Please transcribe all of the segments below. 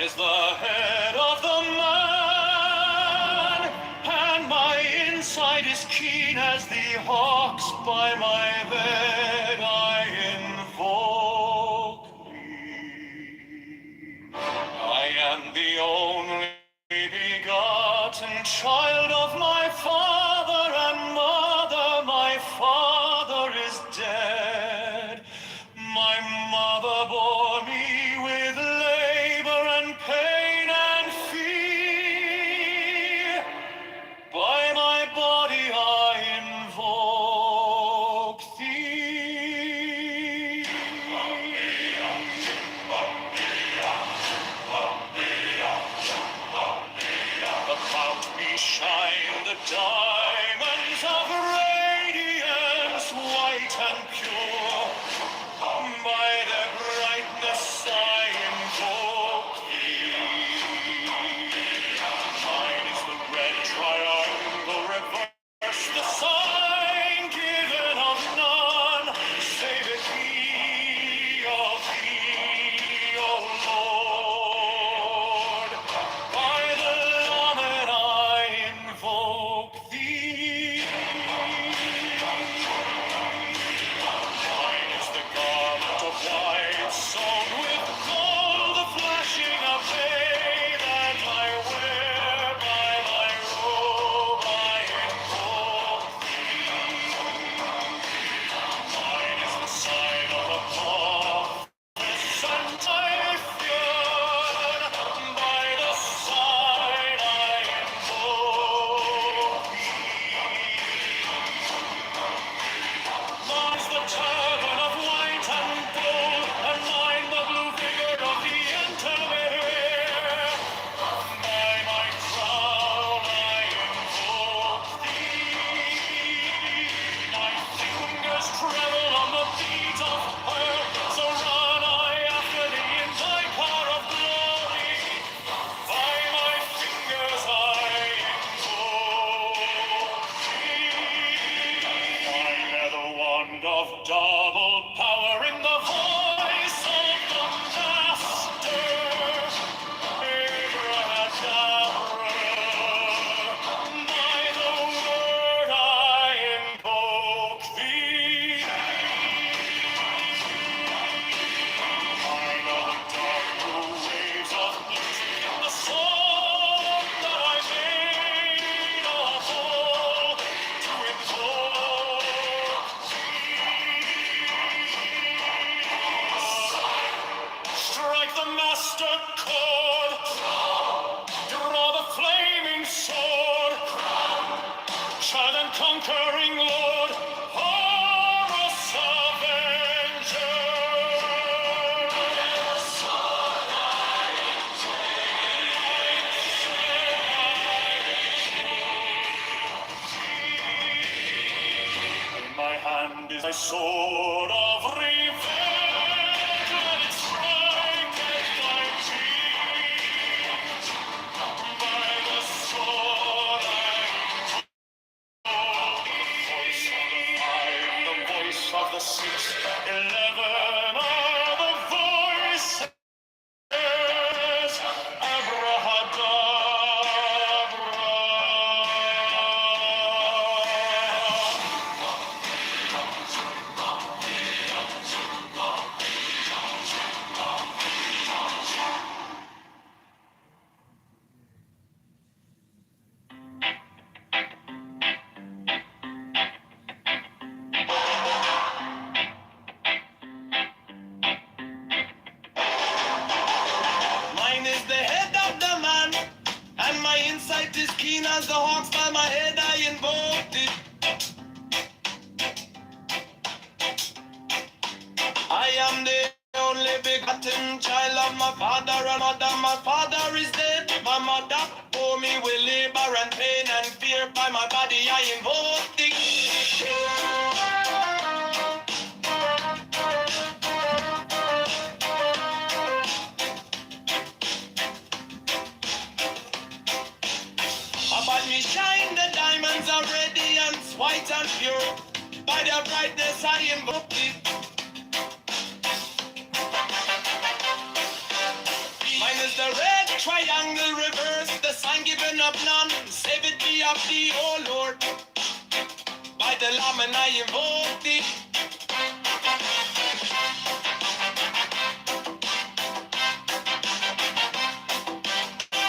is the head of the man, and my inside is keen as the hawks by my bed I invoke thee. I am the only begotten child of my father and mother. My father is dead. My mother bore me with labor and pain and fear. By my body I invoke thee. About me shine the diamonds of radiance, white and pure. By their brightness I invoke thee. Mine is the red triangle, reverse the sign given of none, save it be of thee, O Lord. By the Lamed I invoke thee. Mine is the garment of white, sewn with gold, the flashing of day that I wear. By my robe I invoke thee. Mine is the sign of a prophet and typhoon. By the sign I invoke thee. Mine's the turban of white and gold, and mine the blue vigor of the intermediate. By my crown I invoke thee. My fingers tremble on the beat of her, so run I after thee in thy car of glory. By my fingers I invoke thee. Mine are the wand of double power in the voice of the Master. Abracadabra. By the word I invoke thee. Mine are the dark blue waves of music in the song that I made a whole to invoke thee. Strike the master chord, draw the flaming sword, child and conquering Lord, Horus Avenger. In my hand is my sword of revenge, let it strike at thy feet. By the sword I invoke the voice of the 611 are the voices. Mine is the head of the man, and my insight is keen as the hawks. By my head I invoke thee. I am the only begotten child of my father and mother. My father is dead. My mother bore me with labor and pain and fear. By my body I invoke thee. About me shine the diamonds of radiance, white and pure. By their brightness I invoke thee. Mine is the red Triangle reverse, the sign given up none. Save it be of thee, O Lord. By the Lamb and I invoke thee.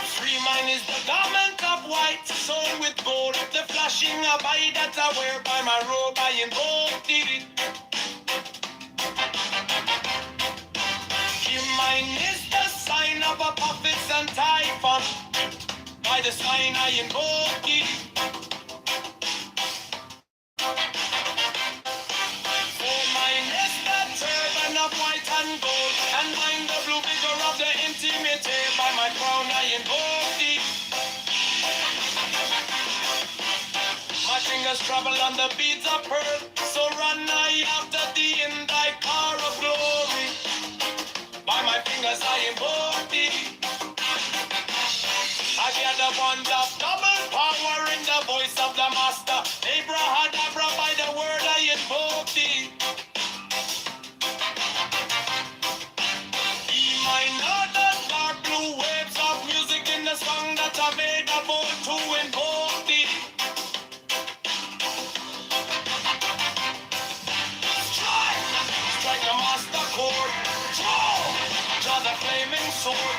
Free mine is the garment of white, sewn with gold. The flashing of eye that I wear by my robe, I invoke thee. Mine is the sign of a prophet and typhon. By the sign I invoke thee. For mine is the turban of white and gold, and mine the blue vigor of the intimate. By my crown I invoke thee. My fingers travel on the beads of pearl, so run I after thee in thy car of glory. By my fingers I invoke thee. I hear the bond of double power in the voice of the master. Abrahadabra, by the word I invoke thee. Be mine are the dark blue waves of music in the song that I made a bold to invoke thee. Strike the master chord. Draw the flaming sword.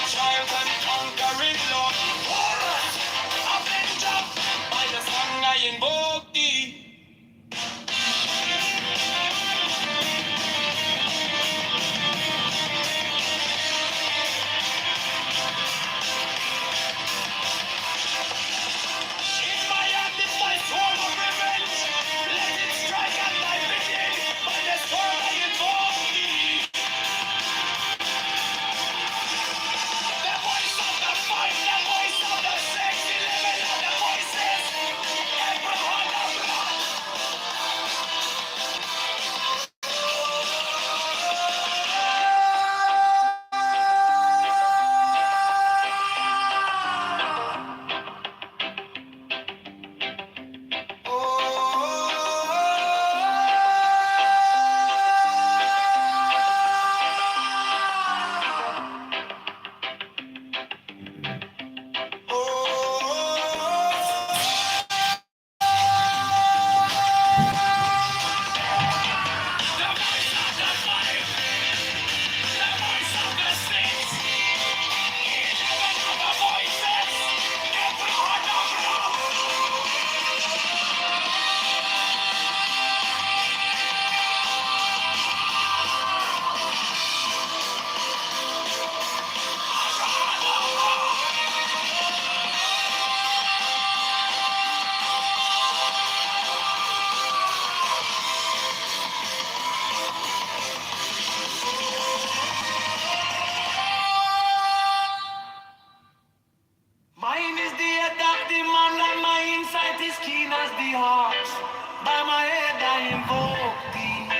Child and conquering Lord. Horus, avenger, by the song I invoke thee. In my hand is my sword of revenge. Let it strike at thy bidding. By the sword I invoke thee. The voice of the fight, the voice of the sexy living, and the voices. Abraham of blood. Mine is the head of the man, and my insight is keen as the hawks. By my head I invoke thee.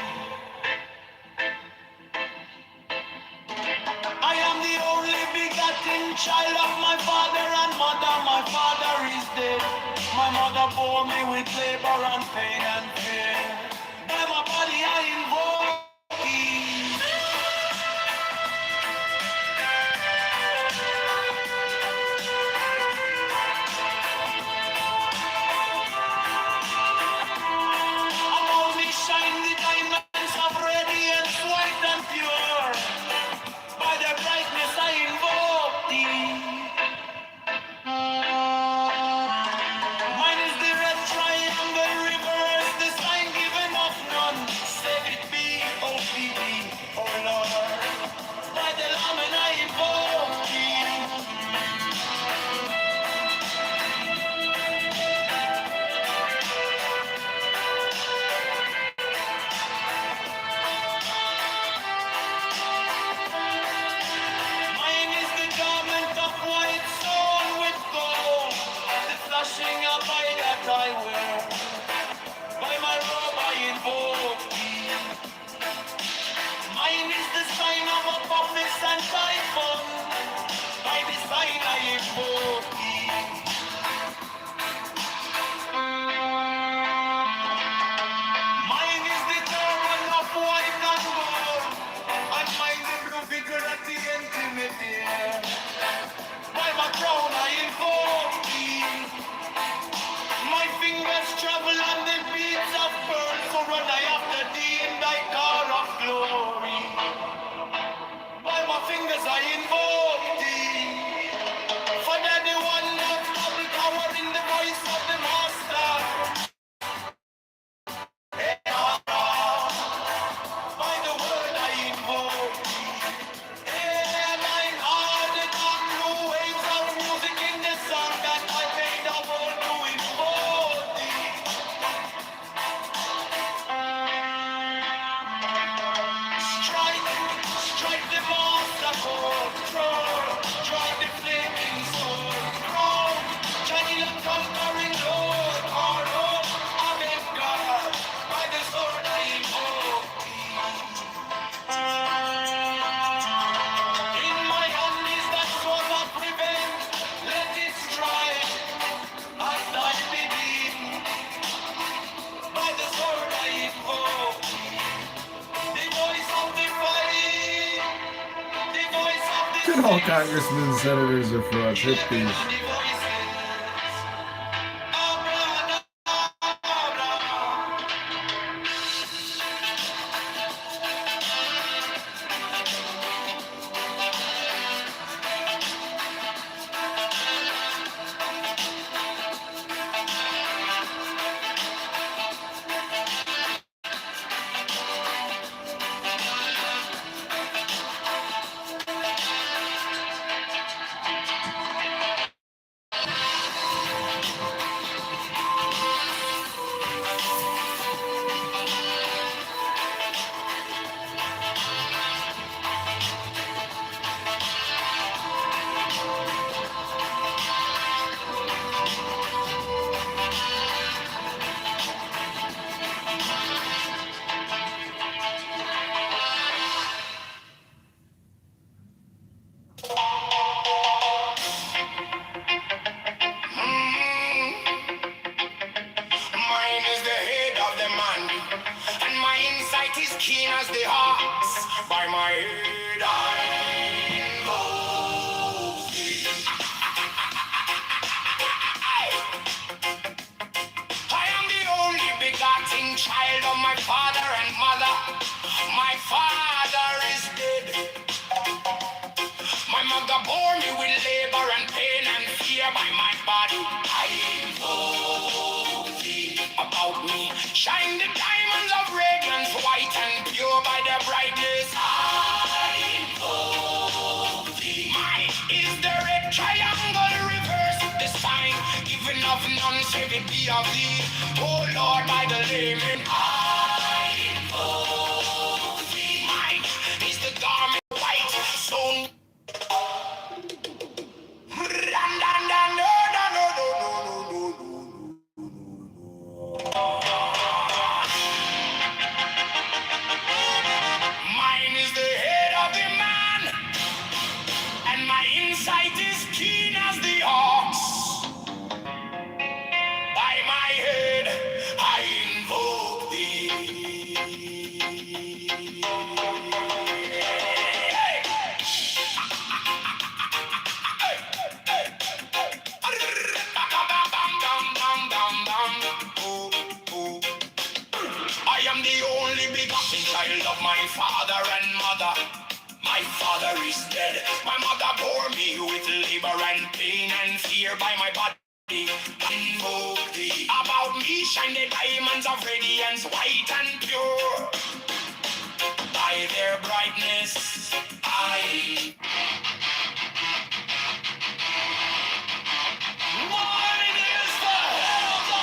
I am the only begotten child of my father and mother. My father is dead. My mother bore me with labor and pain and fear. By my body I invoke thee. Above me shine the diamonds of radiance, white and pure. By the brightness I invoke thee. Mine is the red triangle reverse, the All congressmen and senators are frauds. Hit these. Mine is the head of the man, and my insight is keen as the ox. By my head I invoke thee. I am the only begotten child of my father and mother. My father is dead. My mother bore me with labor and pain and fear by my body. I invoke thee. About me shine the diamonds of radiance, white and pure by their brightness. I invoke thee. Mine is the red triangle reverse, the sign given of none save it be of thee. Oh Lord, by the layman, I invoke thee. Mine is the garment white, so mine is the head of the man, and my insight is keen as the ox. By my head I invoke thee. Hey! I am the only begotten child of my father and mother. My father is dead. My mother bore me with labor and pain and fear by my body. Invoke thee. About me shine the diamonds of radiance, white and pure. By their brightness, I. Mine is the head of the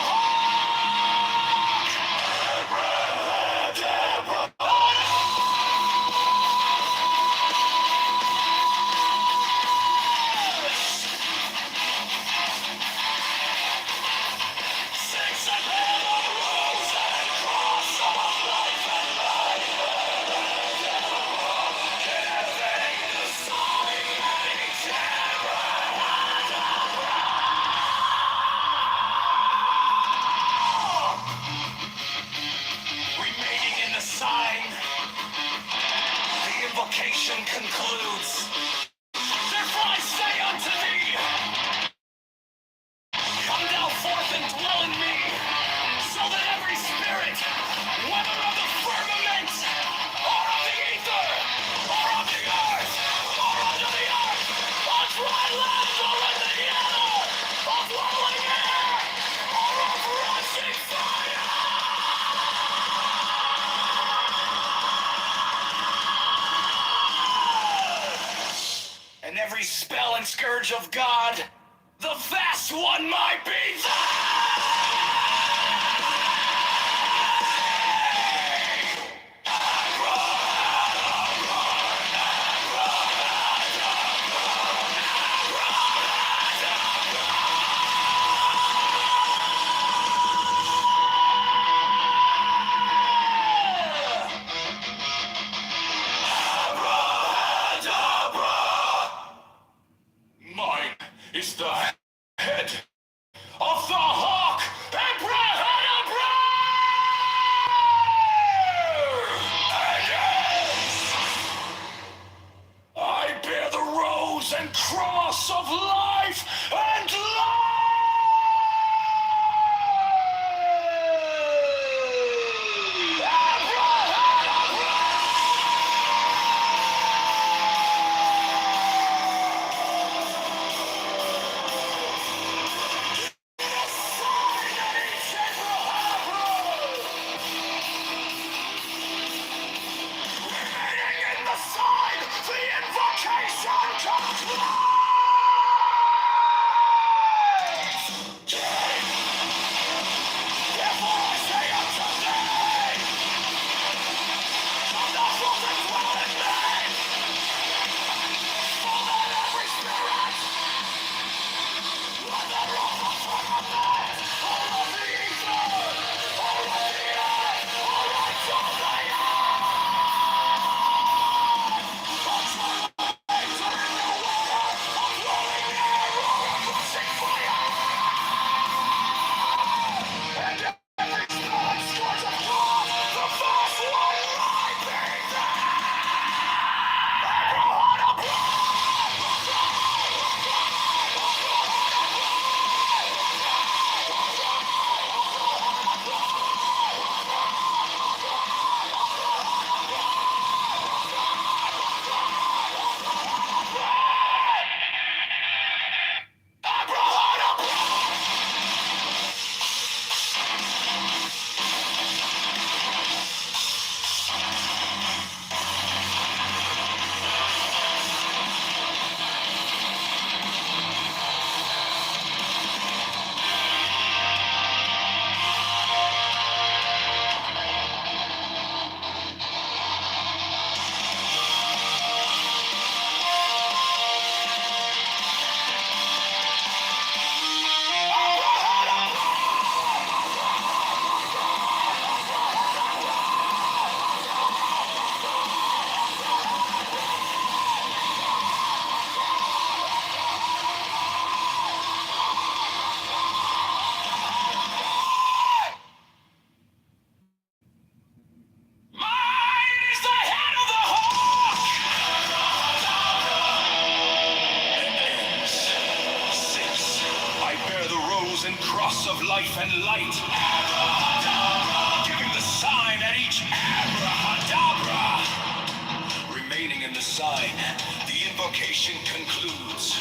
six and head of rose and cross of life and life. Giving the song and remaining in the sign, the invocation concludes. Therefore I say unto thee, come thou forth and dwell in me, so that every spirit, whether of the firmament, or of the ether, or of the earth, or under the earth, on dry land, or in the ether, of whirling air, or of rushing fire, and every spell and scourge of God, the vast one might be mine is the head of the hawk, Abrahadabra! And yes, I bear the rose cross of life and life. And cross of life and light, giving the sign at each abrahadabra. Remaining in the sign, the invocation concludes.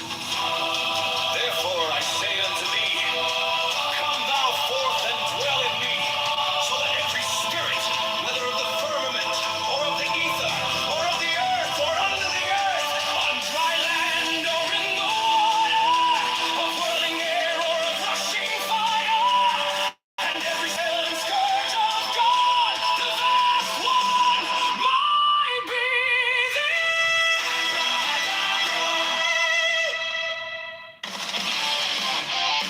Therefore I say unto thee, come thou forth and dwell in me, so that every spirit, whether of the firmament, or of the ether, or of the earth, or under the earth, on dry land, or in the water, of whirling air, or of rushing fire, and every spell and scourge of God, the vast one, might be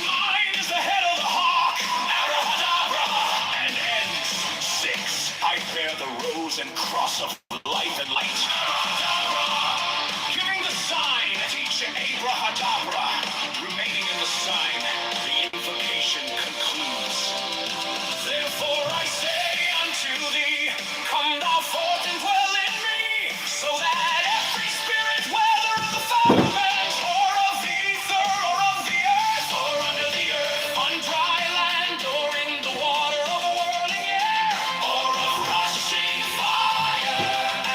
mine is the head of the hawk, abrahadabra, and ends. 6. I bear the rose and cross of life and light, giving the sign at each abrahadabra. Remaining in the sign, the invocation concludes. Therefore I say unto thee, come thou forth and dwell in me, so that every spirit, whether of the firmament, or of the ether, or of the earth, or under the earth, on dry land, or in the water, of a whirling air, or of rushing fire,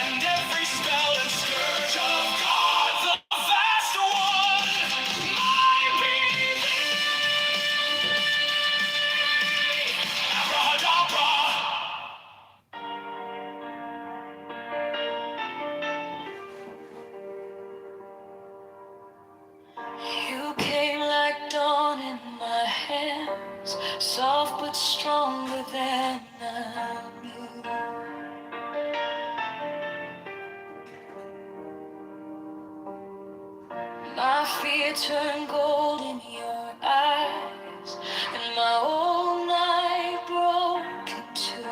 and every spell and scourge of God, the vast one, might be abrahadabra. You came like dawn in my hands, soft but stronger than I knew. My fear turned gold in your eyes, and my whole night broke in two.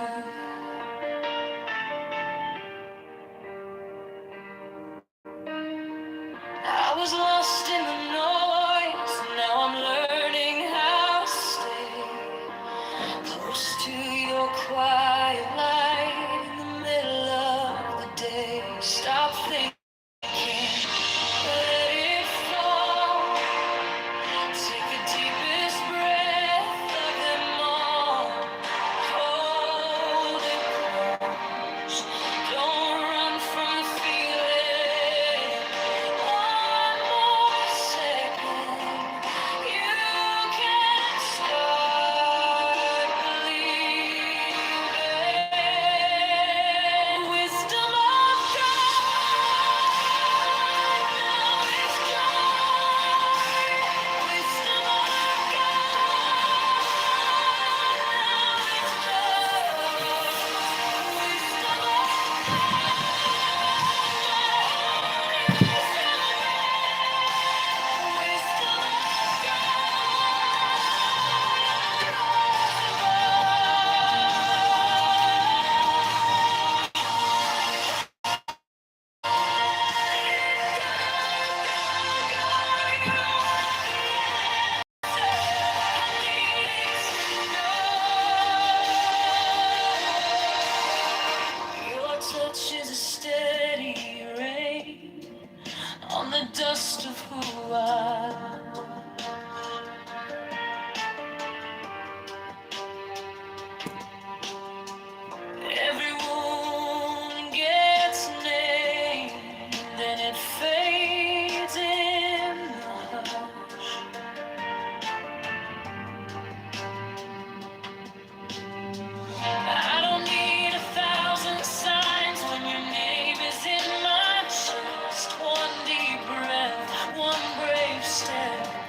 I was lost in the noise, now I'm learning how to stay close to your quiet light in the middle of the day. Stop thinking, let it just of who I am. Every wound gets named and it fades in the hush. I don't need 1,000 signs when your name is in my chest. One deep breath, one brave step.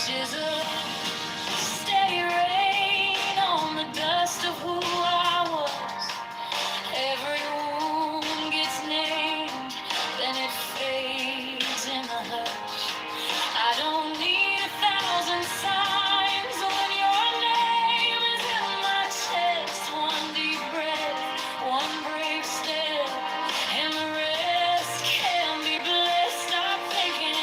ashes of stay rain on the dust of who I was. Every wound gets named, then it fades in the hush. I don't need 1,000 signs when your name is in my chest. One deep breath, one brave step, and the rest can be blessed. Stop thinking,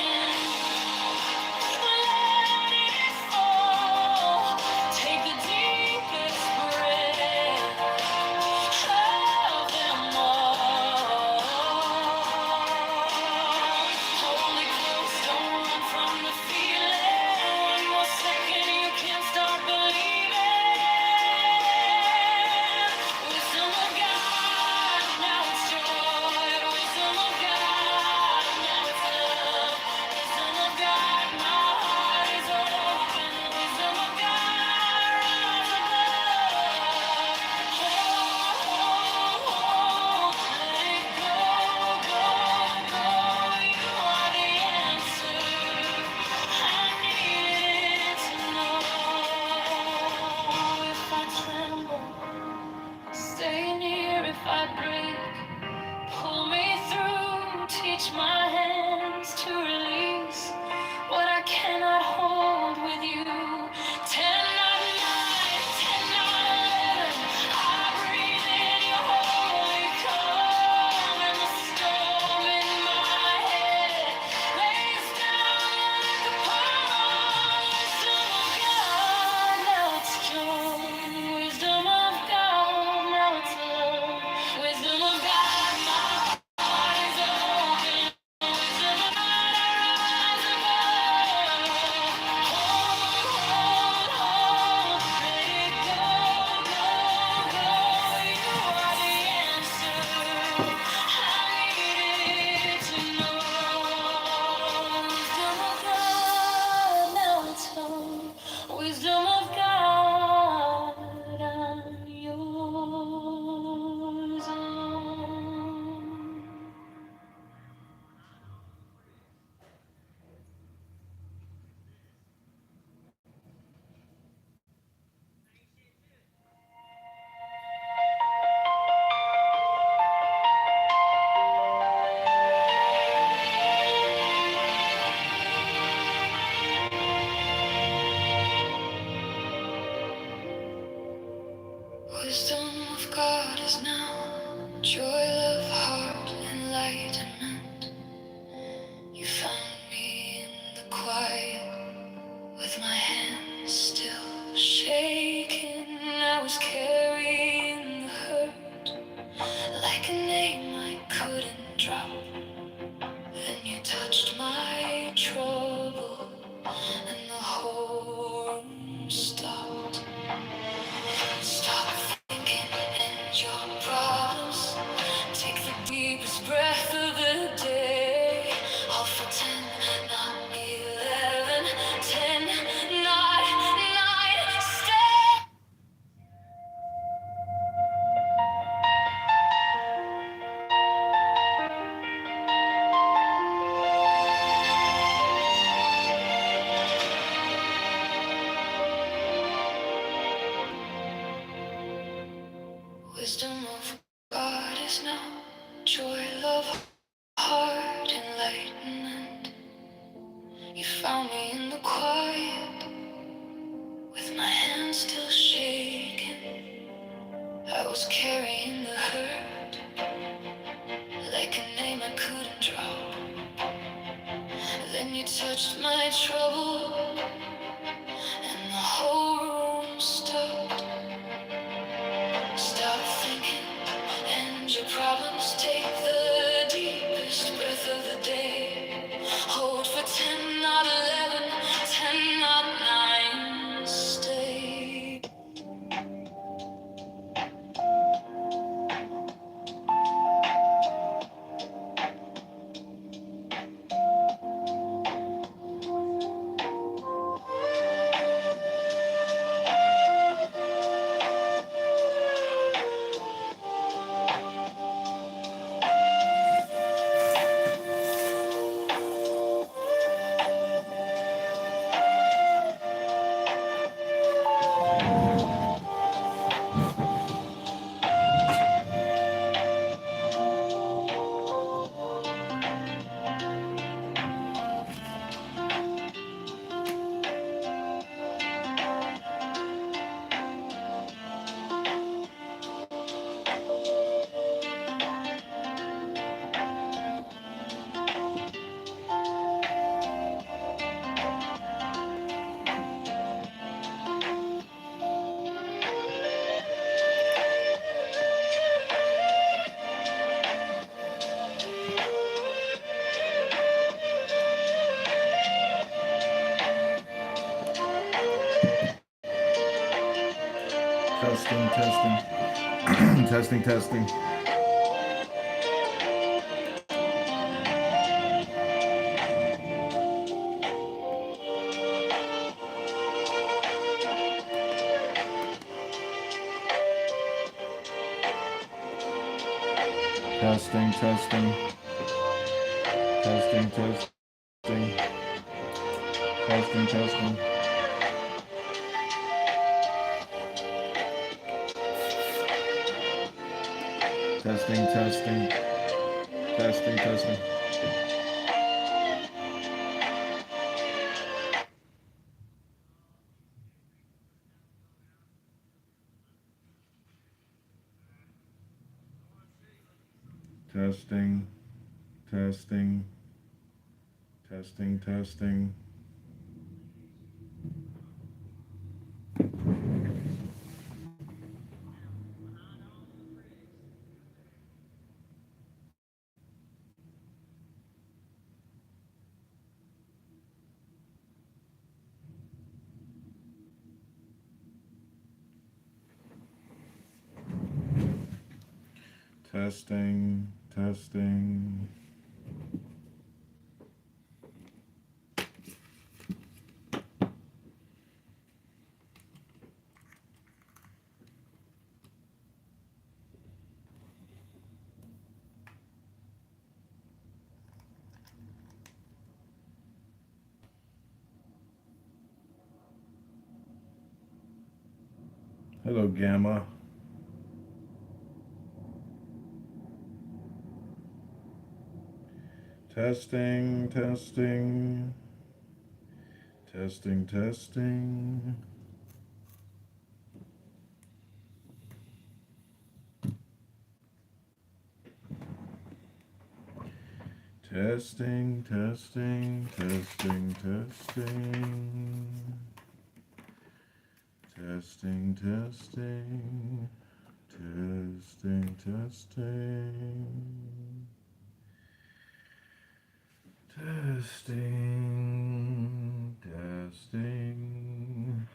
let it fall. Take the deepest breath of them all. Hold it close, don't run from the feeling. One more second, you can start believing. Wisdom of God, now it's joy. Wisdom of God, now it's love. Wisdom of God, my heart is open. Wisdom of God, rise above. Let it go, go, go. You are the answer. I needed to know. If I tremble, stay near. If I break, pull me through. Teach my hands to release what I cannot hold with you. 10 not 9, 10 not 11. I breathe in your holy calm, and the storm in my head lays down like a palm. Wisdom of God, now it's joy. Wisdom of God, now it's love. Wisdom of God, my heart is open. Wisdom of God, I rise above. Hold, let it go, go, go. You are the answer. I needed to know. Wisdom of God, now it's home. Wisdom of God, I'm yours alone. Wisdom of God is now joy, love, heart, enlightenment. You found me in the quiet with my hands still shaking. I was carrying the hurt like a name I couldn't drop. Then you touched my trouble and the whole room stopped. Stop thinking and your problems. Take the deepest breath of the day. All for 10, not 11. 10, not 9. Stay. Testing, testing, testing, testing, testing, testing, testing, testing, testing, testing, testing, testing, testing, testing, testing, testing, testing, testing. Testing, testing. Hello, Gamma. Testing, testing, testing, testing. Testing, testing, testing, testing. Testing, testing, testing, testing. Testing, testing.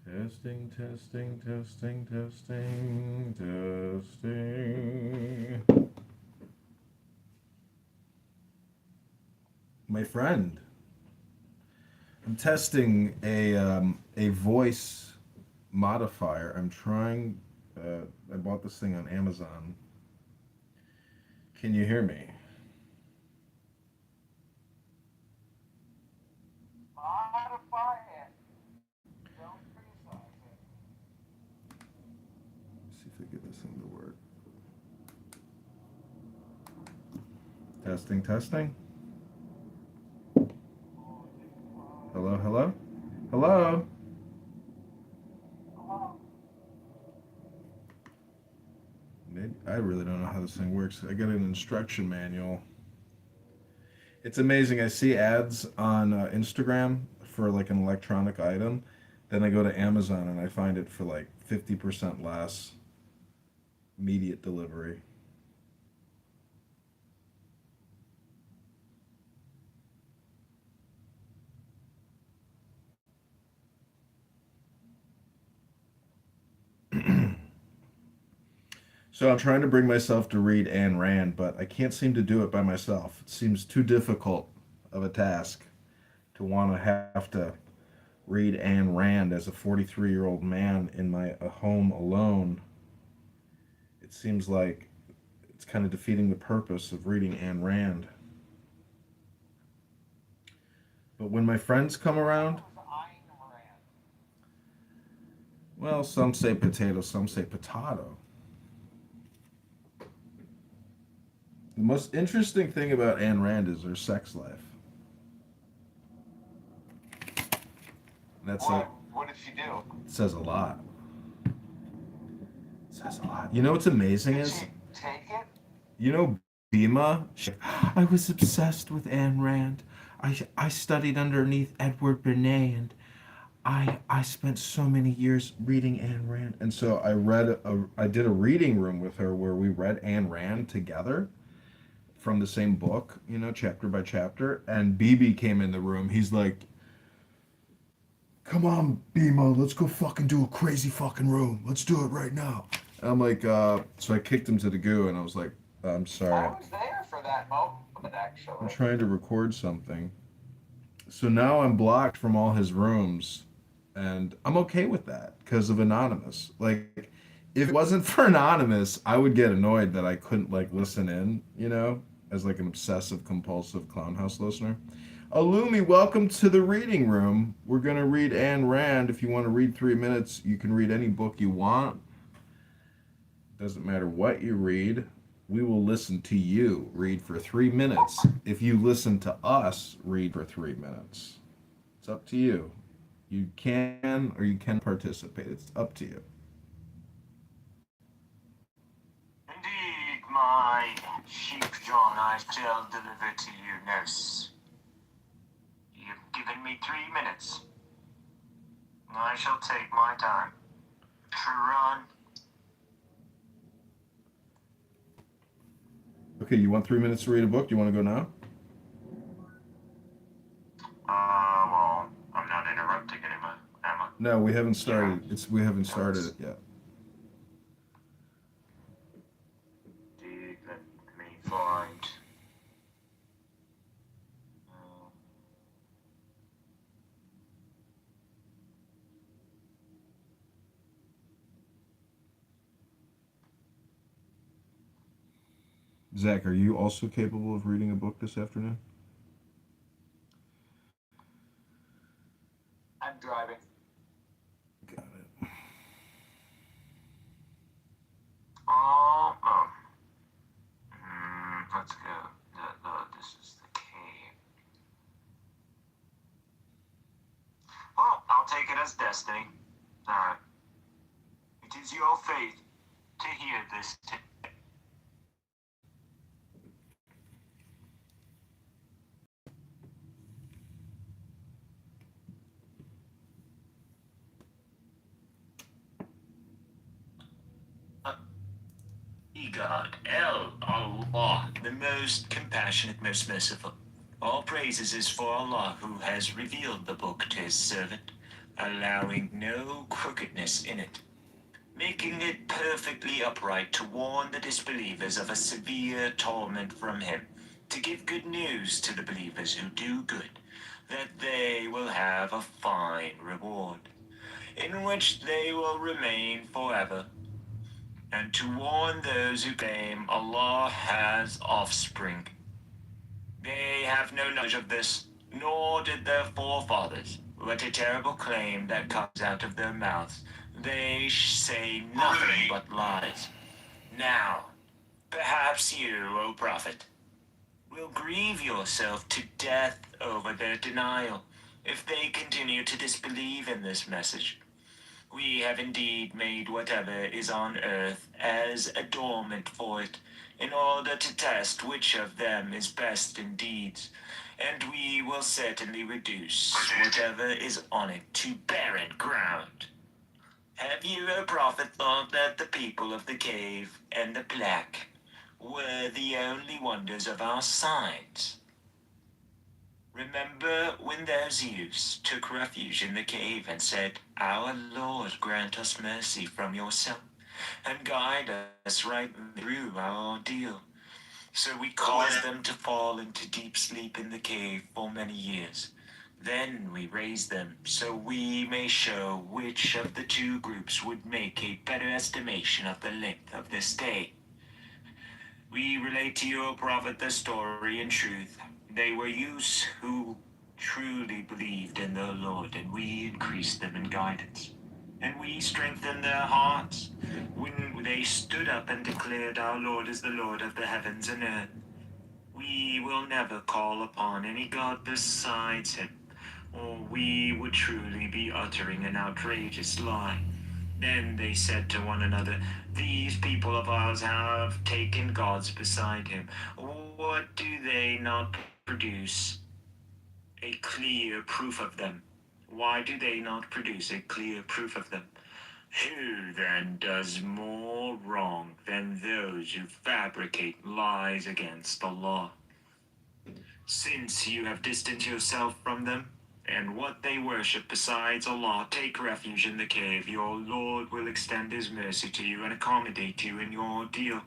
Testing, testing, testing, testing, testing. My friend, I'm testing a voice modifier. I'm trying. I bought this thing on Amazon. Can you hear me? Modify it. Don't criticize it. Let's see if I get this thing to work. Testing, testing. Hello, hello, hello. Maybe, I really don't know how this thing works. I got an instruction manual. It's amazing. I see ads on Instagram for like an electronic item. Then I go to Amazon and I find it for like 50% less, immediate delivery. So I'm trying to bring myself to read Ayn Rand, but I can't seem to do it by myself. It seems too difficult of a task to want to have to read Ayn Rand as a 43-year-old man in my home alone. It seems like it's kind of defeating the purpose of reading Ayn Rand. But when my friends come around, well, some say potato, some say potato. The most interesting thing about Ayn Rand is her sex life. That's like, What did she do? it says a lot. It says a lot. You know what's amazing Did is, she take it? you know, Bhima. I was obsessed with Ayn Rand. I studied underneath Edward Bernays, and I spent so many years reading Ayn Rand. And so I did a reading room with her where we read Ayn Rand together from the same book, chapter by chapter. And BB came in the room. He's like, come on, Bimo, let's go fucking do a crazy fucking room. Let's do it right now. And I'm like, so I kicked him to the goo, and I was like, I'm sorry, I was there for that moment, I'm actually. trying to record something. So now I'm blocked from all his rooms, and I'm okay with that because of Anonymous. Like, if it wasn't for Anonymous, I would get annoyed that I couldn't like listen in, as like an obsessive compulsive clownhouse listener. Alumi, welcome to the reading room. We're gonna read Ayn Rand. If you want to read 3 minutes, you can read any book you want. Doesn't matter what you read. We will listen to you read for 3 minutes if you listen to us read for 3 minutes. It's up to you. You can or you can participate. It's up to you. Indeed, my sheep John, I shall deliver to you nurse. You've given me 3 minutes. I shall take my time to run. Okay, you want 3 minutes to read a book? Do you want to go now? Well, I'm not interrupting anyone, am I? No, we haven't You have started. We haven't started notes. it yet. Indeed, let me find. uh, Zach, are you also capable of reading a book this afternoon? I'm driving. Got it. Oh. Let's go. This is the cave. Well, I'll take it as destiny. Alright. It is your fate to hear this. God, El Allah, the most compassionate, most merciful. All praises is for Allah who has revealed the book to his servant, allowing no crookedness in it, making it perfectly upright to warn the disbelievers of a severe torment from him, to give good news to the believers who do good, that they will have a fine reward, in which they will remain forever, and to warn those who claim Allah has offspring. They have no knowledge of this, nor did their forefathers. What a terrible claim that comes out of their mouths. They say nothing but lies. Now, perhaps you, O Prophet, will grieve yourself to death over their denial, if they continue to disbelieve in this message. We have indeed made whatever is on earth as adornment for it, in order to test which of them is best in deeds, and we will certainly reduce whatever is on it to barren ground. Have you, O Prophet, thought that the people of the cave and the plaque were the only wonders of our sides? Remember when their Zeus took refuge in the cave and said, Our Lord, grant us mercy from yourself, and guide us right through our ordeal. So we caused them to fall into deep sleep in the cave for many years. Then we raised them, so we may show which of the two groups would make a better estimation of the length of this day. We relate to you, O Prophet, the story in truth. They were youths who truly believed in their Lord, and we increased them in guidance. And we strengthened their hearts when they stood up and declared, Our Lord is the Lord of the heavens and earth. We will never call upon any God besides him, or we would truly be uttering an outrageous lie. Then they said to one another, These people of ours have taken gods beside him. What do they not produce? A clear proof of them. Why do they not produce a clear proof of them? Who then does more wrong than those who fabricate lies against the law? Since you have distanced yourself from them and what they worship besides Allah take refuge in the cave, your Lord will extend his mercy to you and accommodate you in your ordeal.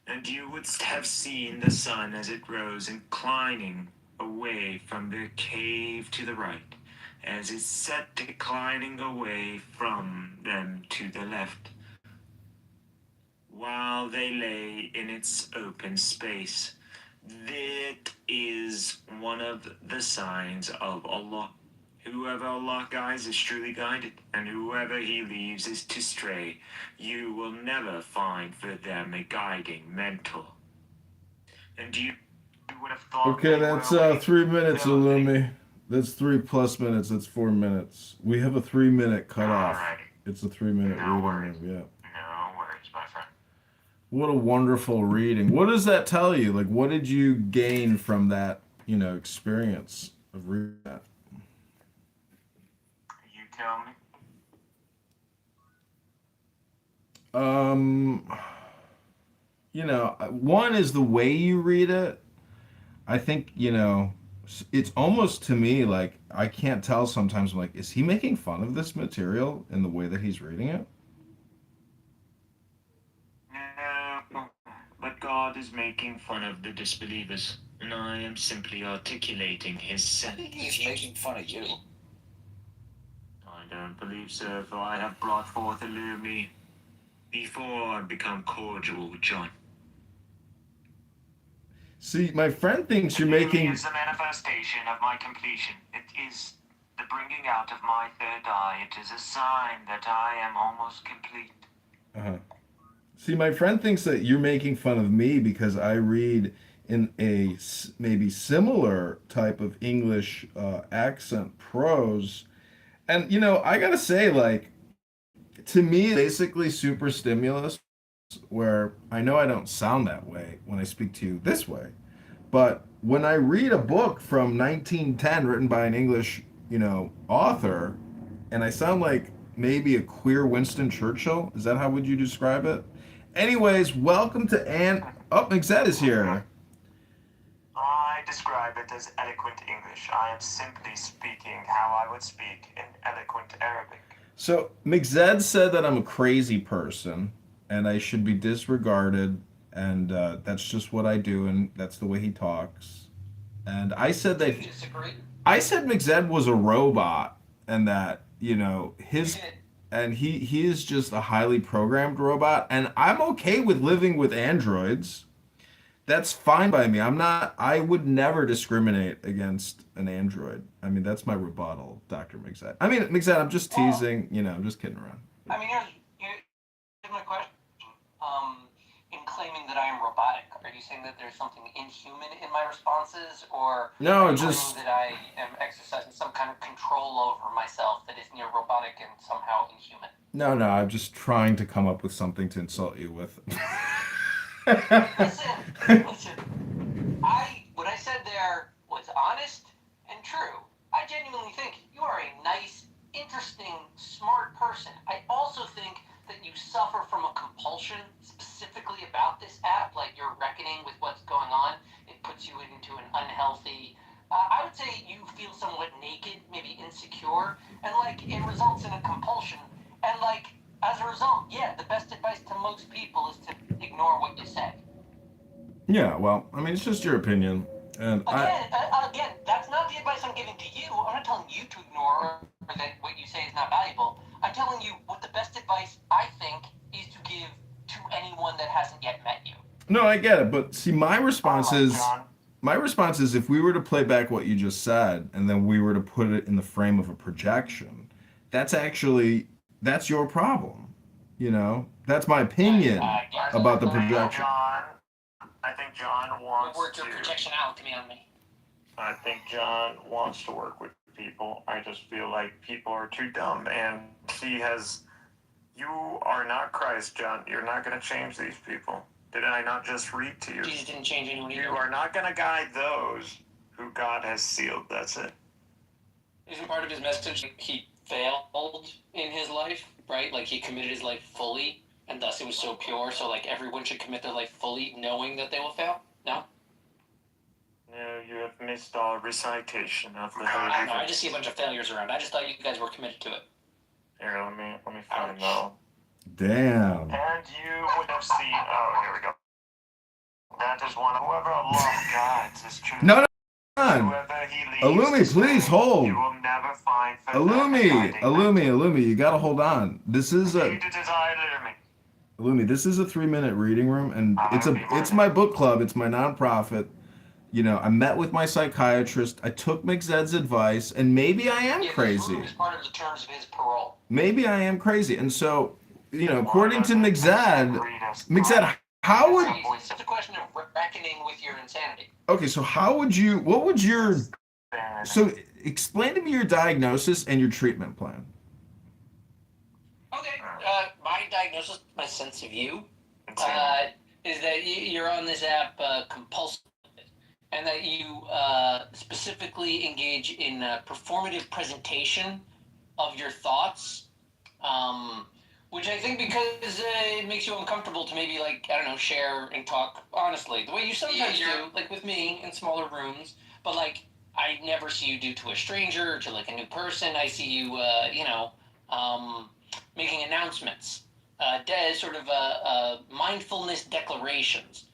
And you would have seen the sun as it rose, inclining away from the cave to the right, as it set declining away from them to the left, while they lay in its open space. That is one of the signs of Allah. Whoever Allah guides is truly guided, and whoever he leaves is to stray. You will never find for them a guiding mentor. And you would have thought Okay, they that's were awake, 3 minutes, though they- Illumi. That's 3+ minutes. That's 4 minutes. We have a 3 minute cutoff. Alrighty. It's a 3 minute No reading worries. room. Yeah. No worries, my friend. What a wonderful reading. What does that tell you? Like, what did you gain from that, experience of reading that? You tell me. Um, one is the way you read it. I think, it's almost to me like I can't tell sometimes. I'm like, is he making fun of this material in the way that he's reading it? No, but God is making fun of the disbelievers, and I am simply articulating his I think he's making fun of you. I don't believe so, for I have brought forth Illumi before I become cordial with John. See, my friend thinks you're Illumi making. is the manifestation of my completion. It is the bringing out of my third eye. It is a sign that I am almost complete. Uh-huh. See, my friend thinks that you're making fun of me because I read in a maybe similar type of English accent prose. And, I gotta say, like, to me, basically super stimulus, where I know I don't sound that way when I speak to you this way. But when I read a book from 1910 written by an English, author, and I sound like maybe a queer Winston Churchill, is that how would you describe it? Anyways, welcome to Mixed is here. I describe it as eloquent English. I am simply speaking how I would speak in eloquent Arabic. So Mixed said that I'm a crazy person and I should be disregarded, and that's just what I do, and that's the way he talks. And I said that You disagree? I said Mixed was a robot, and that You his did. and he is just a highly programmed robot, and I'm okay with living with androids. That's fine by me. I would never discriminate against an android. I mean, that's my rebuttal, Dr. Mixed. I mean, Mixed, I'm just teasing, I'm just kidding around. I mean, here's my question. In claiming that I am robotic, are you saying that there's something inhuman in my responses, or No, are you just claiming that I am exercising some kind of control over myself that is near robotic and somehow inhuman? no, I'm just trying to come up with something to insult you with. Listen. What I said there was honest and true. I genuinely think you are a nice, interesting, smart person. I also think that you suffer from a compulsion specifically about this app, like you're reckoning with what's going on. It puts you into an unhealthy. I would say you feel somewhat naked, maybe insecure, and like it results in a compulsion. And like as a result, yeah, the best advice to most people is to ignore what you say. Yeah, well, I mean, it's just your opinion, and Again, that's not the advice I'm giving to you. I'm not telling you to ignore or that what you say is not valuable. I'm telling you what the best advice I think is to give to anyone that hasn't yet met you. no, I get it, but see, my response All right, is John. if we were to play back what you just said, and then we were to put it in the frame of a projection, that's your problem. That's my opinion about the projection. I think John wants Work your projectionality on me. I think John wants to work with people. I just feel like people are too dumb, and you are not Christ, John. You're not going to change these people. Did I not just read to you? Jesus didn't change anyone You either. are not going to guide those who God has sealed. That's it. Isn't part of his message he failed in his life, right? Like he committed his life fully, and thus it was so pure. So like everyone should commit their life fully, knowing that they will fail. No. No, you have missed our recitation of the I don't know. I Holy just see a bunch of failures around. I just thought you guys were committed to it. Here, let me find that. Damn. And you would have seen. Oh, here we go. That is one. Whoever Allah guides is true. No, no. Whoever he leads Illumi, to please stay, hold. You will never find further Illumi, guiding Illumi, you gotta hold on. This is a He to desire me. Illumi. This is a 3-minute reading room, and it's my book club. It's my nonprofit. You know, I met with my psychiatrist. I took McZed's advice, and maybe I am crazy. It's part of the terms of his parole. Maybe I am crazy, and so you know, according to McZed, how would? It's just a question of reckoning with your insanity. Okay, so how would you? What would your? So explain to me your diagnosis and your treatment plan. Okay, my diagnosis, my sense of you, is that you're on this app compulsively, and that you specifically engage in performative presentation of your thoughts, which I think because it makes you uncomfortable to maybe, like, I don't know, share and talk honestly, the way you sometimes do, like with me in smaller rooms, but like I never see you do to a stranger or to like a new person. I see you, making announcements, sort of mindfulness declarations,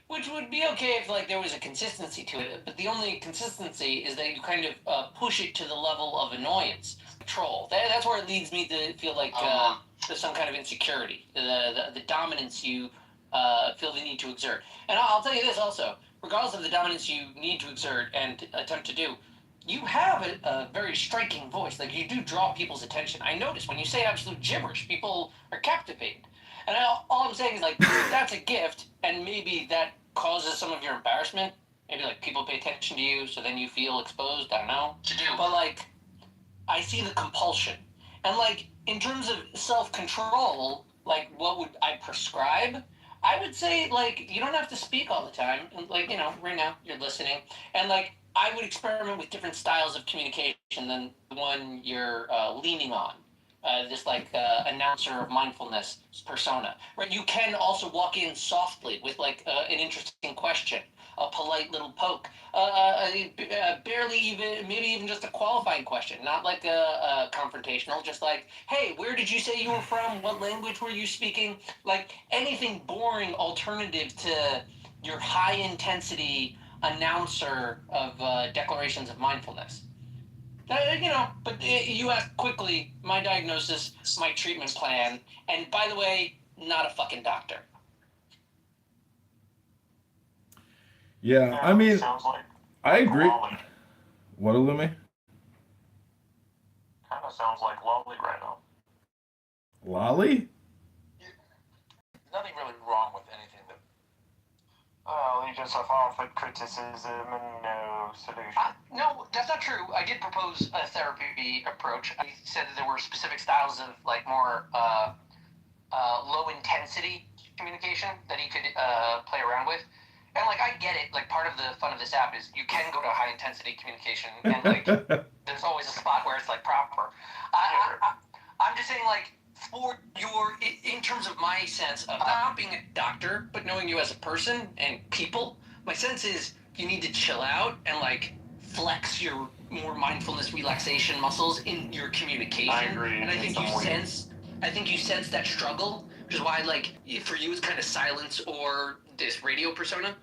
which would be okay if like there was a consistency to it. But the only consistency is that you kind of push it to the level of annoyance, control. That's where it leads me to feel like there's some kind of insecurity, the dominance you feel the need to exert. And I'll tell you this also: regardless of the dominance you need to exert and attempt to do, you have a very striking voice. Like, you do draw people's attention. I notice when you say absolute gibberish, people are captivated. And all I'm saying is, like, that's a gift, and maybe that causes some of your embarrassment. Maybe, like, people pay attention to you, so then you feel exposed. I don't know. But, like, I see the compulsion. And, like, in terms of self-control, like, what would I prescribe? I would say, like, you don't have to speak all the time. And, like, you know, right now, you're listening. And, like, I would experiment with different styles of communication than the one you're leaning on. This like announcer of mindfulness persona, right? You can also walk in softly with like an interesting question, a polite little poke, barely even, maybe even just a qualifying question, not like a confrontational, just like, hey, where did you say you were from? What language were you speaking? Like anything boring alternative to your high intensity announcer of declarations of mindfulness. But you asked quickly my diagnosis, my treatment plan, and by the way, not a fucking doctor. Yeah, I mean, sounds like I agree. Lolly. What, Illumi? Kind of sounds like Lolly right now. Lolly? There's nothing really wrong with anything that. Well, you just have offered criticism and no solution. No, that's not true. I did propose a therapy approach. I said that there were specific styles of like more low intensity communication that he could play around with. And like I get it. Like part of the fun of this app is you can go to high intensity communication, and like there's always a spot where it's like proper. I'm just saying like. For your, in terms of my sense of not being a doctor, but knowing you as a person and people, my sense is you need to chill out and like flex your more mindfulness relaxation muscles in your communication. I agree. And I think you sense that struggle, which is why like for you it's kind of silence or this radio persona.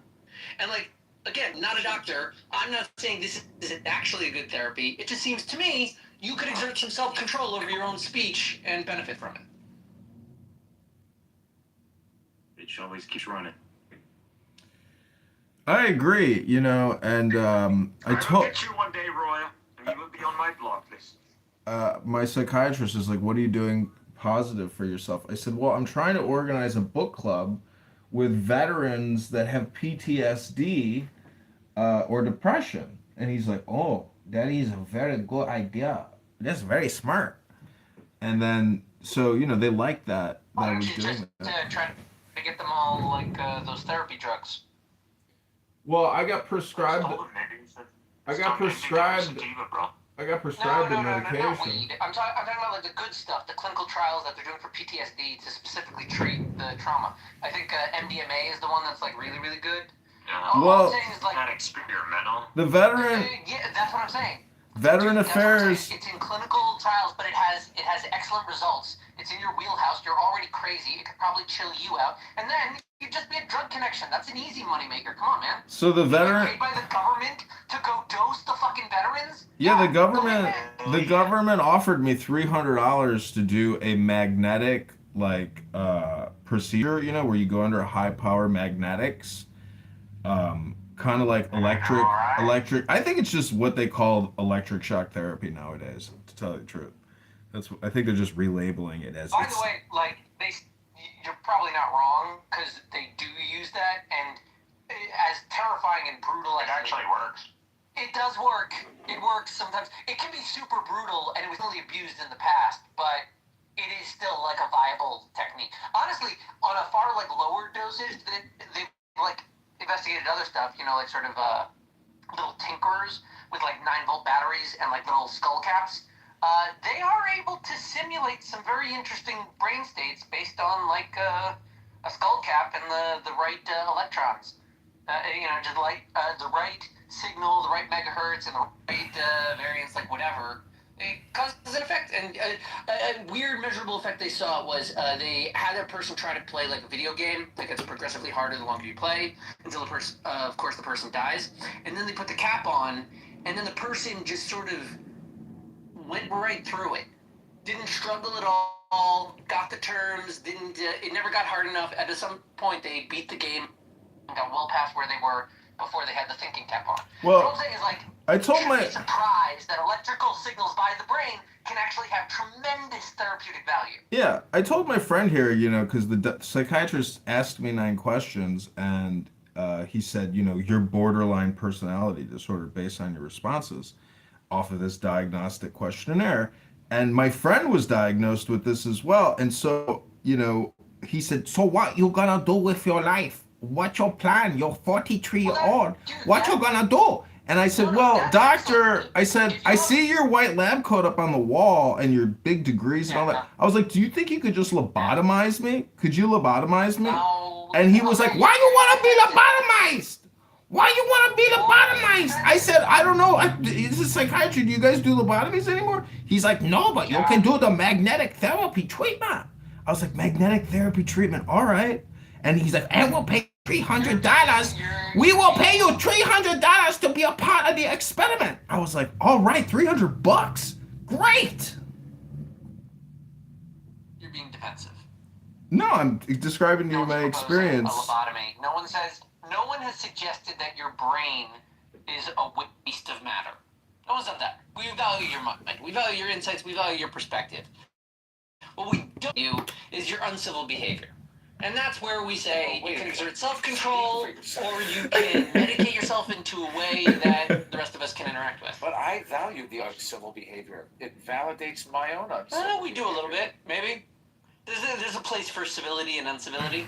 And like again, not a doctor. I'm not saying this is actually a good therapy. It just seems to me you could exert some self-control over your own speech and benefit from it. It always keeps running. I agree, you know, and I told get you one day, Royal, and you will be on my block list. my psychiatrist is like, "What are you doing positive for yourself?" I said, "Well, I'm trying to organize a book club with veterans that have PTSD or depression." And he's like, "Oh, that is a very good idea. That's very smart." And then, so you know, they liked that I was doing that. Try to get them all like those therapy drugs. Well, I got prescribed. I got prescribed. I got prescribed the medication. I'm talking about like the good stuff, the clinical trials that they're doing for PTSD to specifically treat the trauma. I think MDMA is the one that's like really, really good. All I'm Well, saying is like, Not experimental. the veteran yeah, that's what I'm saying. veteran Dude, that's what I'm saying. affairs. It's in clinical trials, but it has excellent results. It's in your wheelhouse. You're already crazy. It could probably chill you out, and then you just be a drug connection. That's an easy moneymaker. Come on, man. So the You get veteran, paid by the government to go dose the fucking veterans? yeah, the go ahead, government, man. the government offered me $300 to do a magnetic procedure, where you go under high power magnetics, kind of like electric. I think it's just what they call electric shock therapy nowadays. To tell you the truth, I think they're just relabeling it as. By the way, like you're probably not wrong because they do use that, and as terrifying and brutal It as actually works. it does work. It works sometimes. It can be super brutal, and it was really abused in the past, but it is still like a viable technique. Honestly, on a far like lower dosage, they like investigated other stuff. Like sort of little tinkerers with like 9-volt batteries and like little skull caps. They are able to simulate some very interesting brain states based on like a skull cap and the right electrons. Just like the right signal, the right megahertz, and the right variance, like whatever. It causes an effect. And a weird measurable effect they saw was they had a person try to play like a video game that gets progressively harder the longer you play until the person, of course, the person dies. And then they put the cap on, and then the person just sort of went right through it. Didn't struggle at all. Got the terms. Didn't. It never got hard enough. At some point, they beat the game. Got well past where they were before they had the thinking cap on. Well, what I'm saying is like, I told you should my be surprised that electrical signals by the brain can actually have tremendous therapeutic value. Yeah, I told my friend here, because the psychiatrist asked me 9 questions, and he said, you're borderline personality disorder based on your responses off of this diagnostic questionnaire. And my friend was diagnosed with this as well. And so, he said, so what you gonna do with your life? What's your plan? You're 43-year-old. What you gonna do? And I said, well, doctor, I said, I see your white lab coat up on the wall and your big degrees and all that. I was like, do you think you could just lobotomize me? Could you lobotomize me? No. And he was like, why you want to be lobotomized? Why you want to be lobotomized? I said, I don't know. This is psychiatry. Do you guys do lobotomies anymore? He's like, no, but you can do the magnetic therapy treatment. I was like, magnetic therapy treatment, all right. And he's like, and we'll pay $300. We will pay you $300 to be a part of the experiment. I was like, all right, $300. Great. You're being defensive. No, I'm describing to you my experience. A lobotomy. No one has suggested that your brain is a waste of matter. No one's done that. We value your mind. We value your insights. We value your perspective. What we don't do is your uncivil behavior. And that's where we say you can exert self-control, or you can medicate yourself into a way that the rest of us can interact with. But I value the uncivil behavior. It validates my own uncivil We do a little bit, maybe. There's a place for civility and uncivility.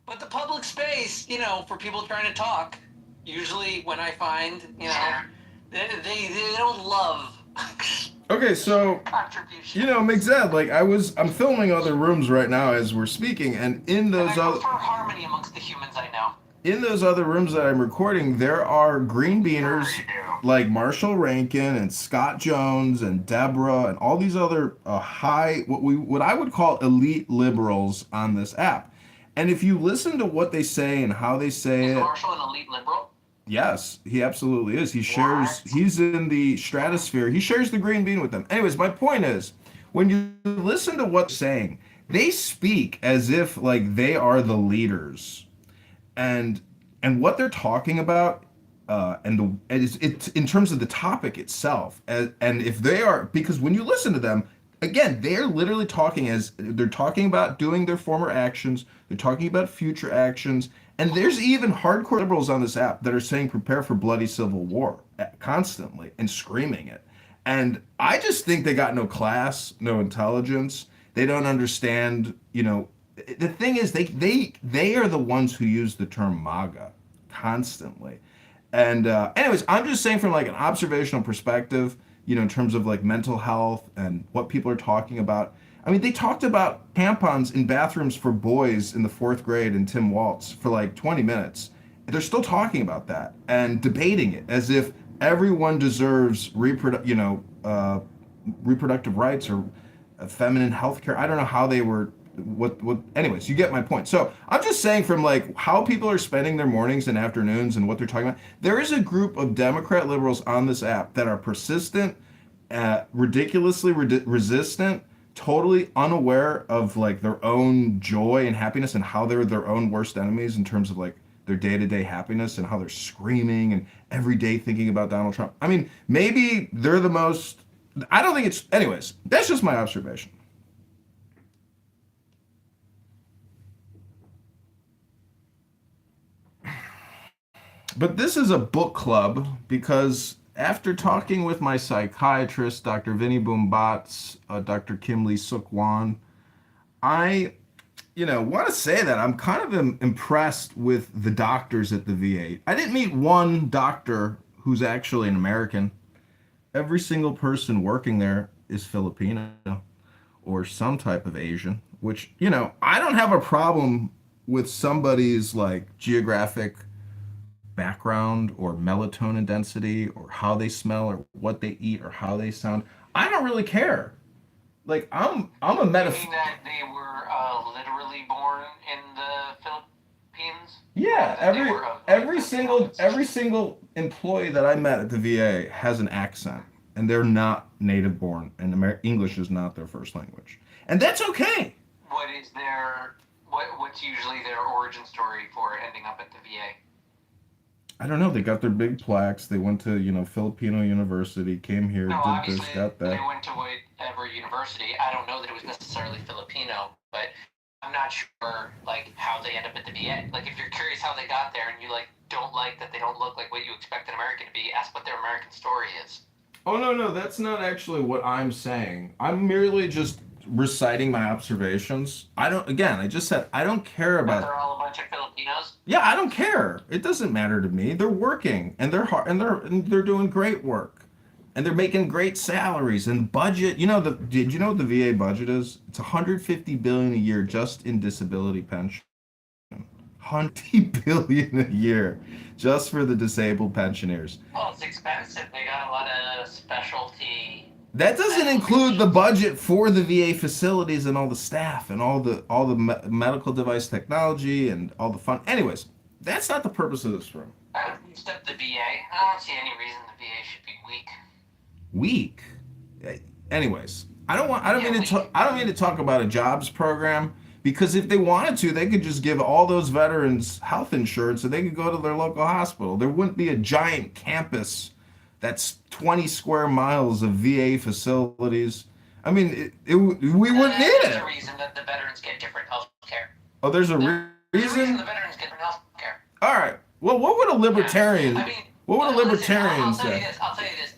But the public space, for people trying to talk, usually when I find, they don't love Okay, so contribution. McZed, like I'm filming other rooms right now as we're speaking, and in And those I go other for harmony amongst the humans I know. rooms that I'm recording, there are green beaners like Marshall Rankin and Scott Jones and Deborah and all these other what I would call elite liberals on this app. And if you listen to what they say and how they say Is it, Marshall an elite liberal? yes, he absolutely is. He's in the stratosphere. He shares the green bean with them. Anyways, my point is, when you listen to what they're saying, they speak as if like they are the leaders. And what they're talking about, it's in terms of the topic itself. And if they are, because when you listen to them, again, they're literally they're talking about doing their former actions, they're talking about future actions, and there's even hardcore liberals on this app that are saying prepare for bloody civil war constantly and screaming it. And I just think they got no class, no intelligence. They don't understand, the thing is they are the ones who use the term MAGA constantly. And anyways, I'm just saying from like an observational perspective, in terms of like mental health and what people are talking about, I mean, they talked about tampons in bathrooms for boys in the fourth grade in Tim Waltz for like 20 minutes. They're still talking about that and debating it as if everyone deserves reproductive rights or feminine health care. I don't know how they were. Anyways, you get my point. So I'm just saying, from like how people are spending their mornings and afternoons and what they're talking about, there is a group of Democrat liberals on this app that are persistent, ridiculously resistant, totally unaware of like their own joy and happiness, and how they're their own worst enemies in terms of like their day-to-day happiness, and how they're screaming and every day thinking about Donald Trump. I mean, maybe they're the most. I don't think it's. Anyways, that's just my observation. But this is a book club because after talking with my psychiatrist, Dr. Vinny Boombatz, Dr. Kim Lee Suk Wan, I, want to say that I'm kind of impressed with the doctors at the VA. I didn't meet one doctor who's actually an American. Every single person working there is Filipino or some type of Asian, which, I don't have a problem with somebody's like geographic background or melatonin density or how they smell or what they eat or how they sound. I don't really care. Like I'm a You metaph. mean that they were literally born in the Philippines? Or Yeah, that they were of like, Filipino every ancestry? single employee that I met at the VA has an accent, and they're not native born, and English is not their first language, and that's okay. What is their what's usually their origin story for ending up at the VA? I don't know. They got their big plaques. They went to Filipino University, came here, No, did this, obviously got they that. went to whatever university. I don't know that it was necessarily Filipino, but I'm not sure like how they end up at the VA. Like if you're curious how they got there and you like don't like that they don't look like what you expect an American to be, ask what their American story is. Oh no, no, that's not actually what I'm saying. I'm merely just reciting my observations. I don't. Again, I just said I don't care That about. they're all a bunch of Filipinos. Yeah, I don't care. It doesn't matter to me. They're working and they're hard and they're doing great work. And they're making great salaries and budget. Did you know what the VA budget is? It's 150 billion a year just in disability pension. 150 billion a year just for the disabled pensioners. Well, it's expensive. They got a lot of specialty That doesn't medical include the conditions. budget for the VA facilities and all the staff and all the medical device technology and all the fun. Anyways, that's not the purpose of this room. I would boost up the VA. I don't see any reason the VA should be weak. Weak. Anyways, I don't want. I don't Yeah, mean to. weak. I don't mean to talk about a jobs program because if they wanted to, they could just give all those veterans health insurance and they could go to their local hospital. There wouldn't be a giant campus that's 20 square miles of VA facilities. I mean, we wouldn't need There's it. a reason that the veterans get different health care. Oh, there's a There's a reason the reason. veterans get different health care. All right. Well, what would a Yeah. I libertarian? mean, What would a listen, I'll libertarian tell you say? this. I'll tell you this.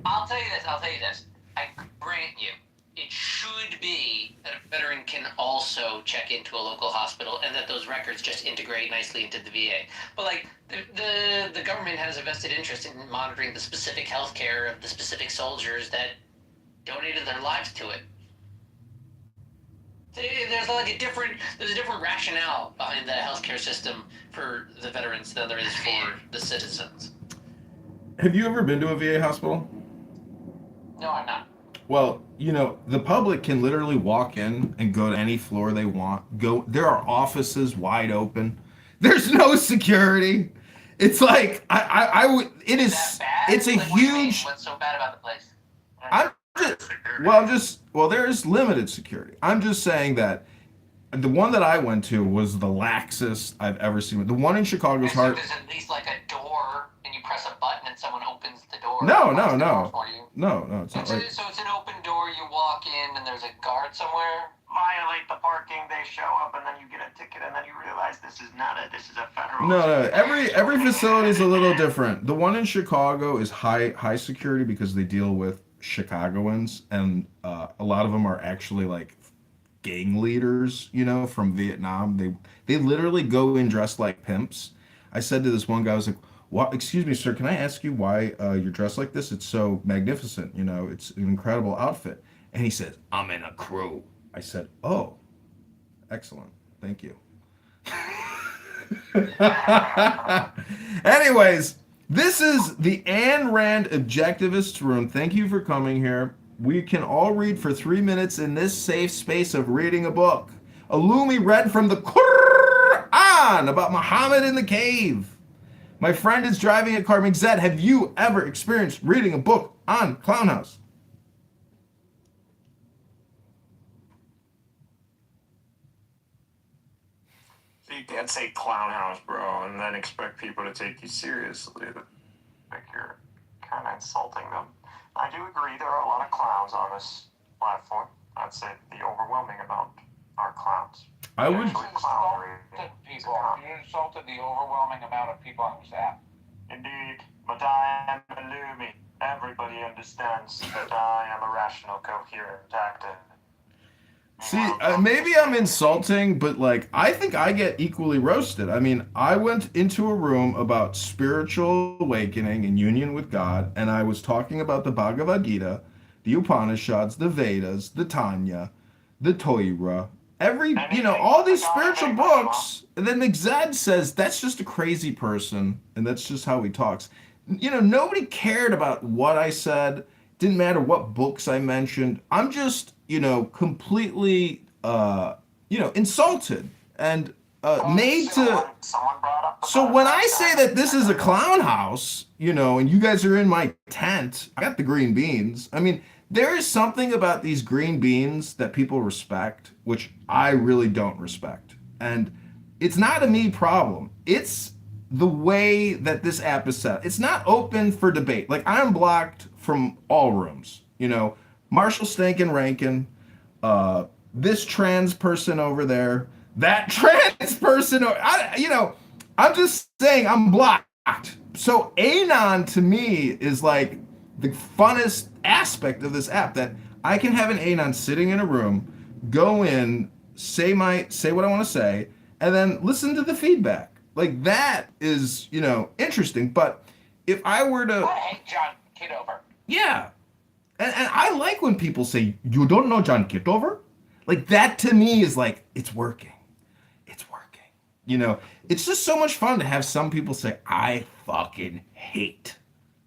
I'll tell you this. I'll tell you this. I grant you, it should be that a veteran can also check into a local hospital and that those records just integrate nicely into the VA. But like the government has a vested interest in monitoring the specific health care of the specific soldiers that donated their lives to it. There's a different rationale behind the healthcare system for the veterans than there is for the citizens. Have you ever been to a VA hospital? No, I'm not. Well, the public can literally walk in and go to any floor they want. Go, there are offices wide open. There's no security. It's like I would. It Is is. that bad? It's a Like, what do you mean? huge. What's so bad about the place? I'm just. Well, Well, there is limited security. I'm just saying that the one that I went to was the laxest I've ever seen. The one in Chicago's So hard. there's at least like a door, and you press a button, and someone opens the door. No, and locks no, the door no, for you. no, it's not like. So it's an open door. You walk in, and there's a guard somewhere. Violate the parking, they show up, and then you get a ticket, and then you realize this is a federal. No, no. Every facility is a little different. The one in Chicago is high security because they deal with Chicagoans, and a lot of them are actually like gang leaders, from Vietnam. They literally go in dressed like pimps. I said to this one guy, I was like, "What? Excuse me, sir. Can I ask you why you're dressed like this? It's so magnificent. It's an incredible outfit." And he says, I'm in a crew. I said, oh, excellent. Thank you. Anyways, this is the Ayn Rand Objectivist Room. Thank you for coming here. We can all read for 3 minutes in this safe space of reading a book. Alumi read from the Quran about Muhammad in the cave. My friend is driving a car. Zed, have you ever experienced reading a book on Clown House? You can't say clown house, bro, and then expect people to take you seriously. Like you're kind of insulting them. I do agree there are a lot of clowns on this platform. I'd say the overwhelming amount are clowns. I would. You insulted people. You insulted the overwhelming amount of people on this app. Indeed, but I am Illumi. Everybody understands that I am a rational, coherent actor. See, maybe I'm insulting, but like, I think I get equally roasted. I mean, I went into a room about spiritual awakening and union with God, and I was talking about the Bhagavad Gita, the Upanishads, the Vedas, the Tanya, the Torah, all these spiritual books. And then Zed says that's just a crazy person, and that's just how he talks. Nobody cared about what I said. Didn't matter what books I mentioned. I'm just, completely, insulted and made to. So when I say that this is a clown house, and you guys are in my tent, I got the green beans. I mean, there is something about these green beans that people respect, which I really don't respect. And it's not a me problem. It's the way that this app is set. It's not open for debate. Like, I'm blocked from all rooms. Marshall Stankin Rankin, this trans person over there, that trans person. I'm just saying I'm blocked. So Anon to me is like the funnest aspect of this app, that I can have an Anon sitting in a room, go in, say what I want to say, and then listen to the feedback. Like, that is, interesting. But if I were to... I hate John Kitover. Yeah. And I like when people say, you don't know John Kitover? Like, that to me is like, it's working. It's working. It's just so much fun to have some people say, I fucking hate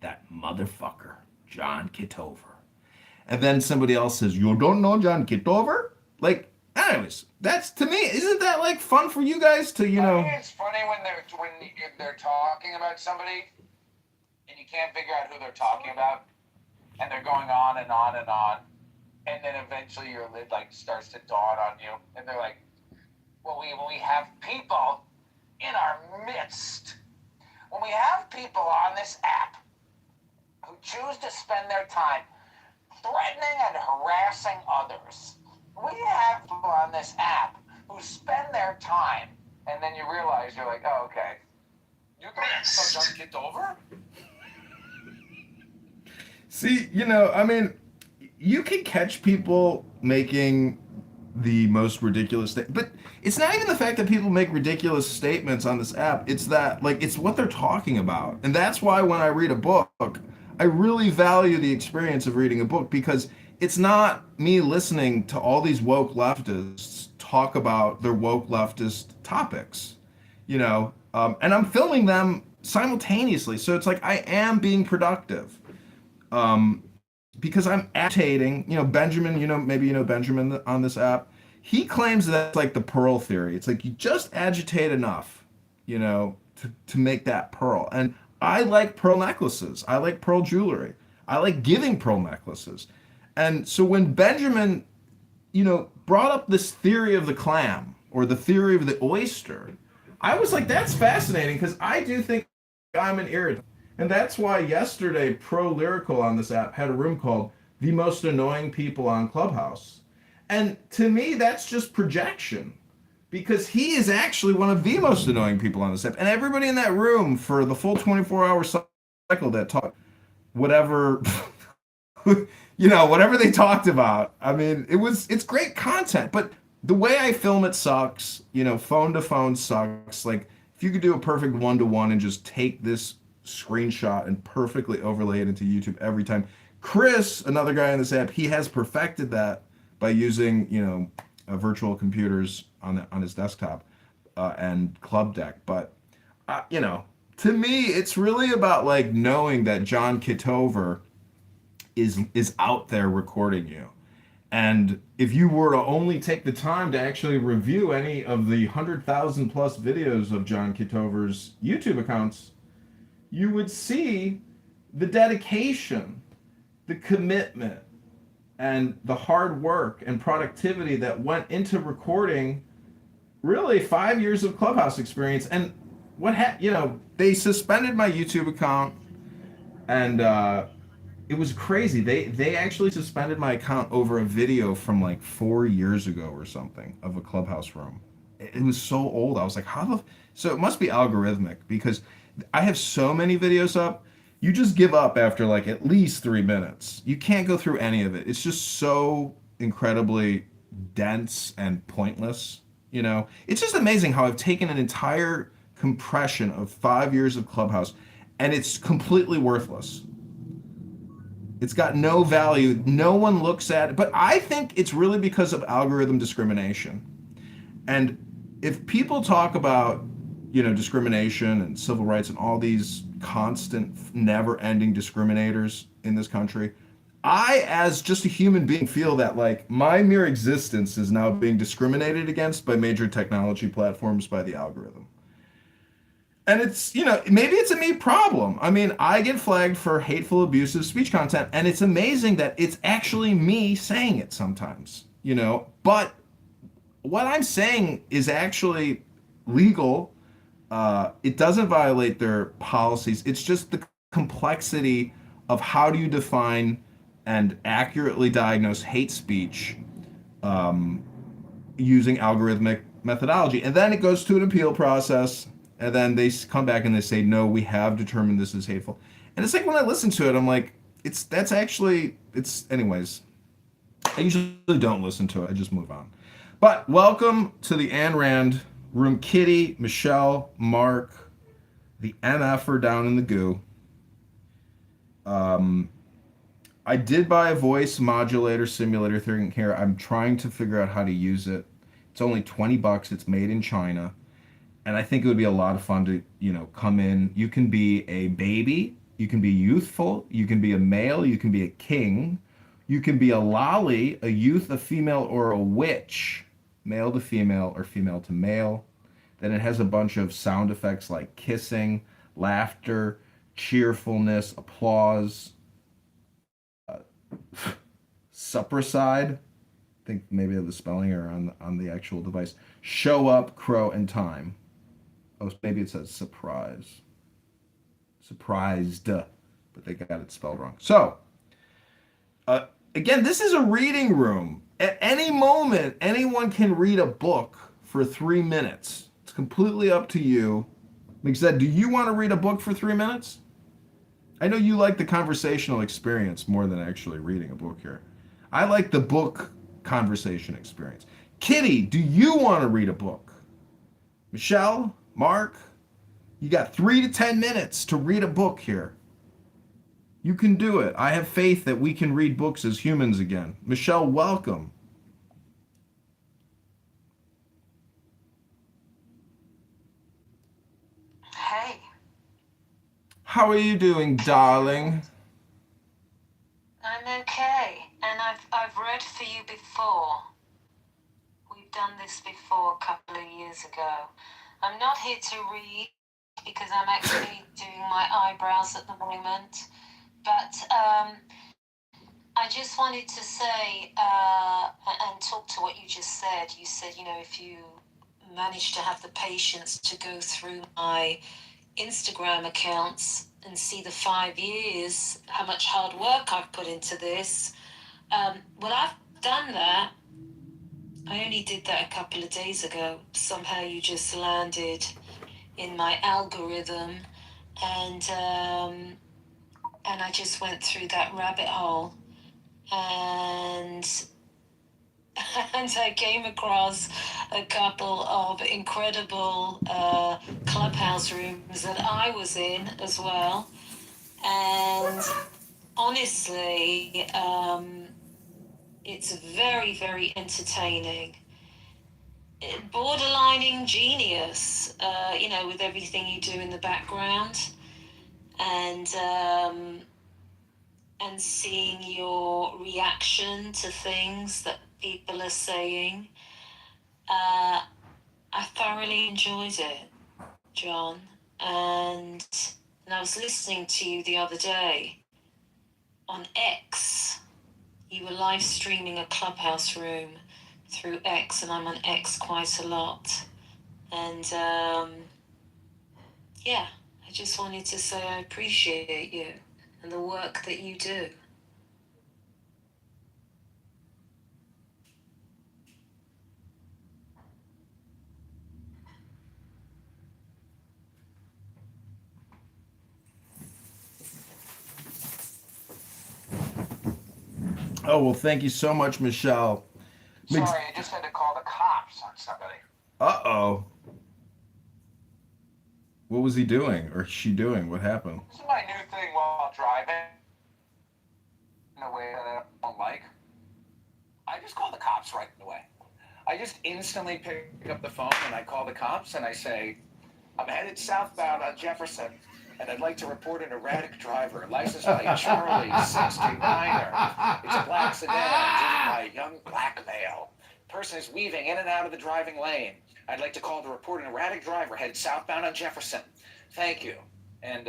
that motherfucker, John Kitover. And then somebody else says, you don't know John Kitover? Like, anyways, that's, to me, isn't that like fun for you guys to, I think it's funny when they're talking about somebody and you can't figure out who they're talking about, and they're going on and on and on, and then eventually your lid like starts to dawn on you, and they're like, well, we have people in our midst. When we have people on this app who choose to spend their time threatening and harassing others, we have people on this app who spend their time, and then you realize, you're like, oh, okay. You guys just get over? See, I mean, you can catch people making the most ridiculous thing, but it's not even the fact that people make ridiculous statements on this app. It's that, like, it's what they're talking about. And that's why when I read a book, I really value the experience of reading a book, because it's not me listening to all these woke leftists talk about their woke leftist topics, and I'm filming them simultaneously. So it's like I am being productive. Because I'm agitating, Benjamin, maybe Benjamin on this app. He claims that's like the pearl theory. It's like you just agitate enough, to make that pearl. And I like pearl necklaces. I like pearl jewelry. I like giving pearl necklaces. And so when Benjamin, brought up this theory of the clam or the theory of the oyster, I was like, that's fascinating, because I do think I'm an irritant. And that's why yesterday Pro Lyrical on this app had a room called The Most Annoying People on Clubhouse. And to me, that's just projection, because he is actually one of the most annoying people on this app. And everybody in that room for the full 24-hour cycle that talked whatever, whatever they talked about. I mean, it's great content, but the way I film it sucks. Phone to phone sucks. Like, if you could do a perfect 1-to-1 and just take this screenshot and perfectly overlay it into YouTube every time, Chris, another guy in this app, he has perfected that by using, virtual computers on his desktop and Club Deck. But to me, it's really about like knowing that John Kitover is out there recording you. And if you were to only take the time to actually review any of the 100,000 plus videos of John Kitover's YouTube accounts, you would see the dedication, the commitment, and the hard work and productivity that went into recording really 5 years of Clubhouse experience. And they suspended my YouTube account, and it was crazy. They actually suspended my account over a video from like 4 years ago or something of a Clubhouse room. It was so old. I was like, how the? So it must be algorithmic because I have so many videos up. You just give up after like at least 3 minutes. You can't go through any of it. It's just so incredibly dense and pointless. It's just amazing how I've taken an entire compression of 5 years of Clubhouse and it's completely worthless. It's got no value. No one looks at it. But I think it's really because of algorithm discrimination. And if people talk about, discrimination and civil rights and all these constant, never-ending discriminators in this country, I, as just a human being, feel that like my mere existence is now being discriminated against by major technology platforms, by the algorithm. And it's, maybe it's a me problem. I mean, I get flagged for hateful, abusive speech content, and it's amazing that it's actually me saying it sometimes, But what I'm saying is actually legal. It doesn't violate their policies. It's just the complexity of how do you define and accurately diagnose hate speech using algorithmic methodology. And then it goes to an appeal process. And then they come back and they say, no, we have determined this is hateful. And it's like when I listen to it, I'm like, anyways. I usually don't listen to it. I just move on. But welcome to the Ayn Rand room. Kitty, Michelle, Mark, the NFer down in the goo. I did buy a voice modulator simulator thing here. I'm trying to figure out how to use it. It's only $20. It's made in China. And I think it would be a lot of fun to, come in. You can be a baby. You can be youthful. You can be a male. You can be a king. You can be a lolly, a youth, a female, or a witch. Male to female or female to male. Then it has a bunch of sound effects like kissing, laughter, cheerfulness, applause, suppricide. I think maybe the spelling are on the actual device. Show up, crow, and time. Oh, maybe it says surprise. Surprised, but they got it spelled wrong. So, again, this is a reading room. At any moment, anyone can read a book for 3 minutes. It's completely up to you. Like I said, do you want to read a book for 3 minutes? I know you like the conversational experience more than actually reading a book here. I like the book conversation experience. Kitty, do you want to read a book? Michelle? Mark, you got 3 to 10 minutes to read a book here. You can do it. I have faith that we can read books as humans again. Michelle, welcome. Hey. How are you doing, darling? I'm okay, and I've read for you before. We've done this before a couple of years ago. I'm not here to read because I'm actually doing my eyebrows at the moment. But I just wanted to say and talk to what you just said. You said, if you manage to have the patience to go through my Instagram accounts and see the 5 years, how much hard work I've put into this. Well, I've done that. I only did that a couple of days ago. Somehow you just landed in my algorithm, and I just went through that rabbit hole, and I came across a couple of incredible Clubhouse rooms that I was in as well, and honestly, it's very, very entertaining. Borderlining genius, with everything you do in the background, and seeing your reaction to things that people are saying. I thoroughly enjoyed it, John, and I was listening to you the other day on X. You were live streaming a clubhouse room through X, and I'm on X quite a lot. And yeah, I just wanted to say I appreciate you and the work that you do. Oh, well, thank you so much, Michelle. Sorry, I just had to call the cops on somebody. Uh-oh. What was he doing or she doing? What happened? This is my new thing while driving in a way that I don't like. I just call the cops right away. I just instantly pick up the phone and I call the cops and I say, I'm headed southbound on Jefferson and I'd like to report an erratic driver, license plate Charlie 69er. It's a black sedan driven by a young black male. Person is weaving in and out of the driving lane. I'd like to call to report an erratic driver headed southbound on Jefferson. Thank you. And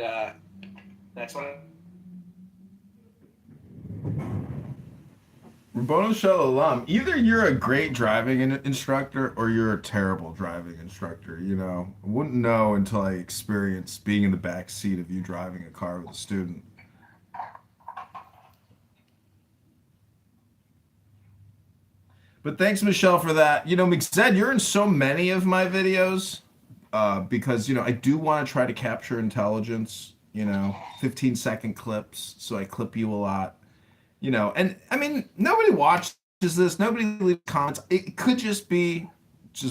that's what Rabboni Shalom. Either you're a great driving instructor or you're a terrible driving instructor. I wouldn't know until I experienced being in the back seat of you driving a car with a student. But thanks, Michelle, for that. Mixed, you're in so many of my videos because, I do want to try to capture intelligence, 15-second clips. So I clip you a lot. And I mean, nobody watches this, nobody leaves comments. It could just be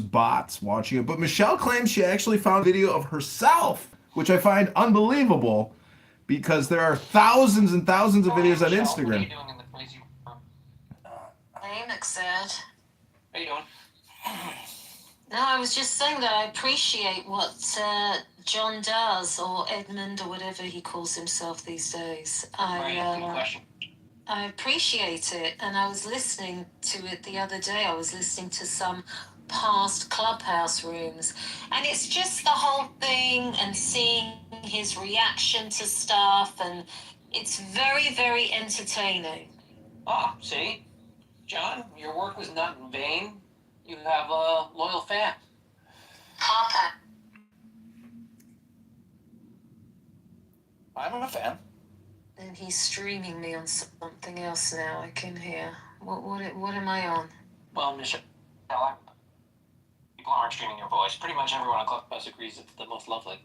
bots watching it. But Michelle claims she actually found a video of herself, which I find unbelievable because there are thousands and thousands of videos on Michelle, Instagram. what are you doing in the crazy room? Hey, Mixed. How you doing? No, I was just saying that I appreciate what John does, or Edmund, or whatever he calls himself these days. Right, good question. I appreciate it, and I was listening to it the other day. I was listening to some past clubhouse rooms, and it's just the whole thing and seeing his reaction to stuff, and it's very, very entertaining. Ah, see? John, your work was not in vain. You have a loyal fan. Papa. I'm a fan. And he's streaming me on something else now. I can hear. What am I on? Well, Michelle, people aren't streaming your voice. Pretty much everyone on Clubhouse agrees it's the most lovely.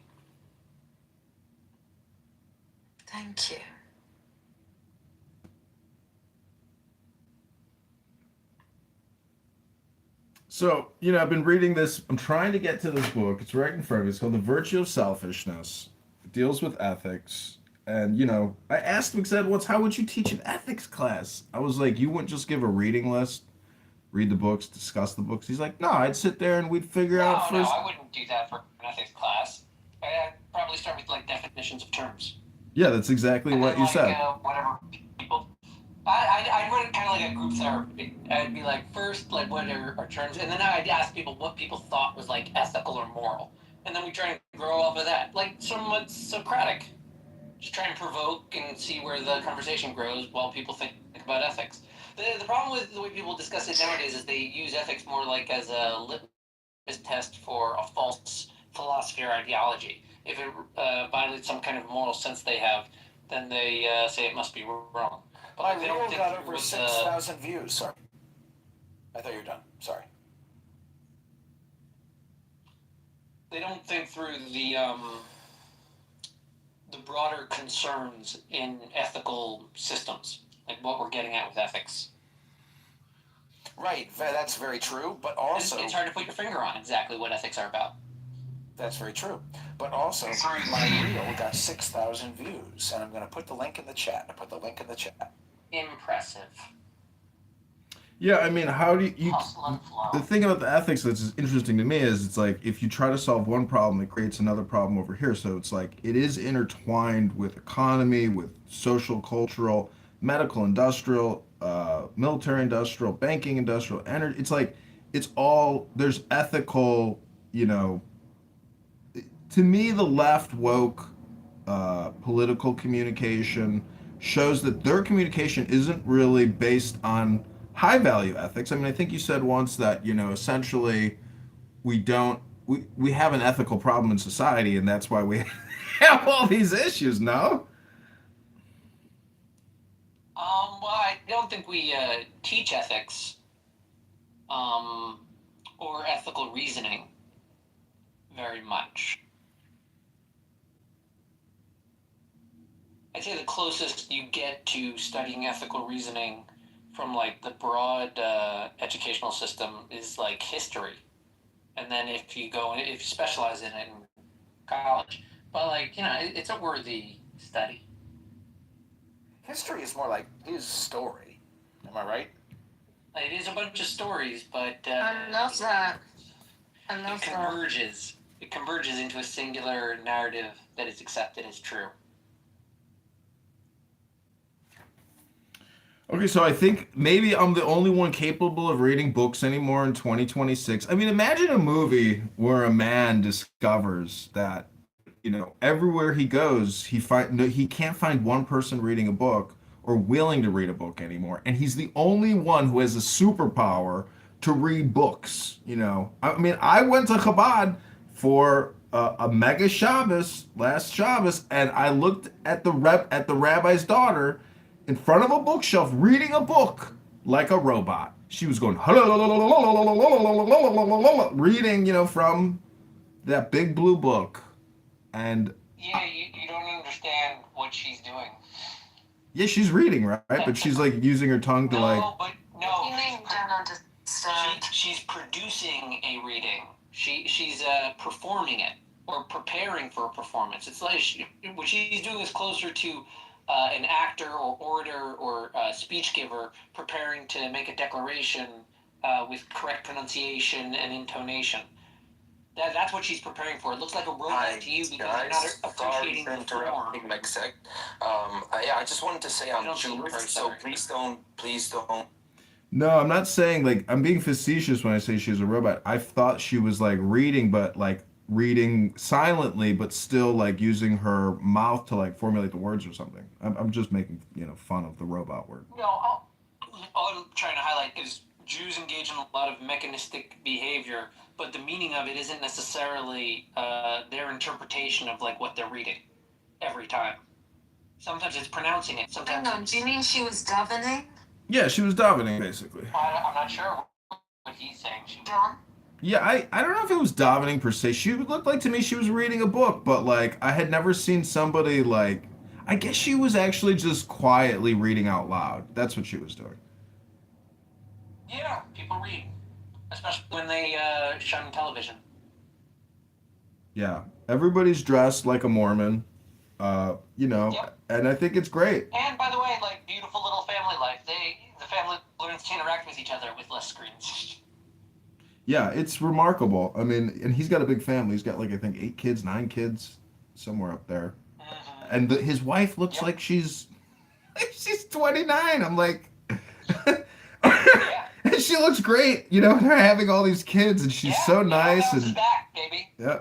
Thank you. So, I've been reading this. I'm trying to get to this book. It's right in front of me. It's called The Virtue of Selfishness. It deals with ethics. And, I asked him, said, once, how would you teach an ethics class? I was like, you wouldn't just give a reading list, read the books, discuss the books. He's like, no, I'd sit there and we'd figure out No, first. I wouldn't do that for an ethics class. I'd probably start with definitions of terms. Yeah, that's exactly And what then, you said. Whatever people. I'd run it kind of like a group therapy. I'd be like, first, what are terms, and then I'd ask people what people thought was ethical or moral, and then we try and grow off of that, somewhat Socratic. Just try and provoke and see where the conversation grows while people think about ethics. The problem with the way people discuss it nowadays is they use ethics more as a litmus test for a false philosophy or ideology. If it violates some kind of moral sense they have, then they say it must be wrong. But My they don't reel think got through over with 6,000 views. Sorry. I thought you were done. Sorry. they don't think through the broader concerns in ethical systems, like what we're getting at with ethics. Right, that's very true, but also... It's hard to put your finger on exactly what ethics are about. That's very true. But also, my reel got 6,000 views, and I'm going to put the link in the chat. I put the link in the chat. Impressive. Yeah, I mean, how do you Hustle and flow. the thing about the ethics that's interesting to me is it's like if you try to solve one problem, it creates another problem over here. So it's like it is intertwined with economy, with social, cultural, medical, industrial, military, industrial, banking, industrial, energy. It's like it's all there's ethical, you know. To me, the left woke political communication shows that their communication isn't really based on high value ethics. I mean, I think you said once that, essentially we don't, we have an ethical problem in society and that's why we have all these issues, no? Well, I don't think we teach ethics or ethical reasoning very much. I'd say the closest you get to studying ethical reasoning from like the broad educational system is like history, and then if you specialize in it in college, but like it's a worthy study. History is more like his story. Am I right? It is a bunch of stories, but I love that. I love it that. converges. It converges into a singular narrative that is accepted as true. Okay, so I think maybe I'm the only one capable of reading books anymore in 2026. I mean, imagine a movie where a man discovers that, everywhere he goes, he can't find one person reading a book or willing to read a book anymore, and he's the only one who has a superpower to read books. I mean, I went to Chabad for a mega Shabbos last Shabbos, and I looked at the rabbi's daughter in front of a bookshelf reading a book like a robot. She was going reading, from that big blue book. And Yeah, you don't understand what she's doing. yeah, she's reading, right? But she's like using her tongue to like. No, but no. You mean you don't understand? She's producing a reading. She's performing it or preparing for a performance. It's like what she's doing is closer to an actor or orator or speech giver preparing to make a declaration with correct pronunciation and intonation. That's what she's preparing for. It looks like a robot to you because you're not appreciating the form. Like sec. Yeah, I just wanted to say I'm Jewish, so please don't. No, I'm not saying like I'm being facetious when I say she's a robot. I thought she was like reading, but like reading silently, but still like using her mouth to like formulate the words or something. I'm just making fun of the robot word. No, all I'm trying to highlight is Jews engage in a lot of mechanistic behavior, but the meaning of it isn't necessarily their interpretation of like what they're reading every time. Sometimes it's pronouncing it. Sometimes. Hang on, do you mean she was davening? Yeah, she was davening basically. I'm not sure what he's saying. John? Yeah, I don't know if it was davening per se. She looked like to me she was reading a book, but like I had never seen somebody like. I guess she was actually just quietly reading out loud. That's what she was doing. Yeah, people read, especially when they shun television. Yeah, everybody's dressed like a Mormon, Yep. and I think it's great. And by the way, like beautiful little family life. The family learns to interact with each other with less screens. Yeah, it's remarkable. I mean, and he's got a big family. He's got like I think 8 kids, 9 kids, somewhere up there. Mm-hmm. And his wife looks like she's 29. I'm like, and she looks great. They're having all these kids, and she's so nice and back, baby. yeah.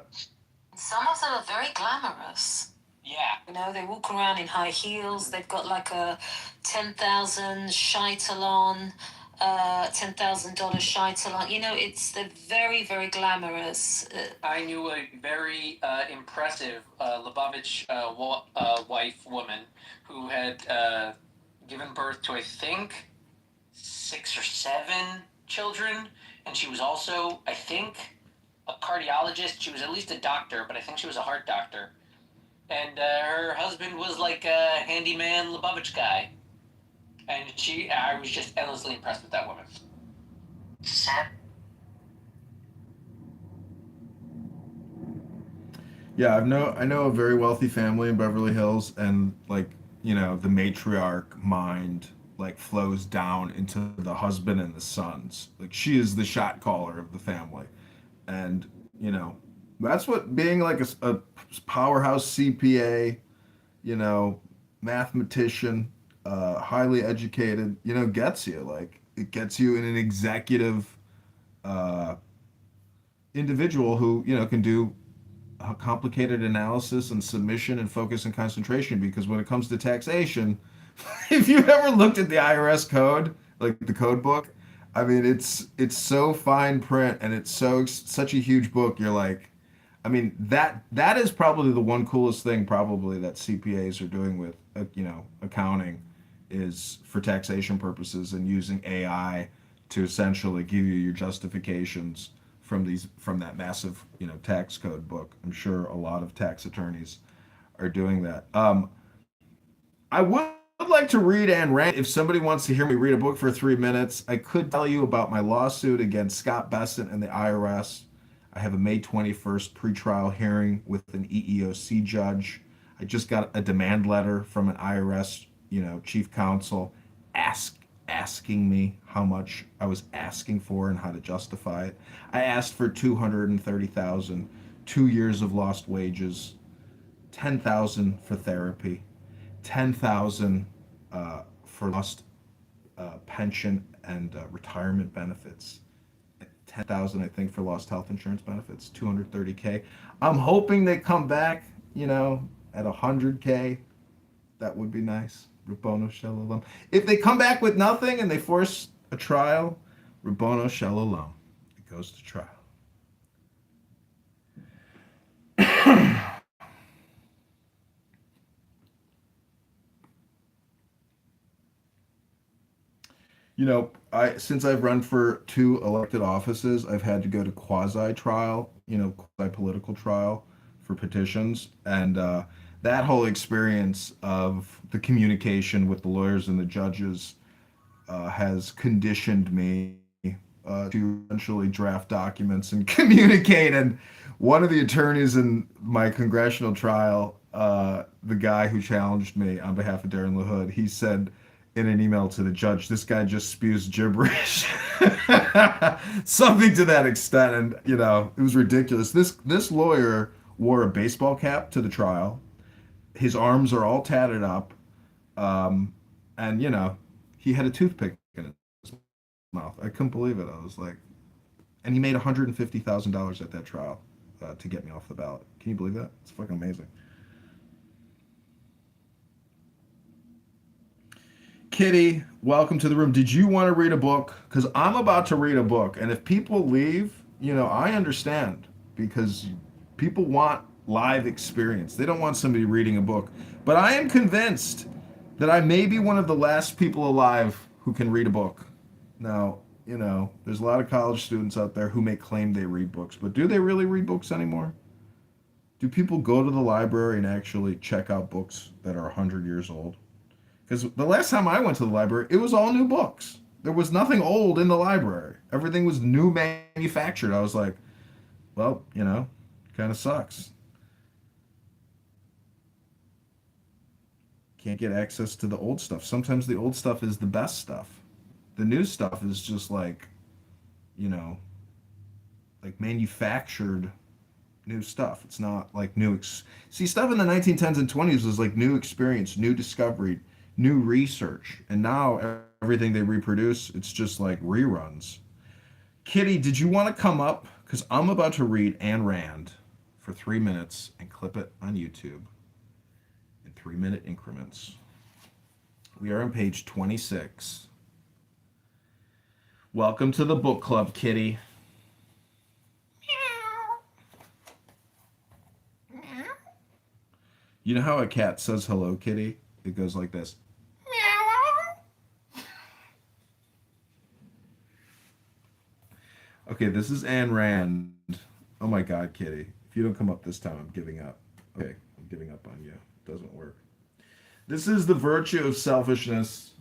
Some of them are very glamorous. Yeah. They walk around in high heels. They've got like a 10,000 shaitalon, $10,000 shaitalon. They're very, very glamorous. I knew a very impressive Lubavitch woman who had given birth to, I think, 6 or 7 children, and she was also, I think, a cardiologist. She was at least a doctor, but I think she was a heart doctor. And her husband was like a handyman Lubavitch guy. And I was just endlessly impressed with that woman. Yeah, I know a very wealthy family in Beverly Hills, and like, the matriarch mind like flows down into the husband and the sons. Like she is the shot caller of the family, and you know, that's what being like a powerhouse CPA, you know, mathematician, highly educated, gets you. Like it gets you in an executive uh, individual who can do a complicated analysis and submission and focus and concentration. Because when it comes to taxation, if you've ever looked at the IRS code, like the code book, I mean, it's so fine print and it's such a huge book. You're like, I mean, that is probably the one coolest thing probably that CPAs are doing with accounting, is for taxation purposes and using AI to essentially give you your justifications from that massive tax code book. I'm sure a lot of tax attorneys are doing that. I would like to read Ayn Rand. If somebody wants to hear me read a book for 3 minutes, I could tell you about my lawsuit against Scott Bessent and the IRS. I have a May 21st pretrial hearing with an EEOC judge. I just got a demand letter from an IRS, chief counsel, asking me how much I was asking for and how to justify it. I asked for 230,000, 2 years of lost wages, 10,000 for therapy, 10,000 for lost pension and retirement benefits, 10,000 I think for lost health insurance benefits, 230K. I'm hoping they come back, at 100K. That would be nice. Rabono Shalom. If they come back with nothing and they force a trial, Rabono Shalom. It goes to trial. I since I've run for two elected offices, I've had to go to quasi trial, quasi political trial for petitions, and that whole experience of the communication with the lawyers and the judges has conditioned me to eventually draft documents and communicate. And one of the attorneys in my congressional trial, the guy who challenged me on behalf of Darren LaHood, he said in an email to the judge, "This guy just spews gibberish," something to that extent. And it was ridiculous. This lawyer wore a baseball cap to the trial. His arms are all tatted up, and he had a toothpick in his mouth. I couldn't believe it. I was like, and he made $150,000 at that trial to get me off the ballot. Can you believe that? It's fucking amazing. Kitty, welcome to the room. Did you want to read a book? Because I'm about to read a book, and if people leave, I understand, because people want live experience. They don't want somebody reading a book. But I am convinced that I may be one of the last people alive who can read a book. Now, there's a lot of college students out there who may claim they read books, but do they really read books anymore? Do people go to the library and actually check out books that are 100 years old? Because the last time I went to the library, it was all new books. There was nothing old in the library. Everything was new manufactured. I was like, well, kind of sucks. Can't get access to the old stuff. Sometimes the old stuff is the best stuff. The new stuff is just like manufactured new stuff. It's not like see, stuff in the 1910s and 20s was like new experience, new discovery, new research. And now everything they reproduce, it's just like reruns. Kitty, did you want to come up? Because I'm about to read Ayn Rand for 3 minutes and clip it on YouTube in 3-minute increments. We are on page 26. Welcome to the book club, Kitty. You know how a cat says hello, Kitty? It goes like this. Okay, this is Ayn Rand. Oh my God, Kitty. If you don't come up this time, I'm giving up. Okay, I'm giving up on you. It doesn't work. This is The Virtue of Selfishness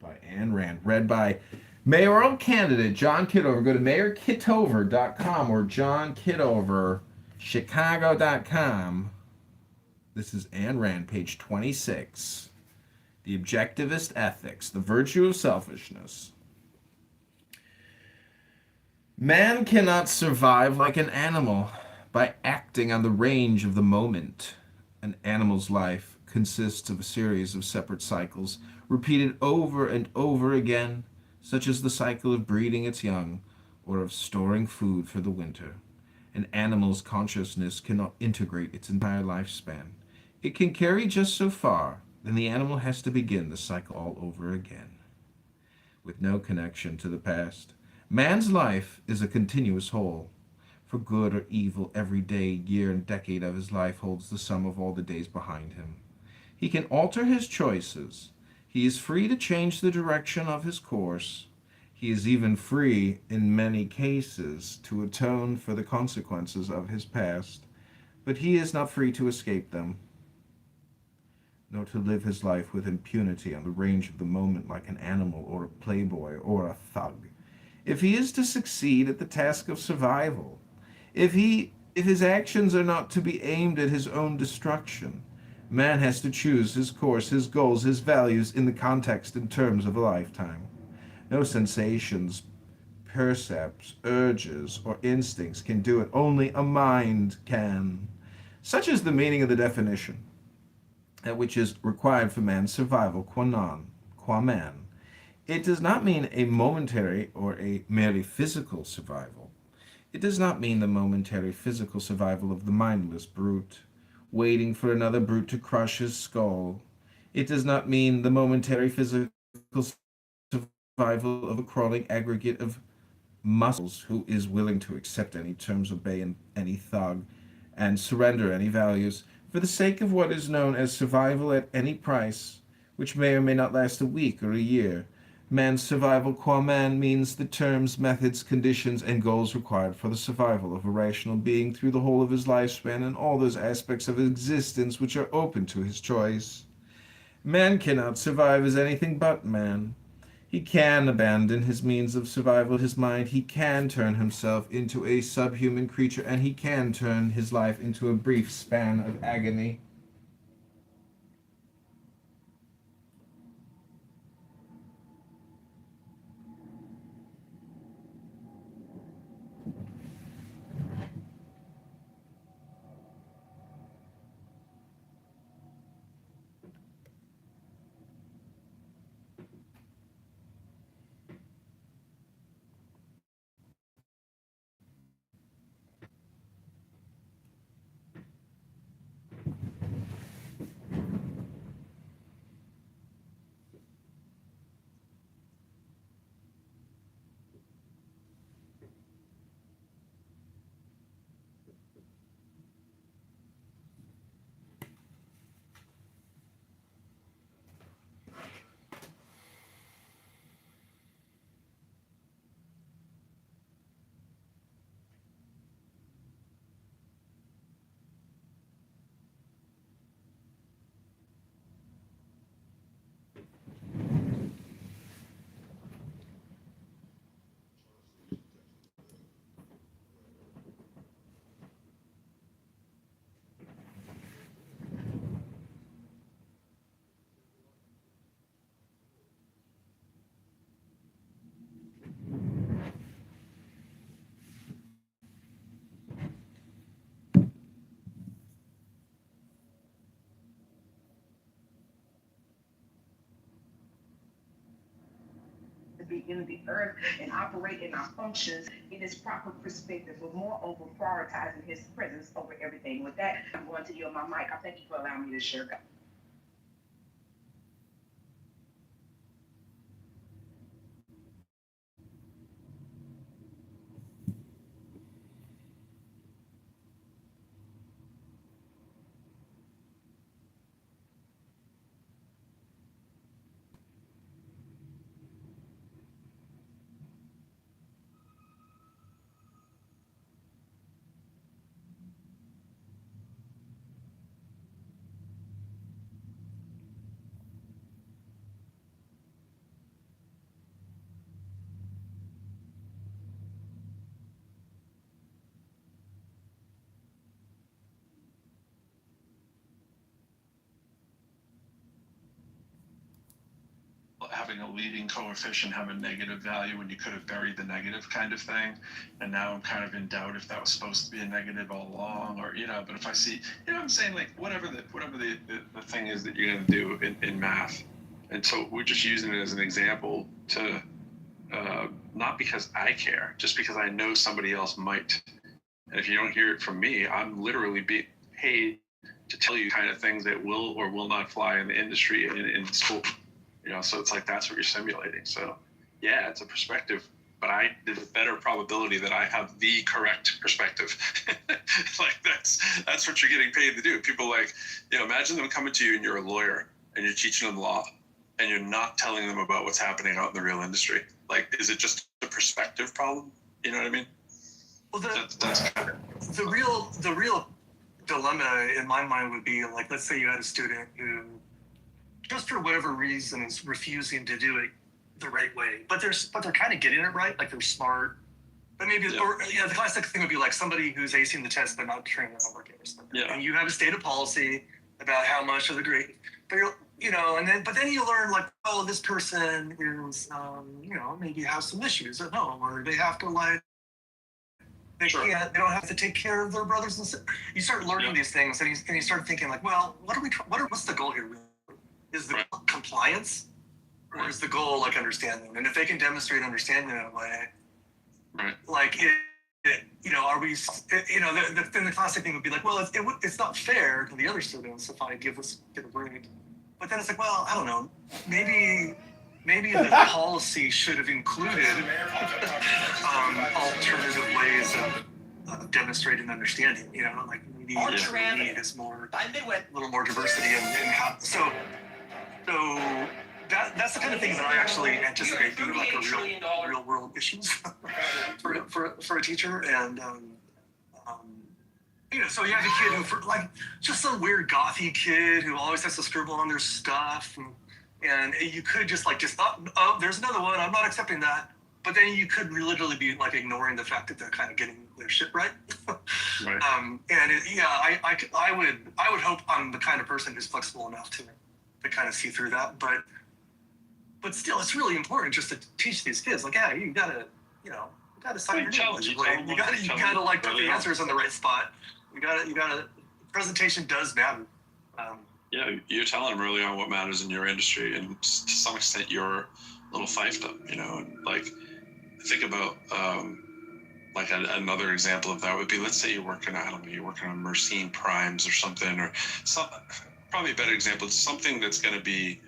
by Ayn Rand, read by mayoral candidate John Kitover. Go to mayorkitover.com or John Kitover Chicago.com. This is Ayn Rand, page 26. The Objectivist Ethics, the Virtue of Selfishness. Man cannot survive like an animal by acting on the range of the moment. An animal's life consists of a series of separate cycles, repeated over and over again, such as the cycle of breeding its young or of storing food for the winter. An animal's consciousness cannot integrate its entire lifespan. It can carry just so far, then the animal has to begin the cycle all over again, with no connection to the past. Man's life is a continuous whole. For good or evil, every day, year, and decade of his life holds the sum of all the days behind him. He can alter his choices. He is free to change the direction of his course. He is even free, in many cases, to atone for the consequences of his past, but he is not free to escape them, nor to live his life with impunity on the range of the moment like an animal or a playboy or a thug. If he is to succeed at the task of survival, if his actions are not to be aimed at his own destruction, man has to choose his course, his goals, his values in the context and terms of a lifetime. No sensations, percepts, urges, or instincts can do it. Only a mind can. Such is the meaning of the definition, which is required for man's survival, qua non, qua man. It does not mean a momentary or a merely physical survival. It does not mean the momentary physical survival of the mindless brute, waiting for another brute to crush his skull. It does not mean the momentary physical survival of a crawling aggregate of muscles who is willing to accept any terms, obey any thug, and surrender any values for the sake of what is known as survival at any price, which may or may not last a week or a year. Man's survival qua man means the terms, methods, conditions, and goals required for the survival of a rational being through the whole of his lifespan and all those aspects of existence which are open to his choice. Man cannot survive as anything but man. He can abandon his means of survival, his mind. He can turn himself into a subhuman creature, and he can turn his life into a brief span of agony. Be in the earth and operate in our functions in its proper perspective, but moreover prioritizing his presence over everything. With that, I'm going to yield my mic. I thank you for allowing me to share. having a leading coefficient have a negative value when you could have buried the negative kind of thing. And now I'm kind of in doubt if that was supposed to be a negative all along, or, but if I see, I'm saying, like, whatever the thing is that you're going to do in math. And so we're just using it as an example to, not because I care, just because I know somebody else might. And if you don't hear it from me, I'm literally being paid to tell you kind of things that will or will not fly in the industry in school. So it's like, that's what you're simulating. So yeah, it's a perspective, but there's a better probability that I have the correct perspective. Like that's what you're getting paid to do. People imagine them coming to you and you're a lawyer and you're teaching them law and you're not telling them about what's happening out in the real industry. Like, is it just a perspective problem? You know what I mean? Well, the real dilemma in my mind would be, like, let's say you had a student who, just for whatever reason, is refusing to do it the right way, but they're kind of getting it right, like they're smart, but maybe the classic thing would be like somebody who's acing the test but not turning their homework in or something. And you have a stated policy about how much of the grade, but then you learn, like, oh, this person is maybe has some issues at home, or they have to, like, they don't have to take care of their brothers and sisters. You start learning these things, and you start thinking, like, well, what's the goal here? Is the goal compliance, or is the goal, like, understanding? And if they can demonstrate understanding in a way, like, are we, then the classic thing would be like, well, it's not fair to the other students if I get a grade. But then it's like, well, I don't know, maybe the policy should have included alternative ways of demonstrating understanding. Like, maybe what we need is a little more diversity in how. So that's the kind of thing that I actually anticipate being like a real world issues for a teacher. And so you have a kid who, like, just some weird gothy kid who always has to scribble on their stuff, and you could just there's another one, I'm not accepting that. But then you could literally be, like, ignoring the fact that they're kind of getting their shit right. I would hope I'm the kind of person who's flexible enough to kind of see through that. But still, it's really important just to teach these kids, like, yeah, you gotta sign your name legibly. You gotta like put the answers in the right spot. You gotta presentation does matter. You're telling them early on what matters in your industry, and to some extent your little fiefdom, and, like, think about like another example of that would be, let's say you're working on Mercine primes or something, or probably a better example is something that's going to be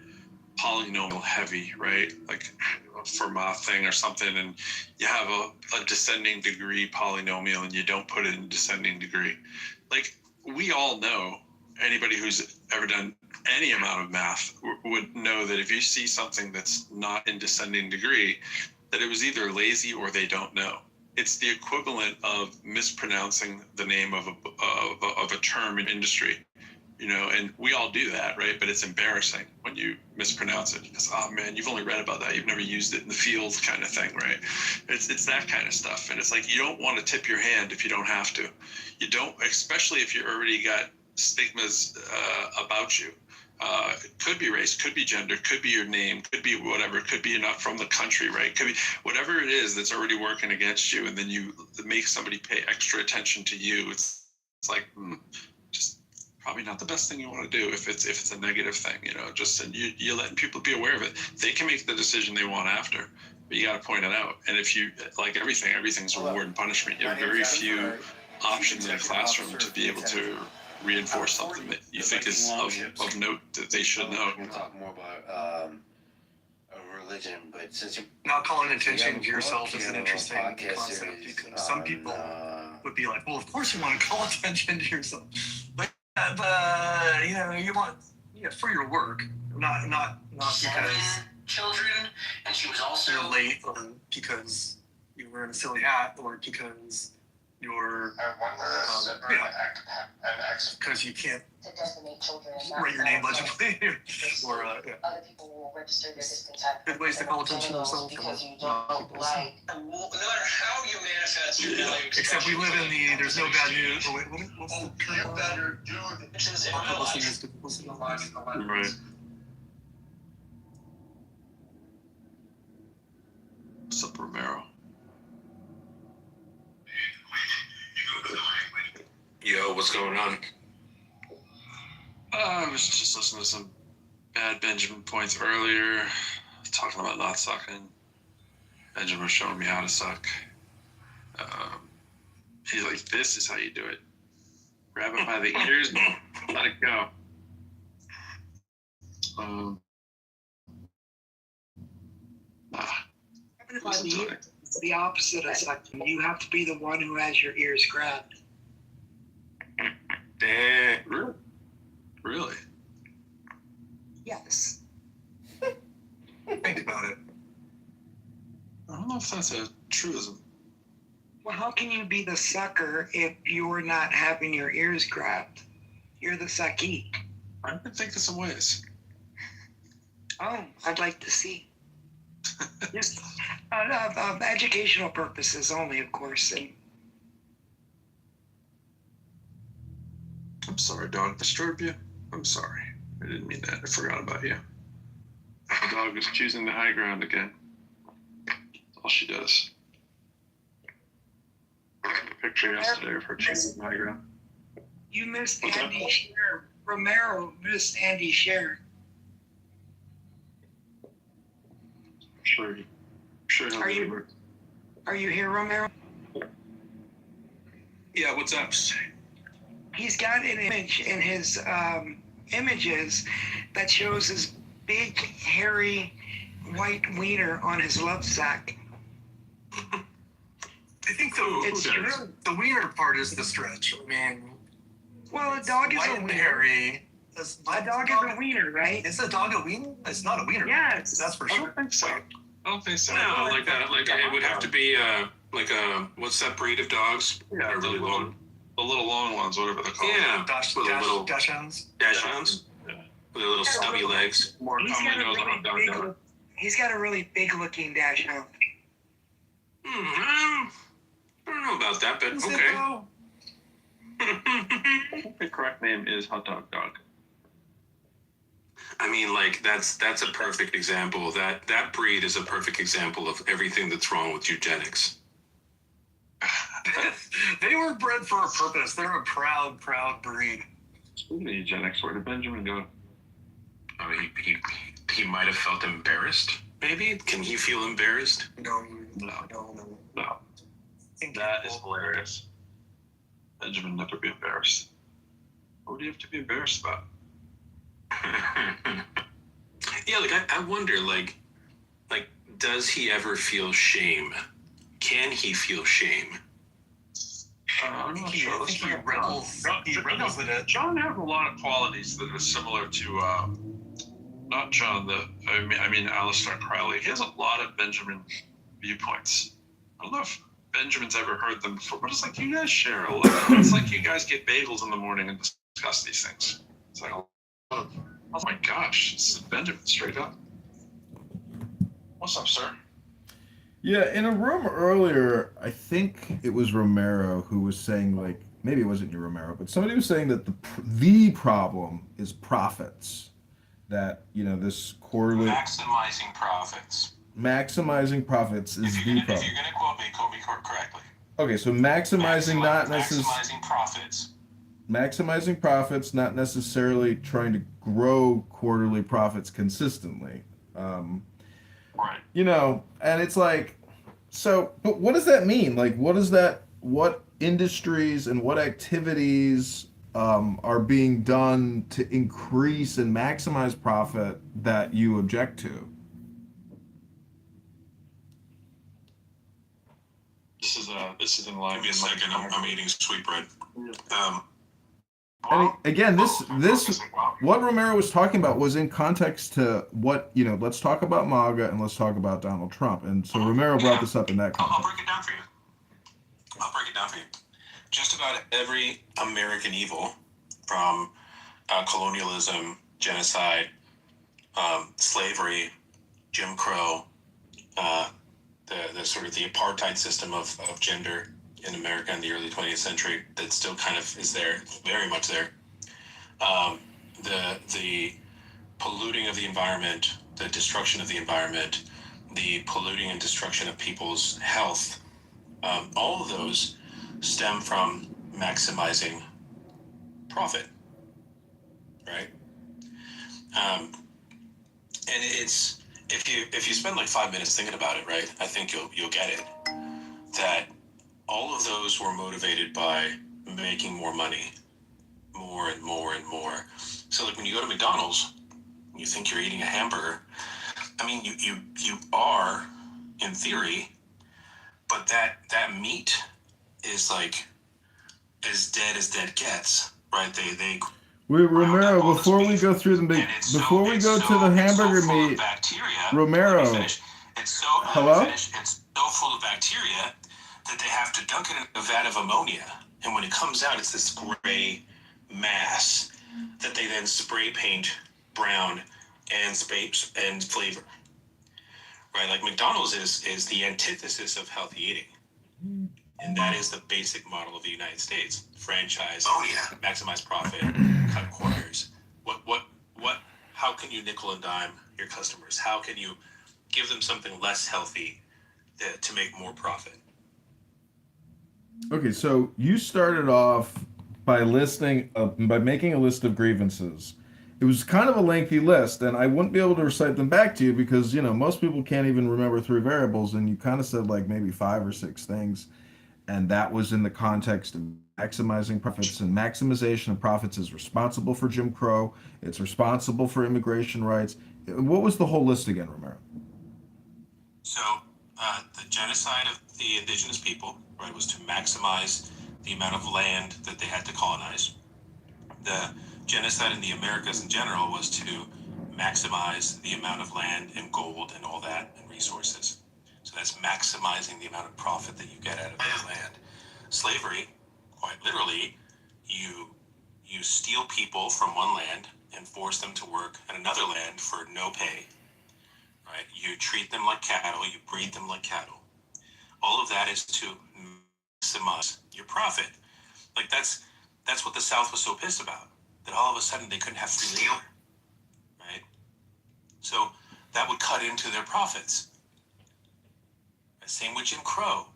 polynomial heavy, right? Like a Fermat thing or something, and you have a descending degree polynomial and you don't put it in descending degree. Like, we all know, anybody who's ever done any amount of math would know that if you see something that's not in descending degree, that it was either lazy or they don't know. It's the equivalent of mispronouncing the name of a term in industry, and we all do that, right? But it's embarrassing when you mispronounce it, because, oh man, you've only read about that, you've never used it in the field, kind of thing, right? It's that kind of stuff. And it's like, you don't want to tip your hand if you don't have to. You don't, especially if you already got stigmas about you. It could be race, could be gender, could be your name, could be whatever, could be you're not from the country, right? Could be whatever it is that's already working against you, and then you make somebody pay extra attention to you. It's like, just probably not the best thing you want to do if it's a negative thing, and you're letting people be aware of it. They can make the decision they want after, but you got to point it out. And if you, like everything's reward and punishment. You have very few options in a classroom to be able to reinforce something that you think is of note that they should know. We'll talk more about religion, but since you're not calling attention to yourself is an interesting concept, because some people would be like, well, of course you want to call attention to yourself, but you want for your work, not because children, and she was also you're late, or because you were in a silly hat, or because you're because you can't to designate children write your name legibly, or other people will register their discontent. good ways to call attention to themselves. Because you don't like. no matter how you manifest your value. Except we live in the there's no bad news. Oh, wait, what's the term? Better do the Publicity is good publicity. Right. what's going on? I was just listening to some bad Benjamin points earlier, talking about not sucking. Benjamin was showing me how to suck. He's like, this is how you do it. Grab it by the ears and let it go. It's the opposite of sucking. You have to be the one who has your ears grabbed. Damn. Really? Yes. Think about it. I don't know if that's a truism. Well, how can you be the sucker if you're not having your ears grabbed? You're the suckee. I can think of some ways. Oh, I'd like to see. Just of educational purposes only, of course. And I'm sorry, dog. Disturbed you? I'm sorry. I didn't mean that. I forgot about you. The dog is choosing the high ground again. That's all she does. A picture yesterday of her choosing the high ground. you missed Andy Scher. Romero missed Andy Scher. Sure. Are you here, Romero? Yeah, what's up? He's got an image in his images that shows his big, hairy, white wiener on his love sack. I think the wiener part is the stretch. I mean, well, a dog is white a and wiener. hairy. A dog is a wiener, right? Is a dog a wiener? It's not a wiener. Yes. That's for I sure. don't think so. I don't think so. No, it would have to be what's that breed of dogs? Yeah, They're really long. The little long ones, whatever they're called. Yeah, Dash hounds. dash hounds with their little stubby legs. More commonly known as a hot dog dog. He's got a really big-looking dash hound. I don't know about that, but Is it okay. though? I think the correct name is hot dog dog. I mean, like that's a perfect example. That breed is a perfect example of everything that's wrong with eugenics. They were bred for a purpose. They're a proud breed. Speaking of eugenics, where did Benjamin go? He might have felt embarrassed. Maybe can he feel embarrassed? No. That is hilarious. Benjamin never be embarrassed. What would you have to be embarrassed about? Yeah, like I wonder, like, does he ever feel shame? Can he feel shame? I'm not sure. I think he revels in it. John has a lot of qualities that are similar to, not John, I mean Alistair Crowley. He has a lot of Benjamin viewpoints. I don't know if Benjamin's ever heard them before, but it's like you guys share a lot. It's like you guys get bagels in the morning and discuss these things. It's like, oh my gosh, this is Benjamin straight up. What's up, sir? Yeah, in a room earlier, I think it was Romero who was saying, like, maybe it wasn't you, Romero, but somebody was saying that the problem is profits. That, this quarterly... Maximizing profits. Maximizing profits is the problem. If you're going to quote me correctly. Okay, so maximizing profits. Maximizing profits, not necessarily trying to grow quarterly profits consistently. Right. And it's like, so, but what does that mean? Like, what industries and what activities are being done to increase and maximize profit that you object to? This is in line. Give me a second. I'm eating sweetbread. And again, this what Romero was talking about was in context to what, let's talk about MAGA and let's talk about Donald Trump. And so Romero brought this up in that context. I'll break it down for you. Just about every American evil, from colonialism, genocide, slavery, Jim Crow, the sort of the apartheid system of gender in America in the early 20th century that still kind of is there, very much there. The polluting of the environment, the destruction of the environment, the polluting and destruction of people's health, all of those stem from maximizing profit, right? And it's if you spend like 5 minutes thinking about it, right? I think you'll get it that all of those were motivated by making more money, more and more and more. So like when you go to McDonald's, you think you're eating a hamburger. I mean, you are in theory, but that meat is like as dead gets, right? They Romero, before we go through before we go to the hamburger meat, Romero, it's so hello? It's so full of bacteria that they have to dunk it in a vat of ammonia, and when it comes out, it's this gray mass that they then spray paint brown and flavor. Right, like McDonald's is the antithesis of healthy eating, and that is the basic model of the United States: franchise, maximize profit, cut corners. What? How can you nickel and dime your customers? How can you give them something less healthy to make more profit? Okay, so you started off by by making a list of grievances. It was kind of a lengthy list, and I wouldn't be able to recite them back to you because, most people can't even remember 3 variables, and you kind of said like maybe 5 or 6 things, and that was in the context of maximizing profits, and maximization of profits is responsible for Jim Crow. It's responsible for immigration rights. What was the whole list again, Romero? So, the genocide of the indigenous people, right, was to maximize the amount of land that they had to colonize. The genocide in the Americas in general was to maximize the amount of land and gold and all that and resources. So that's maximizing the amount of profit that you get out of that land. Slavery, quite literally, you steal people from one land and force them to work in another land for no pay. Right? You treat them like cattle, you breed them like cattle. All of that is to maximize your profit. Like that's what the South was so pissed about. That all of a sudden they couldn't have free labor. Right? So that would cut into their profits. Same with Jim Crow.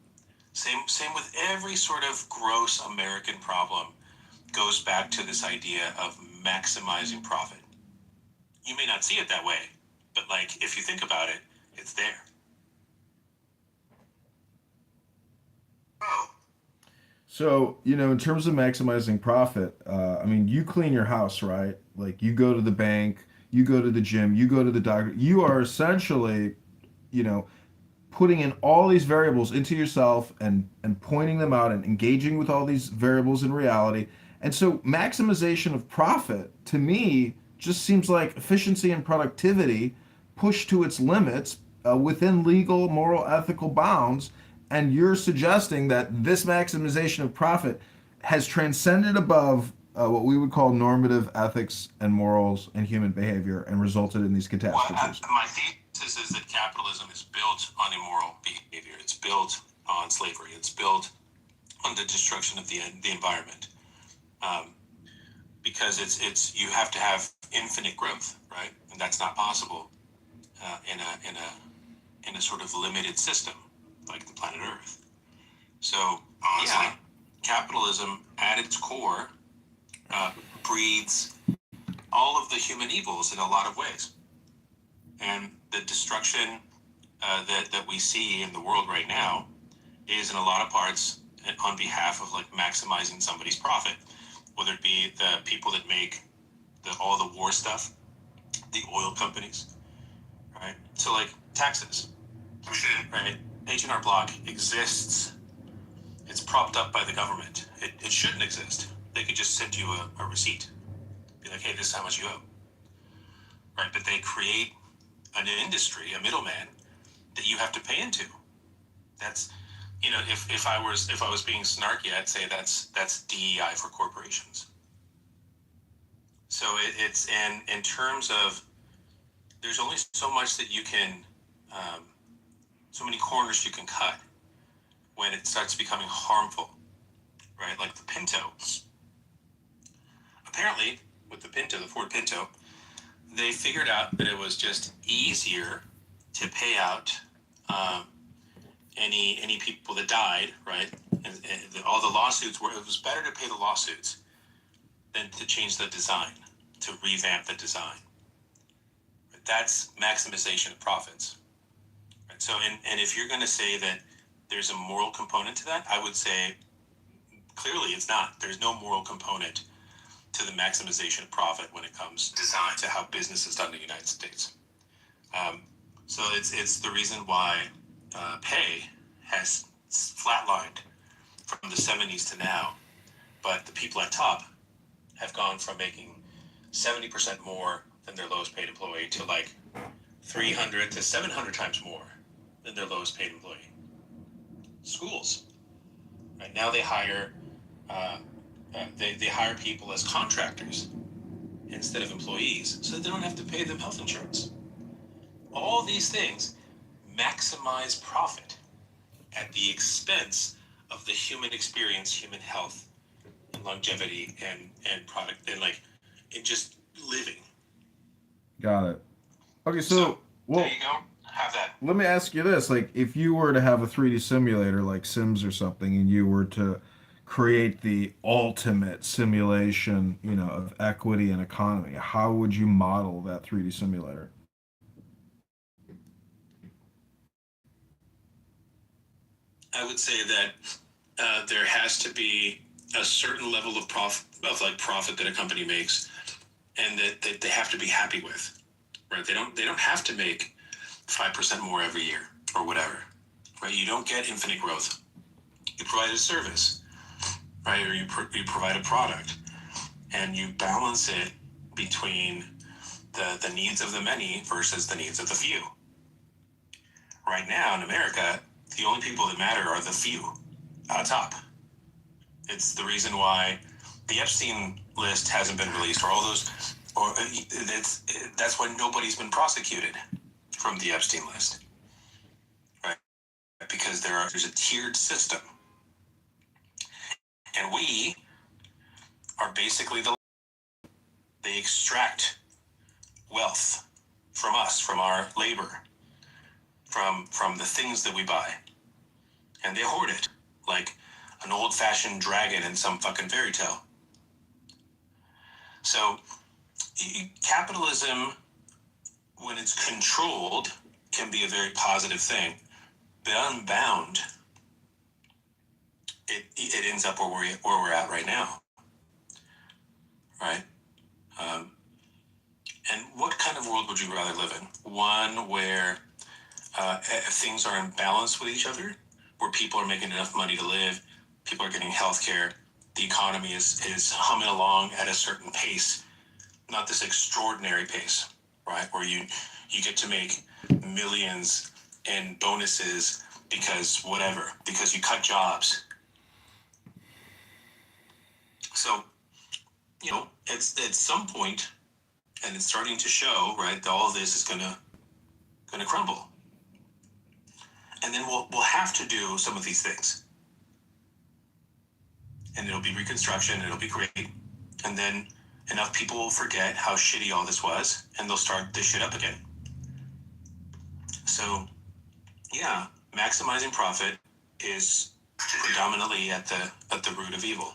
Same with every sort of gross American problem goes back to this idea of maximizing profit. You may not see it that way, but like if you think about it, it's there. So, in terms of maximizing profit, you clean your house, right? Like you go to the bank, you go to the gym, you go to the doctor. You are essentially, putting in all these variables into yourself and pointing them out and engaging with all these variables in reality. And so maximization of profit to me just seems like efficiency and productivity pushed to its limits within legal, moral, ethical bounds. And you're suggesting that this maximization of profit has transcended above what we would call normative ethics and morals and human behavior and resulted in these catastrophes. Well, my thesis is that capitalism is built on immoral behavior. It's built on slavery. It's built on the destruction of the environment. Because it's you have to have infinite growth, right? And that's not possible in a sort of limited system like the planet Earth. So capitalism at its core breeds all of the human evils in a lot of ways, and the destruction that we see in the world right now is in a lot of parts on behalf of like maximizing somebody's profit, whether it be the people that make all the war stuff, the oil companies, right? So like taxes, right? H&R Block exists. It's propped up by the government. It shouldn't exist. They could just send you a receipt. Be like, hey, this is how much you owe. Right? But they create an industry, a middleman, that you have to pay into. That's, if I was being snarky, I'd say that's DEI for corporations. So it's in terms of there's only so much that you can, so many corners you can cut when it starts becoming harmful, right? Like the Pinto. Apparently, with the Pinto, the Ford Pinto, they figured out that it was just easier to pay out any people that died, right? And all the lawsuits it was better to pay the lawsuits than to change the design, to revamp the design. That's maximization of profits. Right? So, and if you're going to say that there's a moral component to that, I would say clearly it's not. There's no moral component to the maximization of profit when it comes design to how business is done in the United States. So it's the reason why pay has flatlined from the 70s to now, but the people at top have gone from making 70% more than their lowest paid employee to like 300 to 700 times more than their lowest paid employee. Schools, right now they hire they hire people as contractors instead of employees, so that they don't have to pay them health insurance. All these things maximize profit at the expense of the human experience, human health, and longevity, and product, and like, and just living. Got it. Okay, so well, there you go. Have that. let me ask you this: like, if you were to have a 3D simulator like Sims or something, and you were to create the ultimate simulation, of equity and economy, how would you model that 3D simulator? I would say that there has to be a certain level of profit that a company makes, and that they have to be happy with. Right? They don't have to make 5% more every year or whatever. Right? You don't get infinite growth. You provide a service, right? Or you provide a product, and you balance it between the needs of the many versus the needs of the few. Right now in America, the only people that matter are the few on top. It's the reason why the Epstein list hasn't been released, or all those, or that's why nobody's been prosecuted from the Epstein list, right? Because there's a tiered system, and we are basically they extract wealth from us, from our labor, from the things that we buy, and they hoard it like an old-fashioned dragon in some fucking fairy tale. So capitalism, when it's controlled, can be a very positive thing, but unbound, it ends up where we're at right now, right? And what kind of world would you rather live in? One where things are in balance with each other, where people are making enough money to live, people are getting health care, the economy is humming along at a certain pace, not this extraordinary pace, right? Where you get to make millions in bonuses because you cut jobs. So, it's at some point, and it's starting to show, right, that all of this is gonna crumble. And then we'll have to do some of these things. And it'll be reconstruction, it'll be great. And then enough people will forget how shitty all this was, and they'll start this shit up again. So, yeah, maximizing profit is predominantly at the root of evil.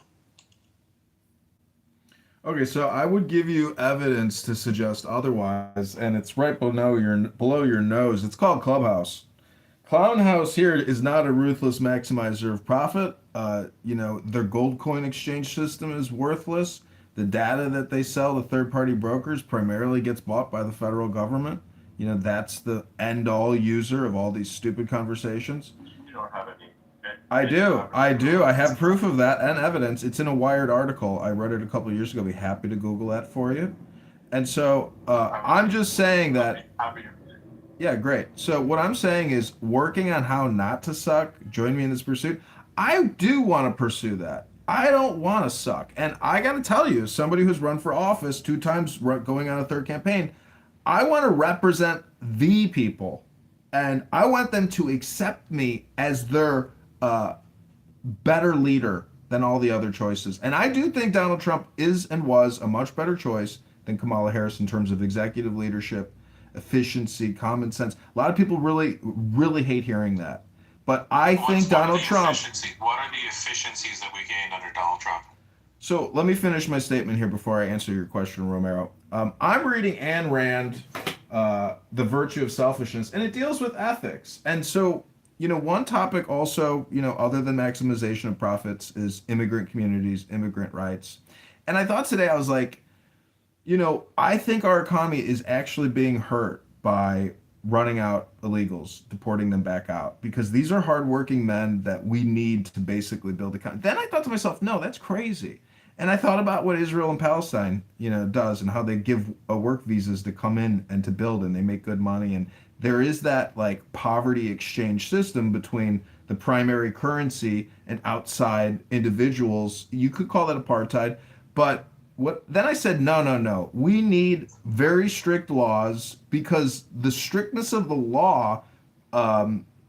Okay, so I would give you evidence to suggest otherwise, and it's right below your nose. It's called Clubhouse. Clownhouse here is not a ruthless maximizer of profit. Their gold coin exchange system is worthless. The data that they sell to third-party brokers primarily gets bought by the federal government. That's the end-all user of all these stupid conversations. You don't have any. I do. I have proof of that and evidence. It's in a Wired article. I read it a couple of years ago. Be happy to Google that for you. And so I'm just saying that. Yeah, great. So what I'm saying is working on how not to suck. Join me in this pursuit. I do want to pursue that. I don't want to suck. And I got to tell you, as somebody who's run for office 2 times, going on a 3rd campaign, I want to represent the people. And I want them to accept me as their better leader than all the other choices. And I do think Donald Trump is and was a much better choice than Kamala Harris in terms of executive leadership, efficiency, common sense. A lot of people really, really hate hearing that. But I think Donald Trump. What are the efficiencies that we gained under Donald Trump? So let me finish my statement here before I answer your question, Romero. I'm reading Ayn Rand, The Virtue of Selfishness, and it deals with ethics. And so, one topic also, other than maximization of profits is immigrant communities, immigrant rights. And I thought today, I was like, I think our economy is actually being hurt by running out illegals, deporting them back out, because these are hardworking men that we need to basically build a country. Then I thought to myself, no, that's crazy. And I thought about what Israel and Palestine, does, and how they give work visas to come in and to build, and they make good money. And there is that like poverty exchange system between the primary currency and outside individuals. You could call that apartheid, but then I said, no, no, no. We need very strict laws, because the strictness of the law,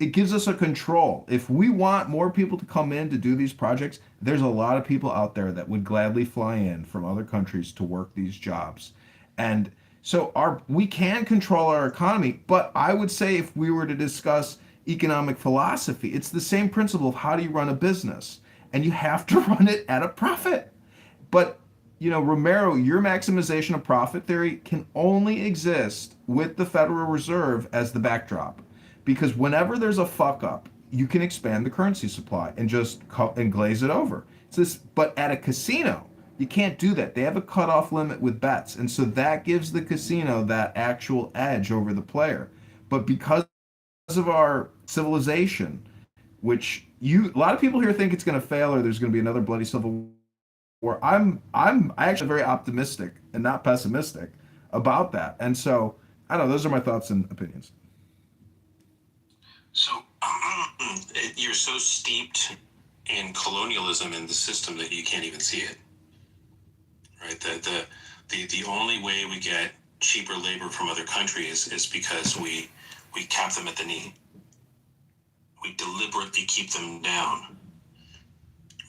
it gives us a control. If we want more people to come in to do these projects, there's a lot of people out there that would gladly fly in from other countries to work these jobs. And so we can control our economy, but I would say, if we were to discuss economic philosophy, it's the same principle of how do you run a business? And you have to run it at a profit. But Romero, your maximization of profit theory can only exist with the Federal Reserve as the backdrop. Because whenever there's a fuck up, you can expand the currency supply and just and glaze it over. But at a casino, you can't do that. They have a cutoff limit with bets. And so that gives the casino that actual edge over the player. But because of our civilization, which a lot of people here think it's going to fail, or there's going to be another bloody civil war. I'm actually very optimistic and not pessimistic about that. And so, I don't know, those are my thoughts and opinions. So you're so steeped in colonialism in the system that you can't even see it, right? The only way we get cheaper labor from other countries is because we cap them at the knee. We deliberately keep them down,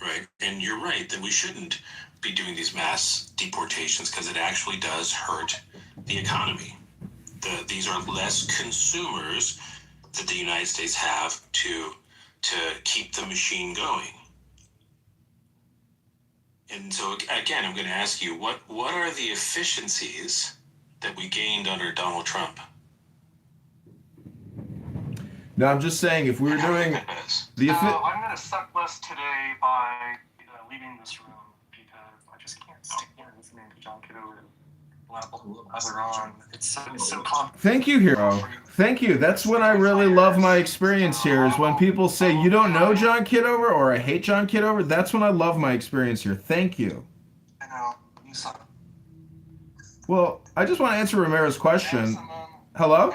right? And you're right that we shouldn't be doing these mass deportations, because it actually does hurt the economy. These are less consumers that the United States have to keep the machine going. And so again, I'm going to ask you, what are the efficiencies that we gained under Donald Trump? No, I'm just saying, if we were doing I'm going to suck less today by leaving this room, because I just can't stick here listening to John Kitover lather on. It's so Thank you, Hero. Thank you. That's when I really love my experience here, is when people say, you don't know John Kitover, or I hate John Kitover. That's when I love my experience here. Thank you. I know. You suck. Well, I just want to answer Romero's question. Hello?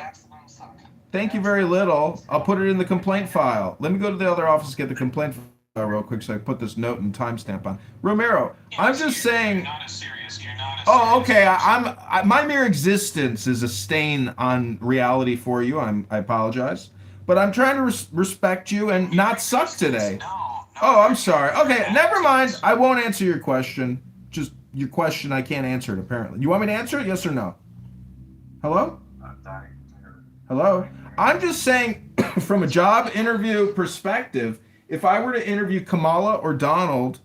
Thank you very little. I'll put it in the complaint file. Let me go to the other office, get the complaint file real quick, so I can put this note and timestamp on. Romero, I'm just saying. Oh, okay. My mere existence is a stain on reality for you. I apologize, but I'm trying to respect you and not suck today. Oh, I'm sorry. Okay, never mind. I won't answer your question. Just your question, I can't answer it apparently. You want me to answer it? Yes or no? Hello? Hello? I'm just saying, from a job interview perspective, if I were to interview Kamala or Donald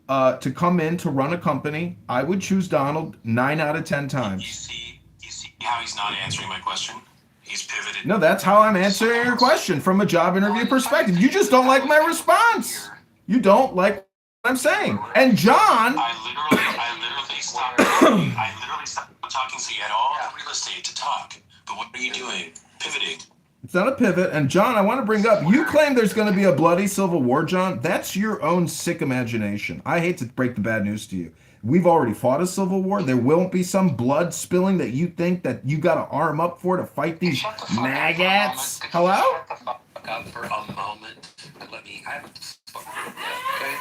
to come in to run a company, I would choose Donald 9 out of 10 times. You see how he's not answering my question? He's pivoted. No, that's how I'm answering your question, from a job interview perspective. You just don't like my response. You don't like what I'm saying. And John... I literally stopped talking. I literally stopped talking, so you had all the real estate to talk. But what are you doing? Pivoting. It's not a pivot. And John, I want to bring up, you claim there's going to be a bloody civil war, John. That's your own sick imagination. I hate to break the bad news to you. We've already fought a civil war. There won't be some blood spilling that you think that you got to arm up for to fight these maggots. Hello? Shut the fuck up for a moment and let me. I haven't spoken yet, okay?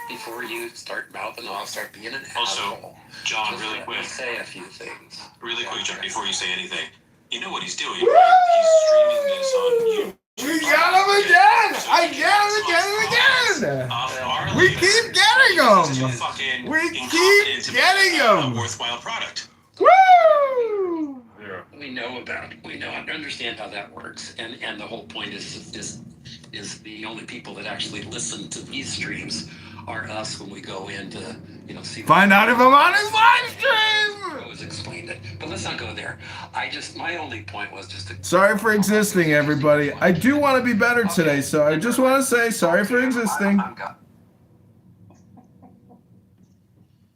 Before you start mouthing off, start being an asshole. John, just really let quick. me say a few things. Really quick, John, before you say anything. You know what he's doing, right? He's streaming this on YouTube. We got him again! I get him again! We keep getting him! We keep getting him! Worthwhile product. Woo! We know about it. We know and understand how that works. And the whole point is the only people that actually listen to these streams are us when we go in to see. Find out if I'm on his live stream. Always explained it, but let's not go there. My only point was just to. Sorry for existing, everybody. I do want to be better today, so I just want to say sorry for existing.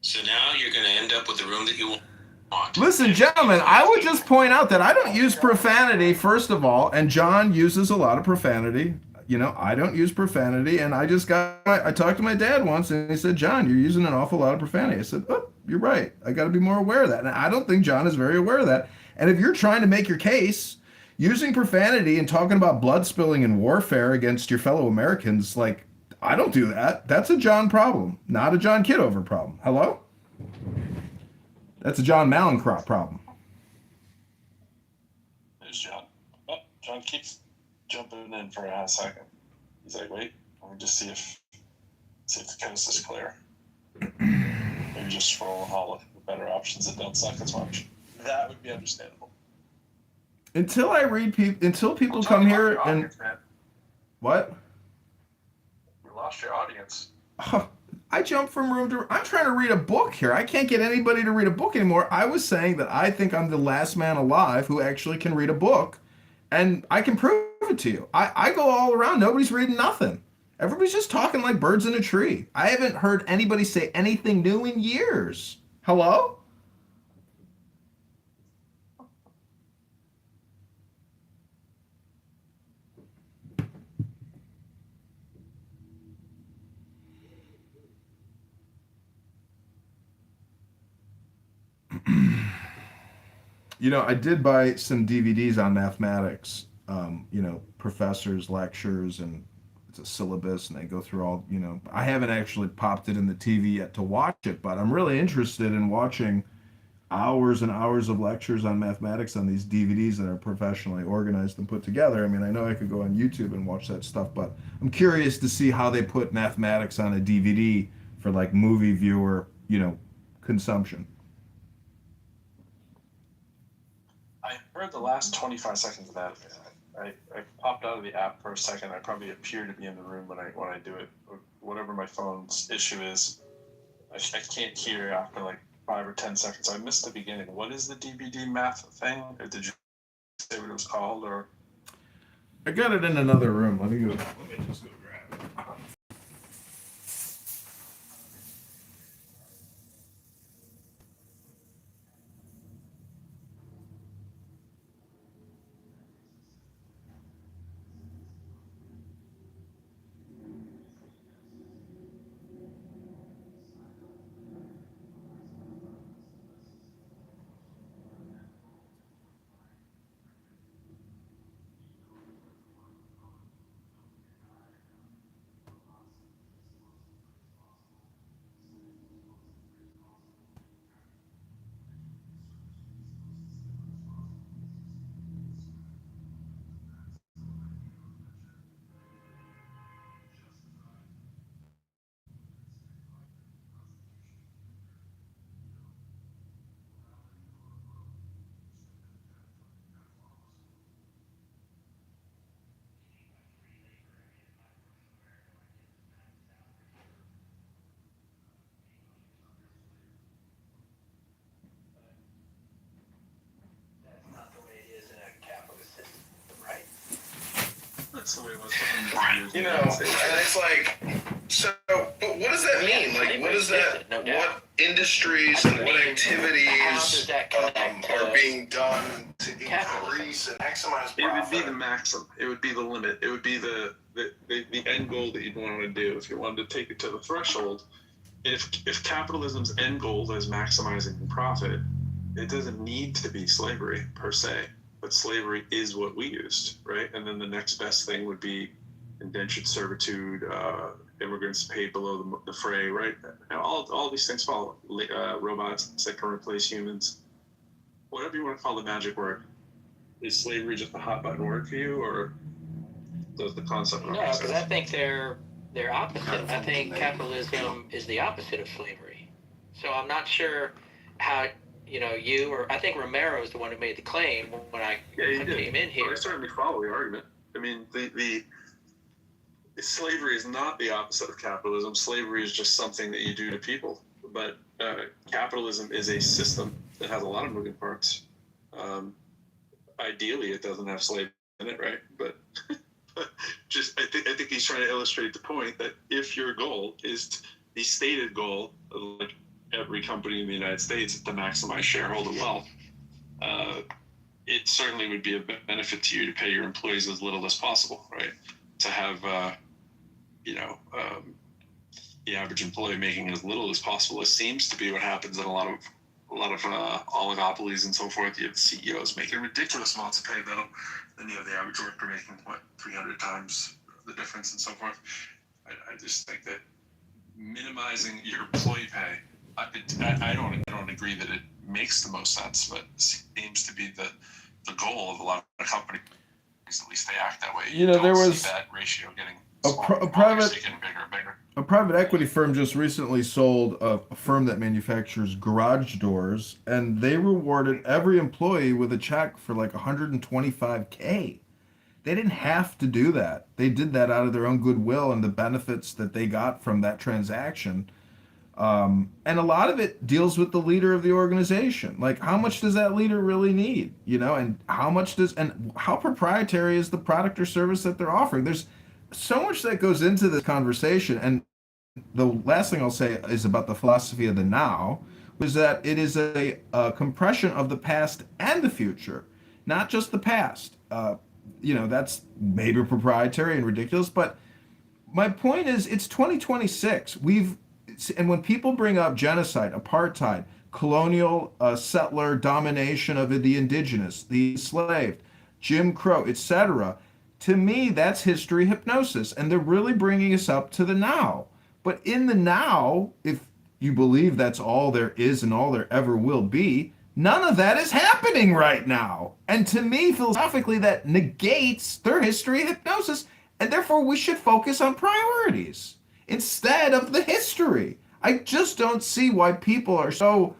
So now you're going to end up with the room that you want. Listen, gentlemen, I would just point out that I don't use profanity, first of all, and John uses a lot of profanity. I don't use profanity, and I talked to my dad once, and he said, John, you're using an awful lot of profanity. I said, oh, you're right. I got to be more aware of that. And I don't think John is very aware of that. And if you're trying to make your case, using profanity and talking about blood spilling and warfare against your fellow Americans, like, I don't do that. That's a John problem, not a John Kitover problem. Hello? That's a John Malencrop problem. There's John. Oh, John keeps jumping in for a half second. He's like, wait, let me just see if the coast is clear. Maybe just scroll and all the better options that don't suck as much. That would be understandable. Until people come here and... Man. What? We lost your audience. I jump from room to... I'm trying to read a book here. I can't get anybody to read a book anymore. I was saying that I think I'm the last man alive who actually can read a book, and I can prove it to you. I go all around. Nobody's reading nothing. Everybody's just talking like birds in a tree. I haven't heard anybody say anything new in years. Hello? I did buy some DVDs on mathematics, professors' lectures, and it's a syllabus, and they go through all, I haven't actually popped it in the TV yet to watch it, but I'm really interested in watching hours and hours of lectures on mathematics on these DVDs that are professionally organized and put together. I mean, I know I could go on YouTube and watch that stuff, but I'm curious to see how they put mathematics on a DVD for like movie viewer, consumption. I heard the last 25 seconds of that. I popped out of the app for a second. I probably appear to be in the room when I do it. Whatever my phone's issue is, I can't hear after like 5 or 10 seconds. I missed the beginning. What is the DVD math thing? Or did you say what it was called? Or I got it in another room. Let me just go grab it. that's the way it was. And it's like, so, but what does that mean? Like, what is that? What industries and what activities are being done to increase and maximize profit? It would be the maximum. It would be the limit. It would be the end goal that you'd want to do if you wanted to take it to the threshold. If capitalism's end goal is maximizing profit, it doesn't need to be slavery per se, but slavery is what we used, right? And then the next best thing would be indentured servitude, immigrants paid below the fray, right? All these things follow. Robots that can replace humans. Whatever you want to call the magic word. Is slavery just a hot button word for you, or does the concept not No, make because sense? I think they're opposite. I think capitalism is the opposite of slavery. So I'm not sure how, you or I think Romero is the one who made the claim when I came in here. I certainly follow the argument. I mean, the slavery is not the opposite of capitalism. Slavery is just something that you do to people but capitalism is a system that has a lot of moving parts. Ideally, it doesn't have slaves in it, right? But just I think he's trying to illustrate the point that if your goal is the stated goal of like every company in the United States to maximize shareholder wealth, it certainly would be a benefit to you to pay your employees as little as possible, right? To have the average employee making as little as possible. It seems to be what happens in a lot of oligopolies and so forth. You have CEOs making ridiculous amounts of pay, though, then you have the average worker making 300 times the difference and so forth. I just think that minimizing your employee pay, I don't agree that it makes the most sense, but it seems to be the goal of a lot of companies. At least they act that way. There was that ratio getting a private equity firm just recently sold a firm that manufactures garage doors, and they rewarded every employee with a check for like $125K. They didn't have to do that. They did that out of their own goodwill and the benefits that they got from that transaction. And a lot of it deals with the leader of the organization. Like, how much does that leader really need? And how proprietary is the product or service that they're offering? There's so much that goes into this conversation. And the last thing I'll say is about the philosophy of the now, is that it is a compression of the past and the future, not just the past. That's maybe proprietary and ridiculous, but my point is it's 2026. And when people bring up genocide, apartheid, colonial settler domination of the indigenous, the enslaved, Jim Crow, etc., to me, that's history hypnosis. And they're really bringing us up to the now. But in the now, if you believe that's all there is and all there ever will be, none of that is happening right now. And to me, philosophically, that negates their history hypnosis. And therefore, we should focus on priorities instead of the history. I just don't see why people are so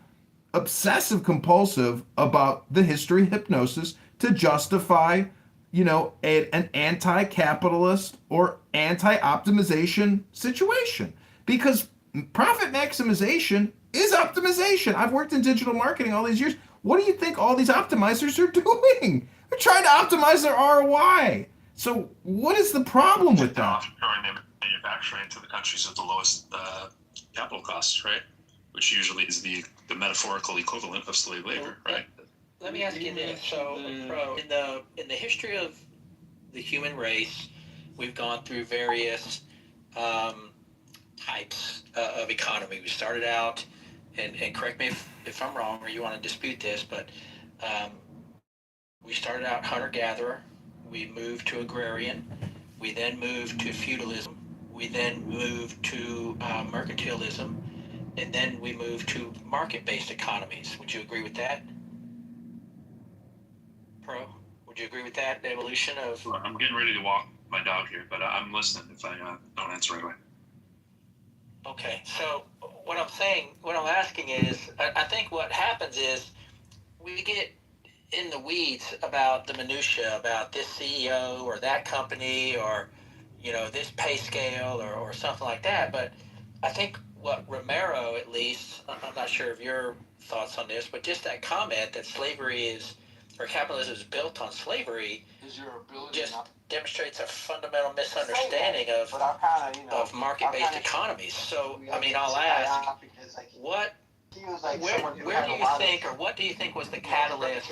obsessive compulsive about the history hypnosis to justify, an anti-capitalist or anti-optimization situation. Because profit maximization is optimization. I've worked in digital marketing all these years. What do you think all these optimizers are doing? They're trying to optimize their ROI. So what is the problem with that? Manufacturing to the countries with the lowest capital costs, right? Which usually is the metaphorical equivalent of slave labor, right? Let me ask you this. So, in the history of the human race, we've gone through various types of economy. We started out, and correct me if I'm wrong or you want to dispute this, but we started out hunter-gatherer. We moved to agrarian. We then moved to feudalism. We then moved to mercantilism. And then we moved to market-based economies. Would you agree with that? Pro, would you agree with that, the evolution of... Well, I'm getting ready to walk my dog here, but I'm listening if I don't answer right away. Okay, so what I'm asking is, I think what happens is we get in the weeds about the minutia, about this CEO or that company or, this pay scale or something like that. But I think what Romero, at least, I'm not sure of your thoughts on this, but just that comment that capitalism is built on slavery just demonstrates a fundamental misunderstanding of market-based economies. So, I'll ask, what do you think was the catalyst?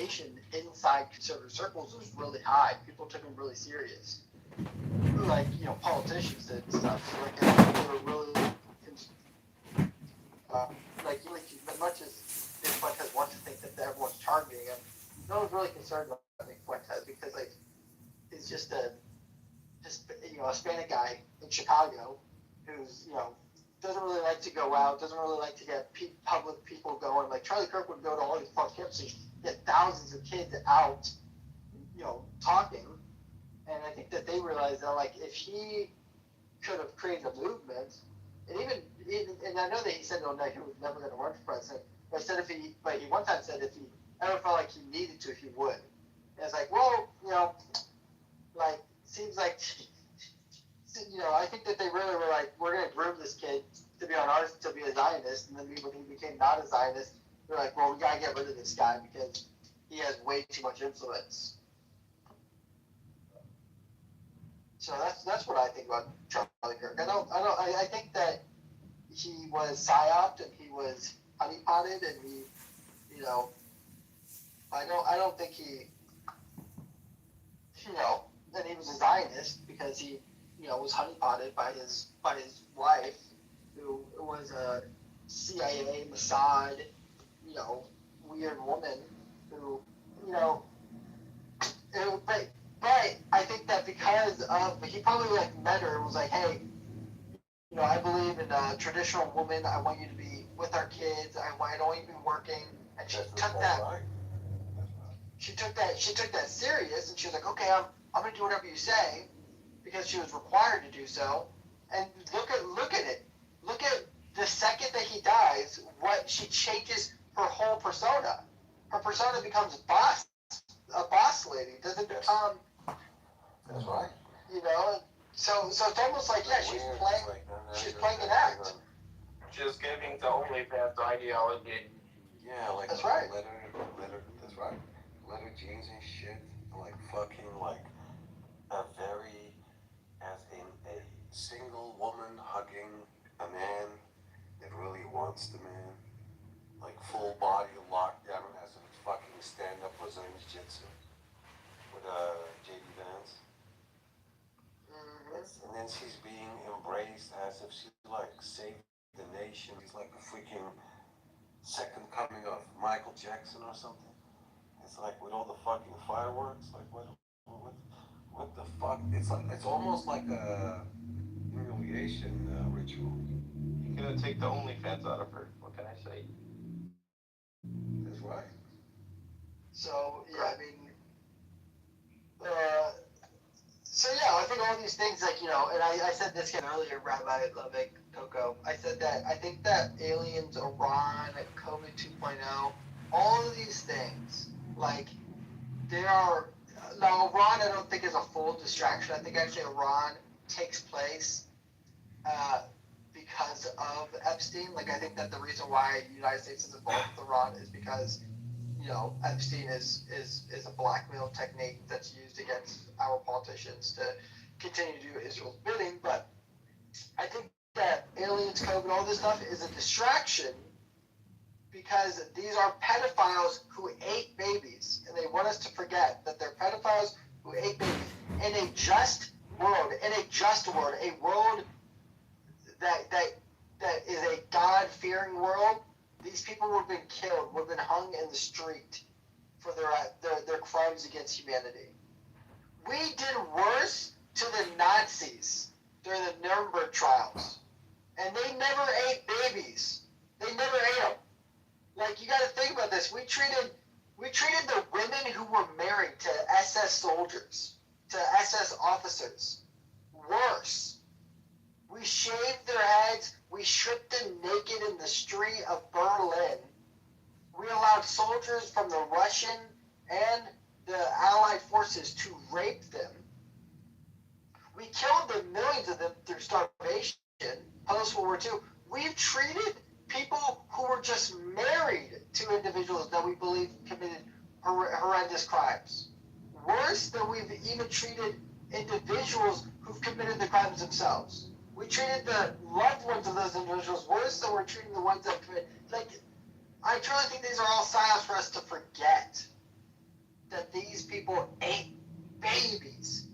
Inside conservative circles was really high. People took him really serious. Like, politicians and stuff. So, they were really, as much as Fuentes wants to think that everyone's targeting him, no one's really concerned about Fuentes because, he's just a Hispanic guy in Chicago who's, doesn't really like to go out, doesn't really like to get public people going. Like, Charlie Kirk would go to all these park campuses, get thousands of kids out, talking. And I think that they realized that, if he could have created a movement, and and I know that he said, he was never going to run for president, but he one time said if he ever felt like he needed to, he would. And it's like, well, seems like, I think that they really were like, we're going to groom this kid to be on ours to be a Zionist, and then when he became not a Zionist, they're like, well, we gotta get rid of this guy because he has way too much influence. So that's what I think about Charlie Kirk. I think that he was psyoped and he was honeypotted and he, you know, I don't think he, you know, and he was a Zionist because he, you know, was honeypotted by his wife, who was a CIA, Mossad, you know, weird woman who, you know, but I think that because of, he probably like met her and was like, hey, you know, I believe in a traditional woman. I want you to be with our kids. I don't want you to be working. And she took that. She took that serious, and she was like, okay, I'm gonna do whatever you say, because she was required to do so. And look at it. Look at the second that he dies, what she changes her whole persona. Her persona becomes a boss lady. Doesn't become. That's right. You know, so it's almost like, yeah, she's playing an act. Just giving the OnlyFans ideology. Yeah, like that's right. That's right. Leather jeans and shit. Like fucking like a very, as in a single woman hugging a man that really wants the man. Like full body lockdown as if it's fucking stand up Brazilian Jiu-Jitsu with JD Vance. And then she's being embraced as if she like saved the nation. She's like a freaking second coming of Michael Jackson or something. It's like with all the fucking fireworks. Like what the fuck? It's like it's almost like a humiliation ritual. You couldn't take the OnlyFans out of her. What can I say? That's right. So yeah, I mean, so yeah, I think all these things, like, you know, and I said this again earlier, Rabbi Levick, Coco. I said that I think that aliens, Iran, COVID 2.0, all of these things, like, they are. Now, Iran, I don't think is a full distraction. I think actually Iran takes place because of Epstein. Like, I think that the reason why the United States is involved with Iran is because, you know, Epstein is a blackmail technique that's used against our politicians to continue to do Israel's bidding. But I think that aliens, COVID, all this stuff is a distraction because these are pedophiles who ate babies, and they want us to forget that they're pedophiles who ate babies in a just world, a world that is a God-fearing world. These people would have been killed, would have been hung in the street for their crimes against humanity. We did worse to the Nazis during the Nuremberg trials, and they never ate babies. They never ate them. Like, you got to think about this. We treated the women who were married to SS soldiers, to SS officers, worse. We shaved their heads. We stripped them naked in the street of Berlin. We allowed soldiers from the Russian and the Allied forces to rape them. We killed the millions of them through starvation, post-World War II. We've treated people who were just married to individuals that we believe committed horrendous crimes worse than we've even treated individuals who've committed the crimes themselves. We treated the loved ones of those individuals worse than we're treating the ones that commit. Like, I truly think these are all psyops for us to forget that these people ate babies.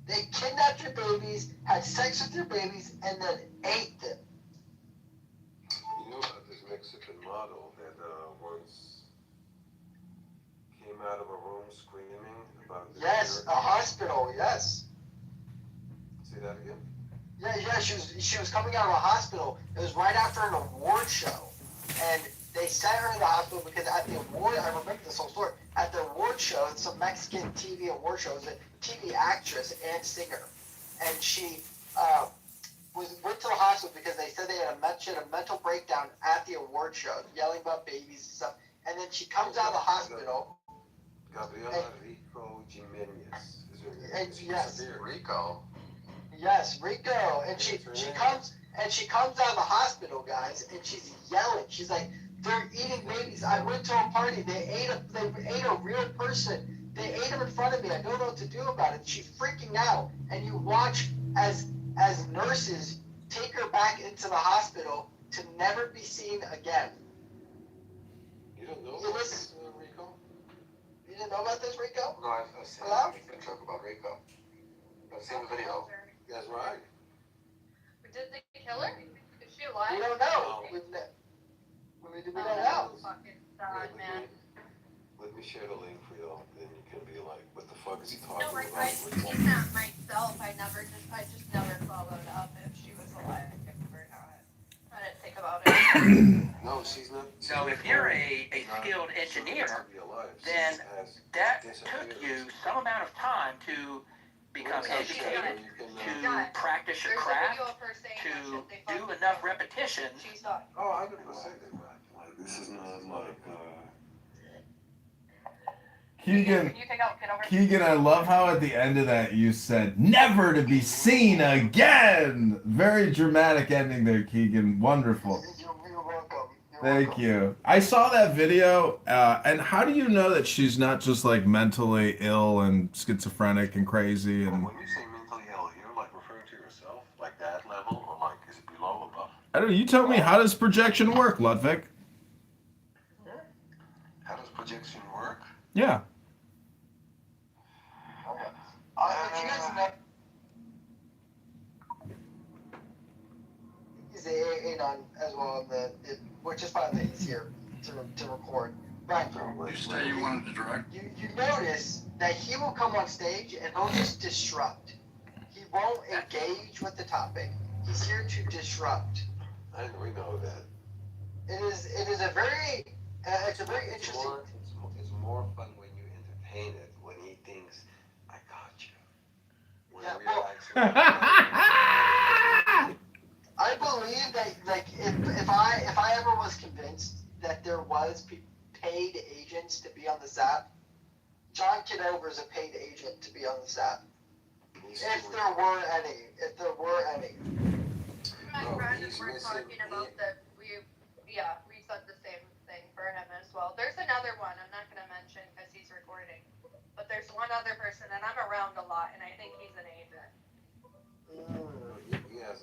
They kidnapped your babies, had sex with your babies, and then ate them. You know about this Mexican model that once came out of a room screaming about the Yes, a hospital, yes. Say that again? Yeah, she was coming out of a hospital. It was right after an award show. And they sent her to the hospital because at the award, I remember this whole story, at the award show, it's a Mexican TV award show, it was a TV actress and singer. And she went to the hospital because they said she had a mental breakdown at the award show, yelling about babies and stuff. And then she comes out of the hospital. Gabriela Rico Jimenez. Yes. Rico. Yes, Rico, and she comes out of the hospital, guys, and she's yelling. She's like, "They're eating babies. I went to a party. They ate a real person. They ate him in front of me. I don't know what to do about it." She's freaking out, and you watch as nurses take her back into the hospital to never be seen again. You don't know about this, Rico? You didn't know about this, Rico? No, I've seen the talk about Rico. I've seen the video. That's right. Did they kill her? Is she alive? We don't know. We don't know. Fucking sad, man. Let me share the link for you, then you can be like, what the fuck is he talking No, about? I've seen that myself. I just never followed up if she was alive or not. I didn't think about it. No, she's not. So if you're a skilled engineer, then that took you some amount of time to become educated, to practice your craft, to do enough repetitions. Oh, I never said that. Like, this is not like, Keegan, I love how at the end of that you said, "Never to be seen again." Very dramatic ending there, Keegan. Wonderful. You're welcome. Thank you. I saw that video, and how do you know that she's not just like mentally ill and schizophrenic and crazy? And when you say mentally ill, you're like referring to yourself, like that level, or like is it below or above? I don't know. You tell me, how does projection work, Ludwig? How does projection work? Yeah. If you guys know, he's a on as well, which is fine that he's here to record. But You say you wanted to direct? you notice that he will come on stage and he'll just disrupt. He won't engage with the topic. He's here to disrupt. We know that. It is a very interesting. It's more fun when you entertain it. When he thinks, "I got you." When I believe that, like, if I ever was convinced that there was paid agents to be on this app, John Kitover is a paid agent to be on this app. If there were any. My friend and we're talking about that. We said the same thing for him as well. There's another one I'm not gonna mention because he's recording, but there's one other person, and I'm around a lot, and I think he's an agent.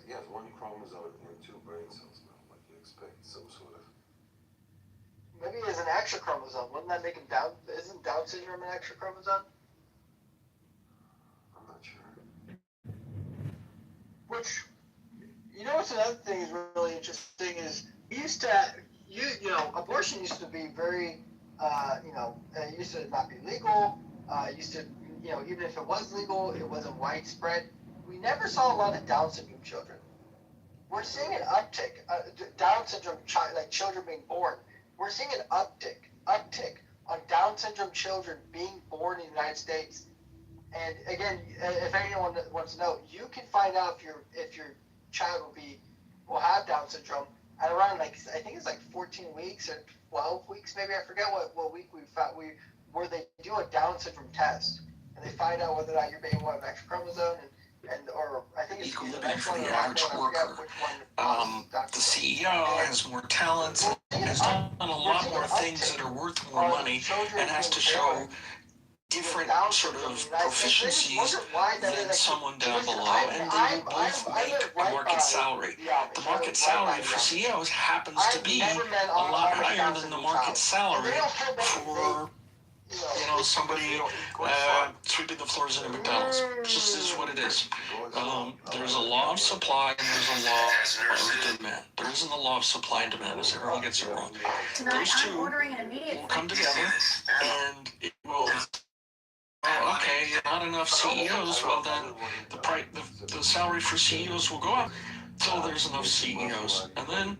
He has one chromosome and 2 brain cells now. Like you expect some sort of. Maybe he has an extra chromosome. Wouldn't that make him Down? Isn't Down syndrome an extra chromosome? I'm not sure. Which, you know, what's another thing is really interesting is abortion used to be very, it used to not be legal. Used to, even if it was legal, it wasn't widespread. We never saw a lot of Down syndrome children. We're seeing an uptick, Down syndrome children being born. We're seeing an uptick on Down syndrome children being born in the United States. And again, if anyone wants to know, you can find out if your child will have Down syndrome at around, like, I think it's like 14 weeks or 12 weeks, maybe. I forget what week we found where they do a Down syndrome test and they find out whether or not your baby will have an extra chromosome or I think it's equal living for the average worker. The CEO has more talents, has done a lot more things that are worth more money, and has to show different sort of proficiencies than someone down below, and they will both make a market salary. The market salary for CEOs happens to be a lot higher than the market salary for somebody sweeping the floors in a McDonald's. It just is what it is. There's a law of supply and there's a law of demand. There isn't a law of supply and demand, as everyone gets it wrong. Those two will come together and it will. Okay, not enough CEOs. Well, then the salary for CEOs will go up until there's enough CEOs, and then.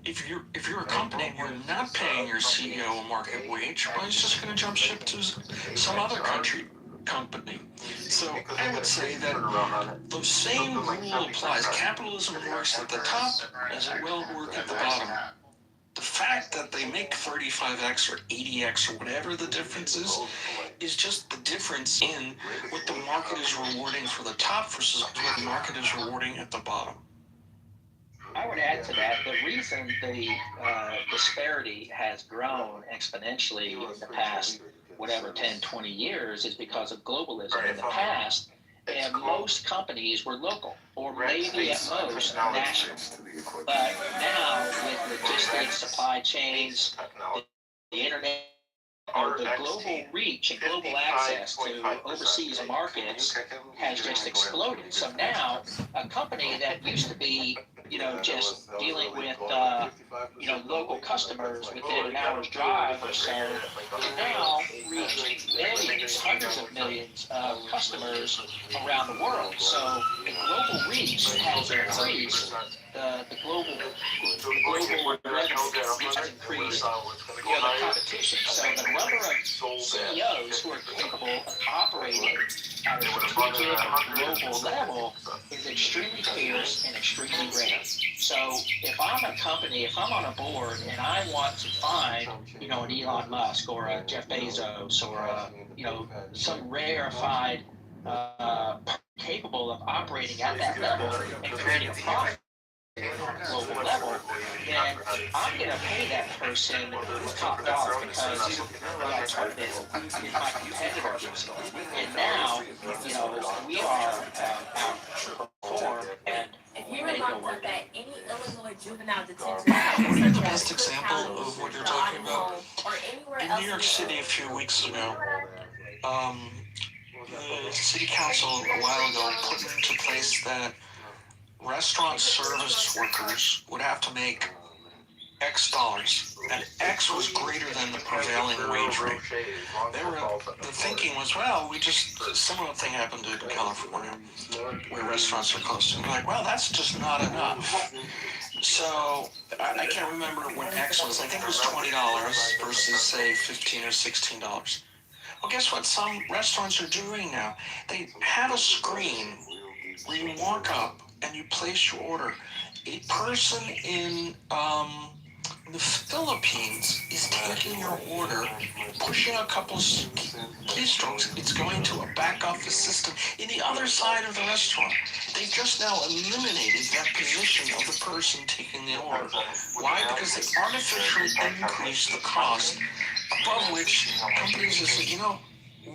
If you're a company and you're not paying your CEO a market wage, well, he's just going to jump ship to some other company. So I would say that the same rule applies. Capitalism works at the top as it will work at the bottom. The fact that they make 35x or 80x or whatever the difference is just the difference in what the market is rewarding for the top versus what the market is rewarding at the bottom. I would add to that, the reason the disparity has grown exponentially in the past, 10, 20 years is because of globalism. In the past, and most companies were local, or maybe at most national. But now, with logistics, supply chains, the internet, the global reach and global access to overseas markets has just exploded. So now, a company that used to be, just dealing with, local customers within an hour's drive or so, can now reach millions, hundreds of millions of customers around the world. So the global reach has increased. The global revenue has increased. The competition. So the number of CEOs who are capable of operating at a strategic global level is extremely fierce and extremely rare. So if I'm a company, if I'm on a board and I want to find, an Elon Musk or a Jeff Bezos or some rarefied capable of operating at that level and creating profit global level, then I'm going to pay that person top dollar because the alternative is my competitor gives them. And now, we are outperformed and we may go work. Any Illinois juvenile detention. The best example of what you're talking about, in New York City a few weeks ago, the city council a while ago put into place that restaurant service workers would have to make X dollars, and X was greater than the prevailing wage rate. The thinking was, well, similar thing happened in California, where restaurants are closed. And like, well, that's just not enough. So I can't remember when X was. I think it was $20 versus say $15 or $16. Well, guess what? Some restaurants are doing now. They have a screen where you walk up and you place your order. A person in the Philippines is taking your order, pushing a couple keystrokes. It's going to a back office system in the other side of the restaurant. They just now eliminated that position of the person taking the order. Why? Because they artificially increased the cost, above which companies have said,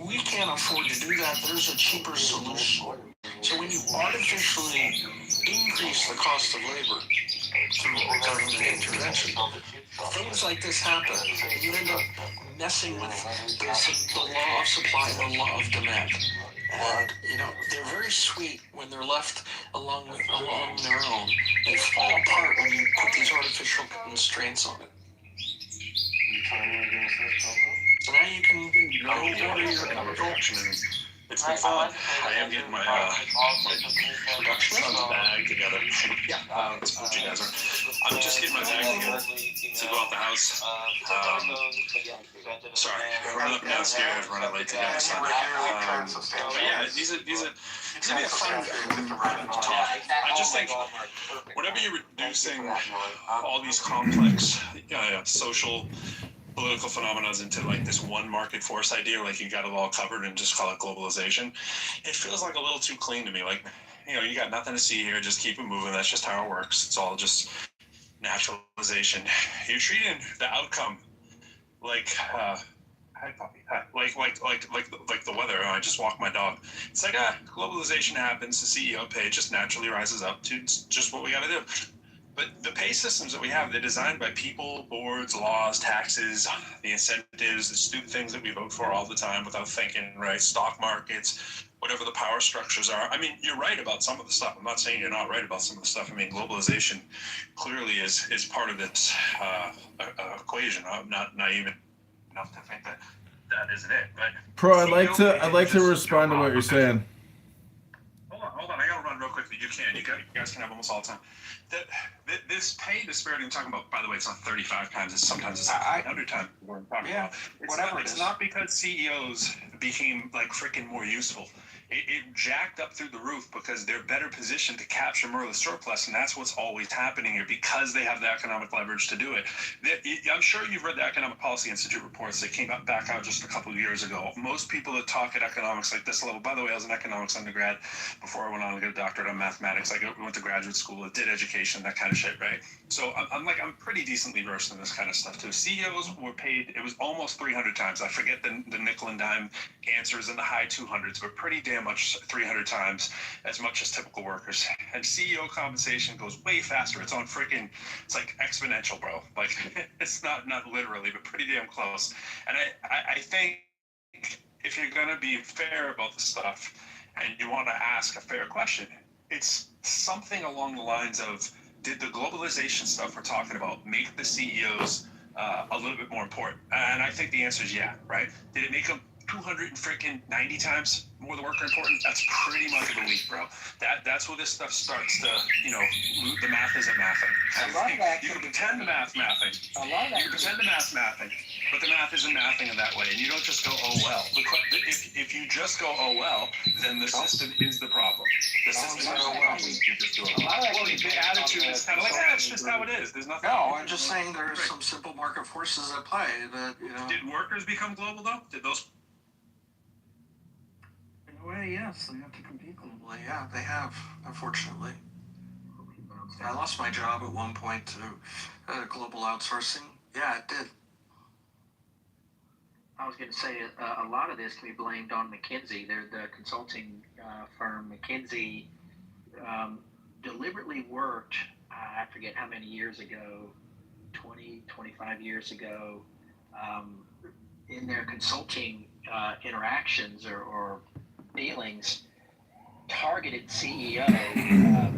we can't afford to do that. There's a cheaper solution. So when you artificially increase the cost of labor through government intervention, things like this happen. And you end up messing with the law of supply and the law of demand. And, they're very sweet when they're left along their own. They fall apart when you put these artificial constraints on it. So now you can go order your production. It's been fun. I am getting my production bag together. That's what you guys are. I'm just getting my bag together to go out the house. Sorry, running up and downstairs, running late today. But yeah, these are it's gonna be a fun talk. I just think whenever you're reducing all these complex social political phenomena into like this one market force idea, like you got it all covered and just call it globalization, it feels like a little too clean to me. Like, you got nothing to see here, just keep it moving. That's just how it works. It's all just naturalization. You're treating the outcome like like the weather. I just walk my dog. It's like globalization happens. The CEO pay just naturally rises up to just what we got to do. But the pay systems that we have, they're designed by people, boards, laws, taxes, the incentives, the stupid things that we vote for all the time without thinking, right? Stock markets, whatever the power structures are. I mean, you're right about some of the stuff. I'm not saying you're not right about some of the stuff. I mean, globalization clearly is part of this equation. I'm not naive enough to think that isn't it. But Pro, I'd like to respond to what you're saying. Hold on. I gotta run real quickly. You guys can have almost all the time. This pay disparity I'm talking about, by the way, it's not 35 times. Sometimes it's 100 times. It's not because CEOs became like freaking more useful. it jacked up through the roof because they're better positioned to capture more of the surplus, and that's what's always happening here because they have the economic leverage to do it. I'm sure you've read the Economic Policy Institute reports that came back out just a couple of years ago. Most people that talk at economics like this level, by the way, I was an economics undergrad before I went on to get a doctorate in mathematics. I went to graduate school, did education, that kind of shit, right? So I'm pretty decently versed in this kind of stuff too. CEOs were paid, it was almost 300 times. I forget the nickel and dime answers in the high 200s, but pretty damn much 300 times as much as typical workers. And CEO compensation goes way faster. It's on freaking, it's like exponential, bro. Like it's not literally, but pretty damn close. And I think if you're gonna be fair about the stuff and you want to ask a fair question, it's something along the lines of, did the globalization stuff we're talking about make the CEOs a little bit more important? And I think the answer is yeah, right? Did it make them 290 times more the worker important? That's pretty much a belief, bro. That's where this stuff starts to, the math isn't mathing. You can pretend the mathing. You can pretend the mathing, but the math isn't mathing in that way. And you don't just go, oh well. If you just go, oh well, then the system is the problem. The system is oh well. You just do it. Well, the attitude is kind of like, it's just how it is. There's nothing. No, I'm just saying there's some simple market forces at play that, Did workers become global though? Did those? In a way, yes, they have to compete globally. Yeah, they have, unfortunately. I lost my job at one point to global outsourcing. Yeah, it did. I was going to say a lot of this can be blamed on McKinsey. They're the consulting firm. McKinsey deliberately worked, I forget how many years ago, 20, 25 years ago, in their consulting interactions or dealings, targeted CEO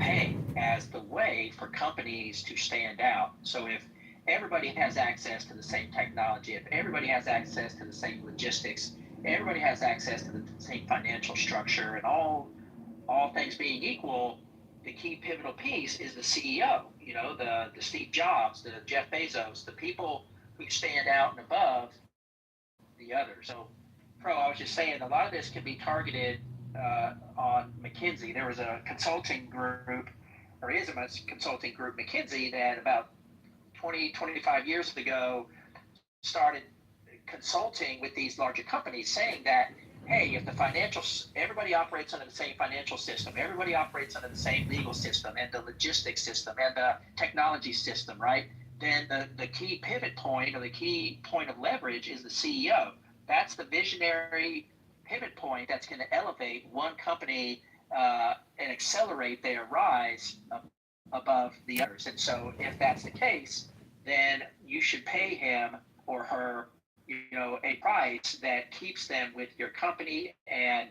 pay as the way for companies to stand out. So if everybody has access to the same technology, if everybody has access to the same logistics, everybody has access to the same financial structure, and all things being equal, the key pivotal piece is the CEO. The Steve Jobs, the Jeff Bezos, the people who stand out and above the others. So, I was just saying, a lot of this can be targeted on McKinsey. There was a consulting group, or is a consulting group, McKinsey, that about 20, 25 years ago started consulting with these larger companies, saying that, hey, if everybody operates under the same financial system, everybody operates under the same legal system and the logistics system and the technology system, right? Then the key pivot point or the key point of leverage is the CEO. That's the visionary pivot point that's going to elevate one company and accelerate their rise above the others. And so if that's the case, then you should pay him or her, a price that keeps them with your company and,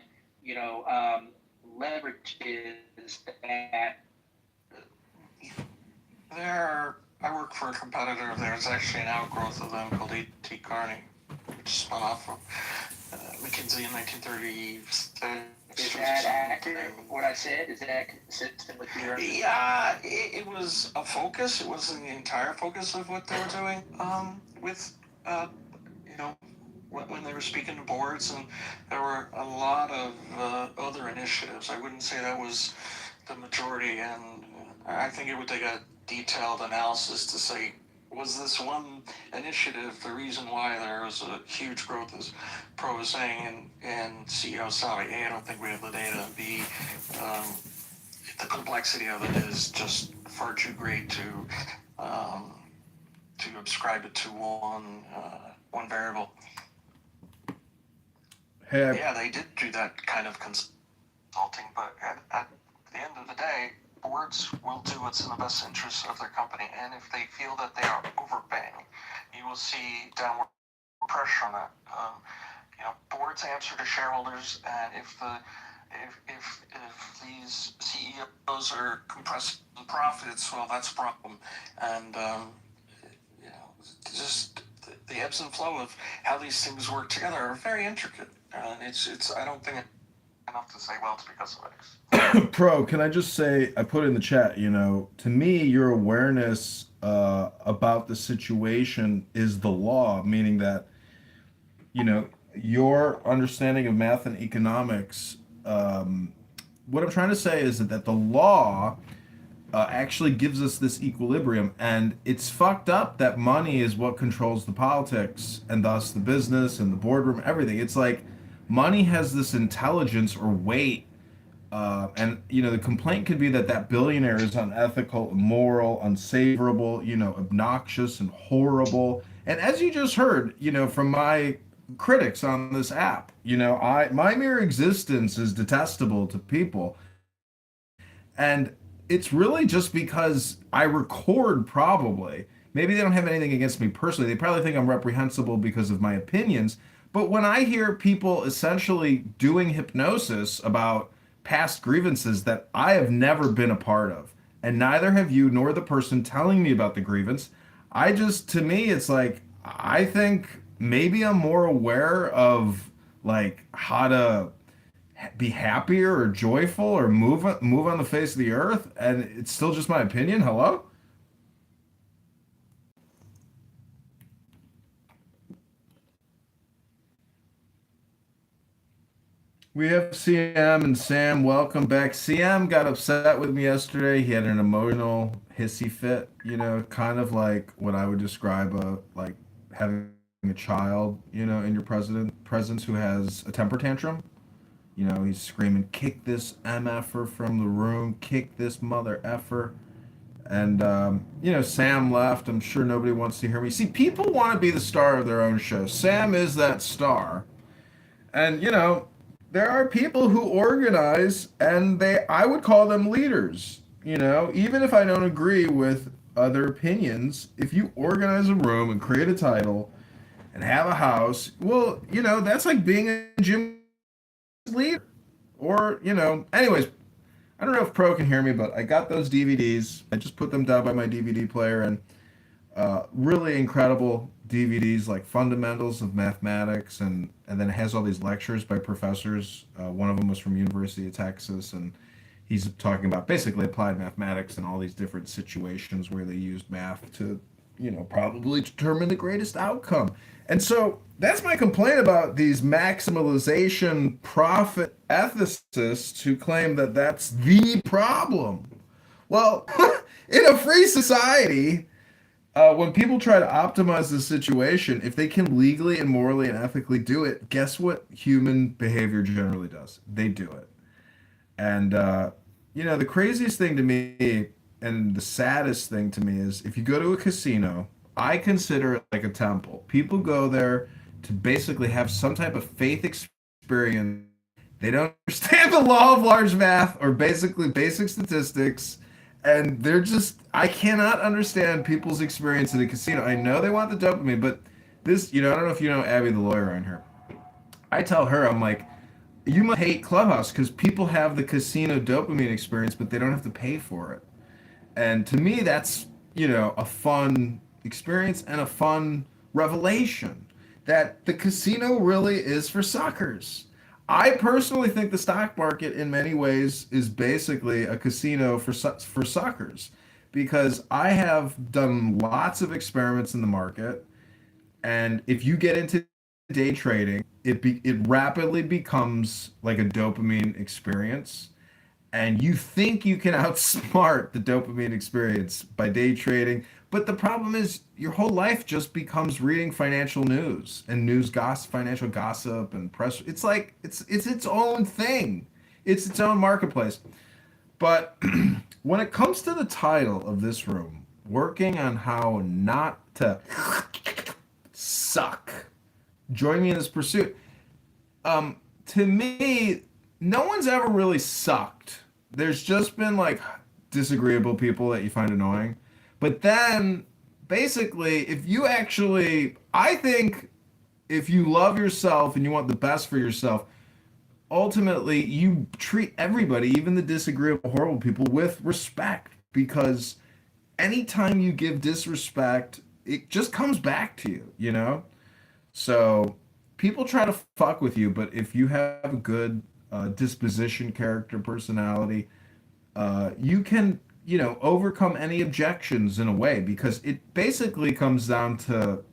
leverages that. I work for a competitor of theirs, actually an outgrowth of them, called A.T. Kearney, which spun off from McKinsey in 1936. Is that accurate, what I said? Is that consistent with your... Yeah, it was a focus. It wasn't the entire focus of what they were doing when they were speaking to boards, and there were a lot of other initiatives. I wouldn't say that was the majority, and I think it would take a detailed analysis to say, was this one initiative the reason why there was a huge growth, as Pro was saying, in CEO salary? A, I don't think we have the data, and B, the complexity of it is just far too great to ascribe it to one variable. Hey, yeah, they did do that kind of consulting, but at the end of the day, boards will do what's in the best interest of their company, and if they feel that they are overpaying, you will see downward pressure on that. Boards answer to shareholders, and if these CEOs are compressing profits, well, that's a problem. And just the ebbs and flow of how these things work together are very intricate, and it's I don't think enough to say, well, it's because of X. Pro, can I just say, I put in the chat, to me, your awareness about the situation is the law, meaning that, your understanding of math and economics what I'm trying to say is that the law actually gives us this equilibrium, and it's fucked up that money is what controls the politics and thus the business and the boardroom, everything. It's like money has this intelligence or weight, and the complaint could be that billionaire is unethical, immoral, unsavorable, obnoxious and horrible. And as you just heard, from my critics on this app, my mere existence is detestable to people. And it's really just because I record, probably. Maybe they don't have anything against me personally. They probably think I'm reprehensible because of my opinions. But when I hear people essentially doing hypnosis about past grievances that I have never been a part of, and neither have you nor the person telling me about the grievance, to me, it's like, I think maybe I'm more aware of like how to be happier or joyful or move on the face of the earth, and it's still just my opinion. Hello. We have CM and Sam. Welcome back. CM got upset with me yesterday. He had an emotional hissy fit, kind of like what I would describe like having a child, in your presence who has a temper tantrum. He's screaming, "Kick this MFer from the room, kick this mother effer." And, Sam left. I'm sure nobody wants to hear me. See, people want to be the star of their own show. Sam is that star. And, there are people who organize, and I would call them leaders. Even if I don't agree with other opinions, if you organize a room and create a title and have a house, well, that's like being a gym leader. Or, anyways, I don't know if Pro can hear me, but I got those DVDs. I just put them down by my DVD player, and really incredible DVDs like Fundamentals of Mathematics, and then it has all these lectures by professors. One of them was from University of Texas, and he's talking about basically applied mathematics and all these different situations where they used math to, probably determine the greatest outcome. And so that's my complaint about these maximalization profit ethicists who claim that that's the problem. Well, in a free society, when people try to optimize the situation, if they can legally and morally and ethically do it, guess what human behavior generally does? They do it. And, the craziest thing to me and the saddest thing to me is if you go to a casino, I consider it like a temple. People go there to basically have some type of faith experience. They don't understand the law of large math or basically basic statistics. And I cannot understand people's experience at a casino. I know they want the dopamine, but this, I don't know if you know Abby the lawyer on here. I tell her, I'm like, you must hate Clubhouse because people have the casino dopamine experience, but they don't have to pay for it. And to me, that's, a fun experience and a fun revelation that the casino really is for suckers. I personally think the stock market in many ways is basically a casino for suckers, because I have done lots of experiments in the market, and if you get into day trading, it rapidly becomes like a dopamine experience, and you think you can outsmart the dopamine experience by day trading. But the problem is your whole life just becomes reading financial news and news gossip, financial gossip and press. It's like it's its own thing. It's its own marketplace. But when it comes to the title of this room, working on how not to suck, join me in this pursuit. To me, no one's ever really sucked. There's just been like disagreeable people that you find annoying. But then basically, I think if you love yourself and you want the best for yourself, ultimately you treat everybody, even the disagreeable, horrible people, with respect, because anytime you give disrespect, it just comes back to you. So people try to fuck with you, but if you have a good disposition, character, personality, you can, overcome any objections in a way, because it basically comes down to,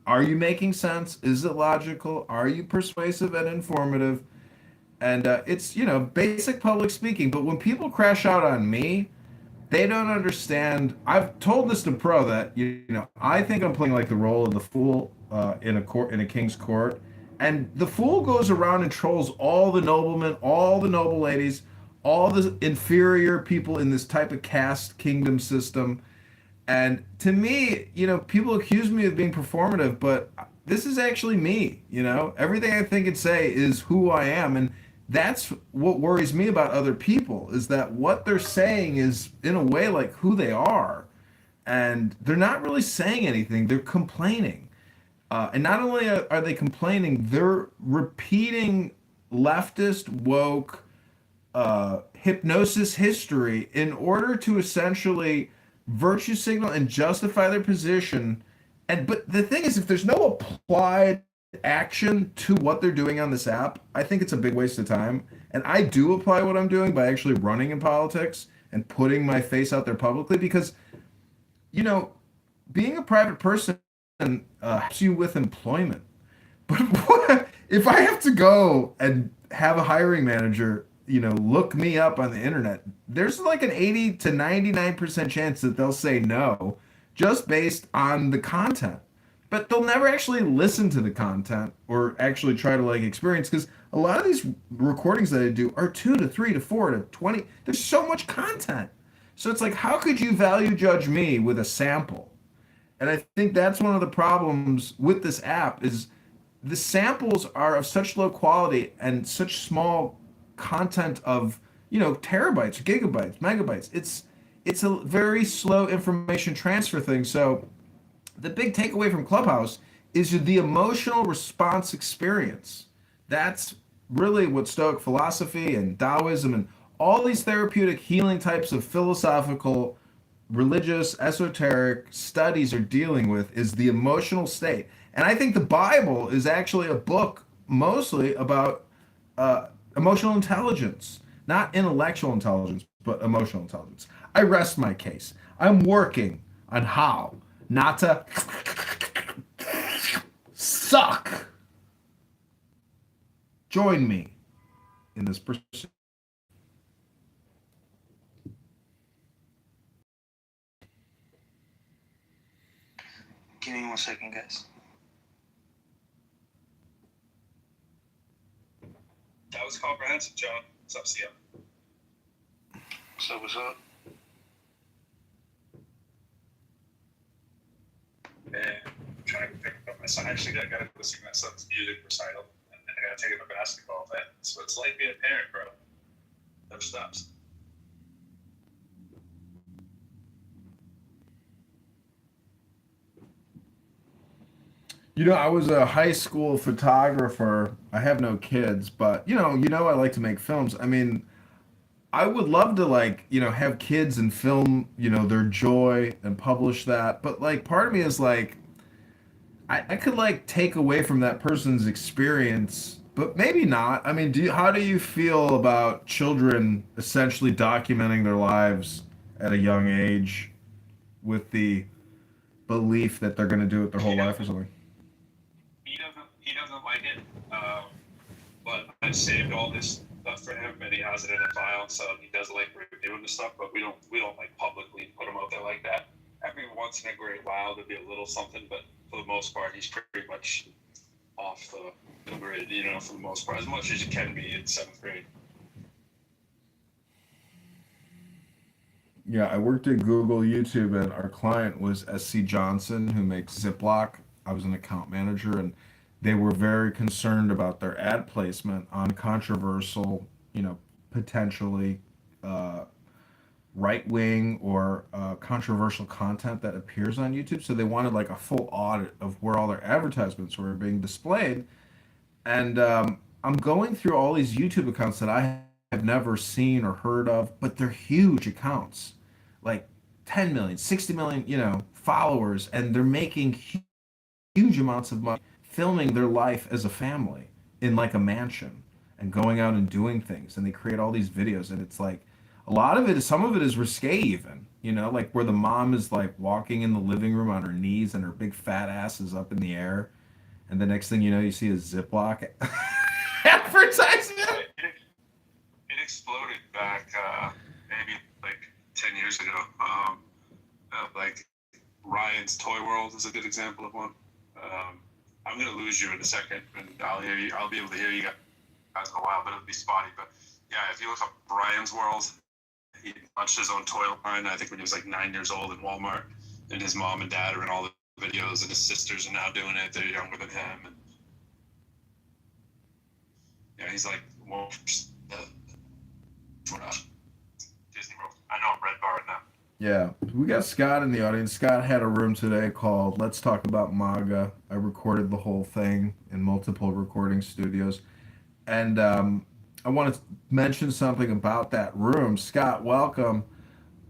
are you making sense? Is it logical? Are you persuasive and informative? And it's, basic public speaking. But when people crash out on me, they don't understand. I've told this to Pro that I think I'm playing like the role of the fool in a king's court, and the fool goes around and trolls all the noblemen, all the noble ladies, all the inferior people in this type of caste kingdom system. And to me, people accuse me of being performative, but this is actually me. Everything I think and say is who I am, and that's what worries me about other people is that what they're saying is in a way like who they are, and they're not really saying anything. They're complaining, and not only are they complaining, they're repeating leftist woke hypnosis history in order to essentially virtue signal and justify their position. And but the thing is, if there's no applied action to what they're doing on this app, I think it's a big waste of time. And I do apply what I'm doing by actually running in politics and putting my face out there publicly because, you know, being a private person helps you with employment. But what, if I have to go and have a hiring manager, look me up on the internet, there's like an 80 to 99% chance that they'll say no just based on the content. But they'll never actually listen to the content or actually try to like experience because a lot of these recordings that I do are 2 to 3 to 4 to 20. There's so much content. So it's like, how could you value judge me with a sample? And I think that's one of the problems with this app is the samples are of such low quality and such small content of terabytes, gigabytes, megabytes. It's a very slow information transfer thing. So the big takeaway from Clubhouse is the emotional response experience. That's really what Stoic philosophy and Taoism and all these therapeutic healing types of philosophical, religious, esoteric studies are dealing with is the emotional state. And I think the Bible is actually a book mostly about emotional intelligence, not intellectual intelligence, but emotional intelligence. I rest my case. I'm working on how not to suck. Join me in this pursuit. Give me 1 second, guys. That was comprehensive, John. What's up, CM? So what's up? Man, I'm trying to pick up my son. Actually, I gotta go see my son's music recital, and then I gotta take him to basketball then. So it's like being a parent, bro. Never stops. I was a high school photographer. I have no kids, but I like to make films. I mean, I would love to like, have kids and film, their joy and publish that. But like part of me is like I could like take away from that person's experience, but maybe not. I mean, how do you feel about children essentially documenting their lives at a young age with the belief that they're going to do it their whole life or something? He doesn't like it. But I've saved all this stuff for him, and he has it in a file, so he does like reviewing the stuff. But we don't like publicly put him out there like that. Every once in a great while there'll be a little something, but for the most part, he's pretty much off the grid. For the most part, as much as you can be in 7th grade. Yeah, I worked at Google YouTube, and our client was SC Johnson, who makes Ziploc. I was an account manager, and they were very concerned about their ad placement on controversial, potentially right wing or controversial content that appears on YouTube. So they wanted like a full audit of where all their advertisements were being displayed. And I'm going through all these YouTube accounts that I have never seen or heard of, but they're huge accounts, like 10 million, 60 million, followers, and they're making huge amounts of money filming their life as a family in like a mansion and going out and doing things. And they create all these videos, and it's like a lot of it is some of it is risque even, like where the mom is like walking in the living room on her knees and her big fat ass is up in the air. And the next thing you know, you see a Ziploc advertisement. back maybe like 10 years ago. Like Ryan's Toy World is a good example of one. I'm gonna lose you in a second, and I'll hear you. I'll be able to hear you guys in a while, but it'll be spotty. But yeah, if you look up Ryan's World, he launched his own toy line. I think when he was like 9 years old in Walmart, and his mom and dad are in all the videos, and his sisters are now doing it. They're younger than him, and yeah, he's like well, Disney World. I know Red Bar now. Yeah, we got Scott in the audience. Scott had a room today called Let's Talk About MAGA. I recorded the whole thing in multiple recording studios. And I want to mention something about that room. Scott, welcome.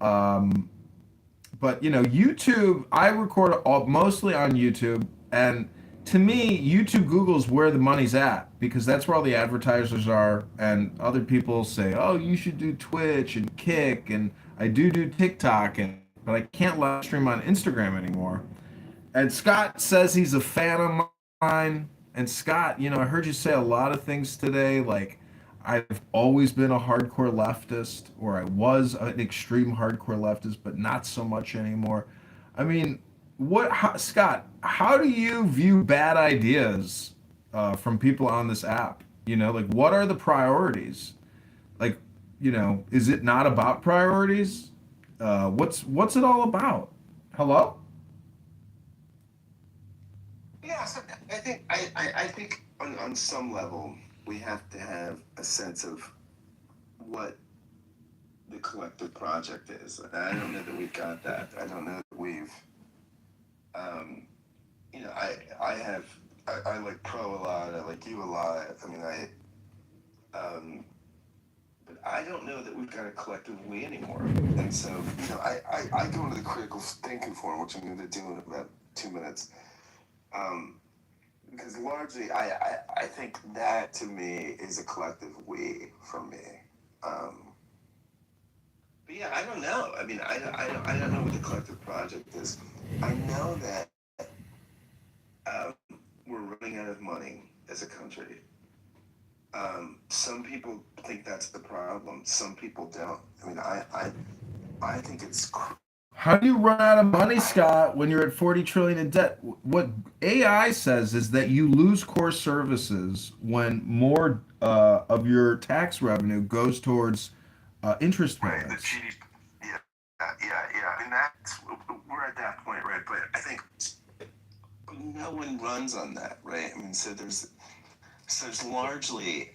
But, YouTube, I record mostly on YouTube. And to me, YouTube Google's where the money's at because that's where all the advertisers are. And other people say, oh, you should do Twitch and Kick. And I do TikTok, but I can't live stream on Instagram anymore. And Scott says he's a fan of mine. And Scott, I heard you say a lot of things today. Like, I've always been a hardcore leftist, or I was an extreme hardcore leftist, but not so much anymore. I mean, Scott, how do you view bad ideas from people on this app? Like, what are the priorities? Like, is it not about priorities? What's it all about? Hello? Yeah, so I think on some level we have to have a sense of what the collective project is. I don't know that we've got that. I don't know that we've I like Pro a lot, I like you a lot. I mean but I don't know that we've got a collective we anymore. And so, I go into the critical thinking forum, which I'm going to do in about 2 minutes. Because largely, I think that to me is a collective we for me. But yeah, I don't know. I mean, I don't know what the collective project is. I know that we're running out of money as a country. Some people think that's the problem. Some people don't. I mean, I think it's. How do you run out of money, Scott, when you're at 40 trillion in debt? What AI says is that you lose core services when more of your tax revenue goes towards interest payments. Yeah. I mean, we're at that point, right? But I think no one runs on that, right? I mean, so there's largely,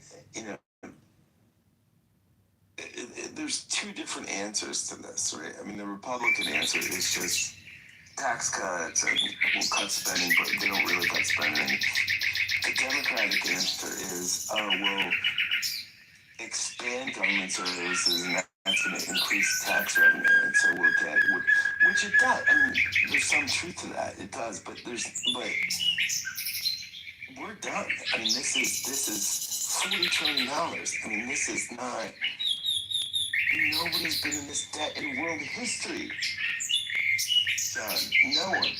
there's two different answers to this, right? I mean, the Republican answer is just tax cuts and we'll cut spending, but they don't really cut spending. The Democratic answer is, we'll expand government services and that's going to increase tax revenue, and so we'll get, which it does. I mean, there's some truth to that. It does, but we're done. I mean, this is $40 trillion. I mean, this is not. Nobody's been in this debt in world history. No one.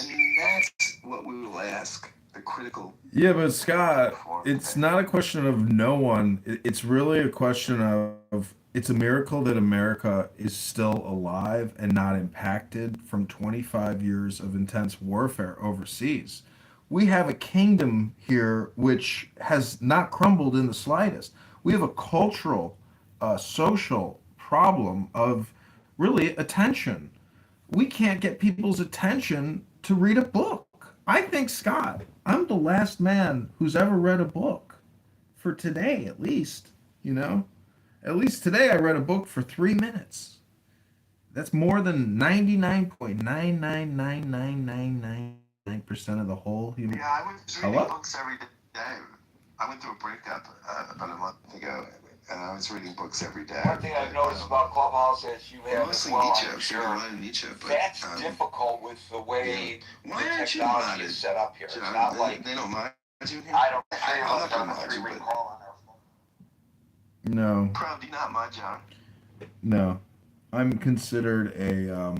And that's what we will ask the critical. Yeah, but Scott, it's not a question of no one. It's really a question of it's a miracle that America is still alive and not impacted from 25 years of intense warfare overseas. We have a kingdom here which has not crumbled in the slightest. We have a cultural, social problem of really attention. We can't get people's attention to read a book. I think, Scott, I'm the last man who's ever read a book for today, at least. At least today I read a book for 3 minutes. That's more than 99.9999999% of the whole human. Yeah, I was reading books every day. I went through a breakup about a month ago, and I was reading books every day. One thing I've noticed about Clubhouse is you have mostly well, Nietzsche. I'm Sure, a lot of Nietzsche, but that's difficult with the way the technology is set up here. It's not like they don't mind you here. I don't. I'm not gonna mind you, but No. probably not my John. No. I'm considered a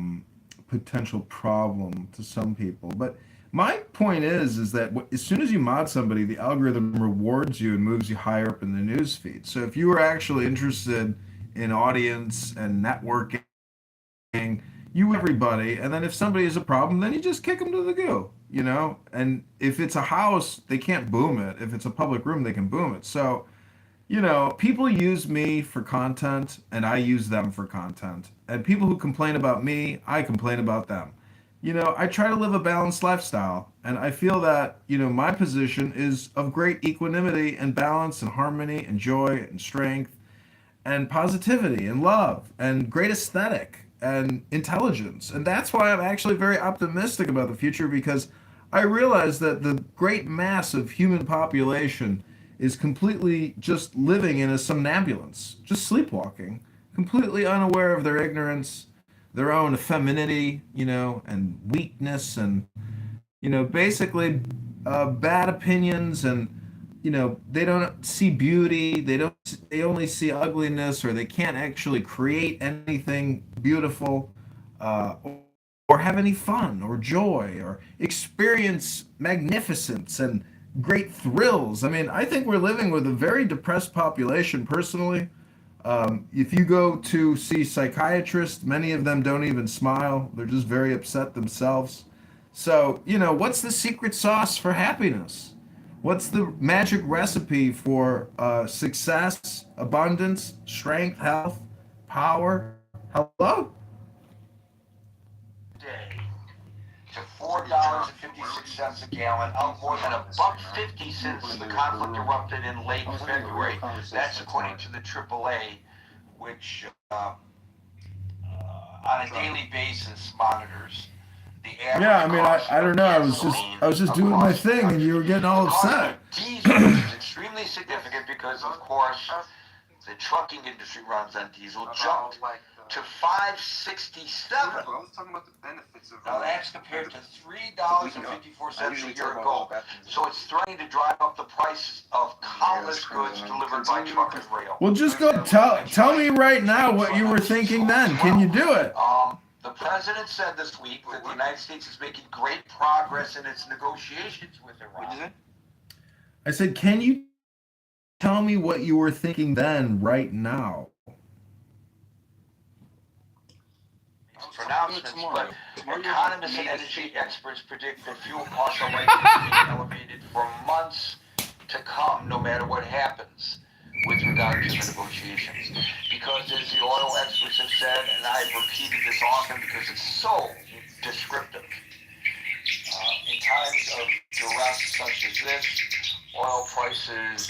potential problem to some people. But My point is that as soon as you mod somebody, the algorithm rewards you and moves you higher up in the news feed. So if you were actually interested in audience and networking, you everybody, and then if somebody has a problem, then you just kick them to the goo, you know. And if it's a house, they can't boom it. If it's a public room, they can boom it. So you know, people use me for content and I use them for content. And people who complain about me, I complain about them. You know, I try to live a balanced lifestyle. And I feel that, you know, my position is of great equanimity and balance and harmony and joy and strength and positivity and love and great aesthetic and intelligence. And that's why I'm actually very optimistic about the future because I realize that the great mass of human population is completely just living in a somnambulance, just sleepwalking, completely unaware of their ignorance, their own femininity, you know, and weakness and you know, basically bad opinions and you know they don't see beauty, they only see ugliness or they can't actually create anything beautiful uh, or have any fun or joy or experience magnificence and great thrills. I mean, I think we're living with a very depressed population personally. If you go to see psychiatrists, many of them don't even smile. They're just very upset themselves. So, you know, what's the secret sauce for happiness? What's the magic recipe for success, abundance, strength, health, power? Hello? Day to $4.56 a gallon, up more than $1.50 since the conflict erupted in late February. That's according to the AAA, which on a daily basis monitors the average. Yeah, I mean, cost I don't know. I was just doing my thing, and you were getting all upset. Diesel is extremely significant because, of course, the trucking industry runs on diesel, jumped to $5.67. I was talking about the benefits of. Now that's compared to $3.54 a year ago. So it's threatening to drive up the price of countless goods delivered by truck and rail. Well, just go tell me right now what you were thinking then. Can you do it? The president said this week that the United States is making great progress in its negotiations with Iran. I said, can you tell me what you were thinking then, right now? Pronouncements, but economists and energy experts predict that fuel costs are likely to be elevated for months to come, no matter what happens with regard to the negotiations. Because as the oil experts have said, and I've repeated this often because it's so descriptive, in times of duress such as this, oil prices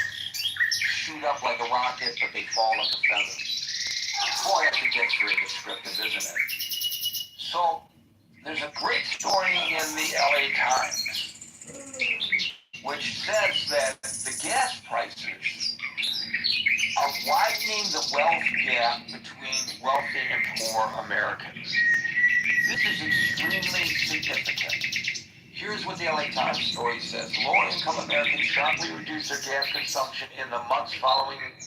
shoot up like a rocket, but they fall like a feather. Boy, I think that's very descriptive, isn't it? So, there's a great story in the LA Times, which says that the gas prices are widening the wealth gap between wealthy and poor Americans. This is extremely significant. Here's what the LA Times story says. Lower-income Americans sharply reduced their gas consumption in the months following the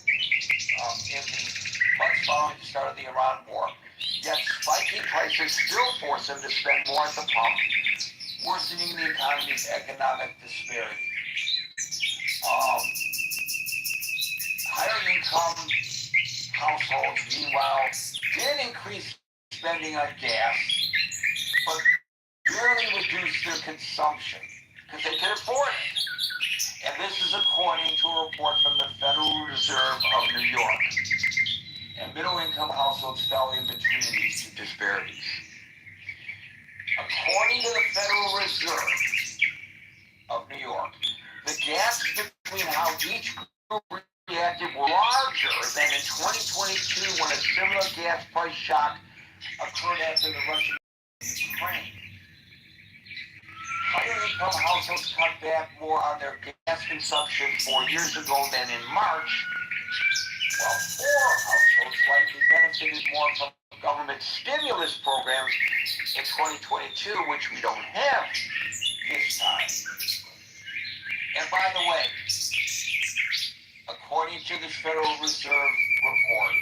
start of the Iran war. Yet spiking prices still force them to spend more at the pump, worsening the economy's economic disparity. Higher income households, meanwhile, did increase spending on gas, but barely reduced their consumption because they could afford it. And this is according to a report from the Federal Reserve of New York. And middle-income households fell in between these two disparities. According to the Federal Reserve of New York, the gaps between how each group reacted were larger than in 2022 when a similar gas price shock occurred after the Russian invasion of Ukraine. Higher-income households cut back more on their gas consumption 4 years ago than in March, while poor households likely benefited more from government stimulus programs in 2022, which we don't have this time. And by the way, according to this Federal Reserve report,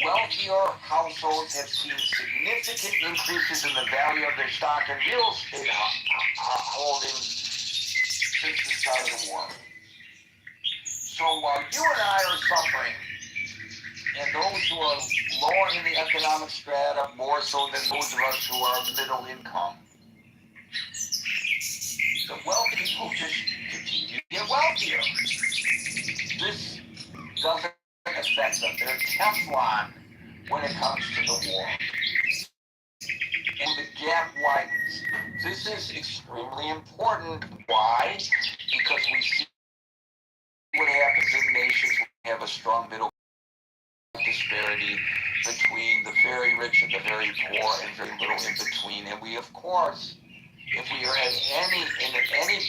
wealthy wealthier households have seen significant increases in the value of their stock and real estate holdings since the start of the war. So while you and I are suffering, and those who are lower in the economic strata more so than those of us who are middle income, the wealthy people just continue to get wealthier. This doesn't affect them. They're Teflon when it comes to the war. And the gap widens. This is extremely important. Why? Because we see what happens in nations when we have a strong middle disparity between the very rich and the very poor and very little in between. And we, of course, if we are any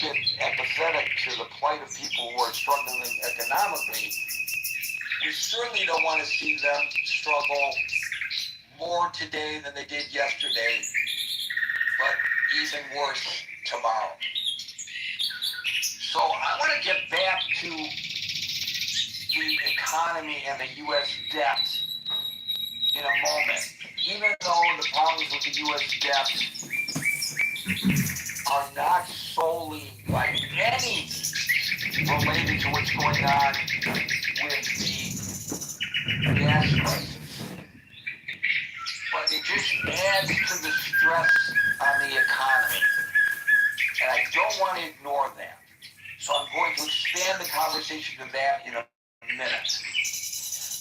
bit empathetic to the plight of people who are struggling economically, we certainly don't want to see them struggle more today than they did yesterday, but even worse tomorrow. So I want to get back to the economy and the U.S. debt in a moment. Even though the problems with the U.S. debt are not solely by any related to what's going on with the gas prices, but it just adds to the stress on the economy. And I don't want to ignore that. So I'm going to expand the conversation to that in a minute.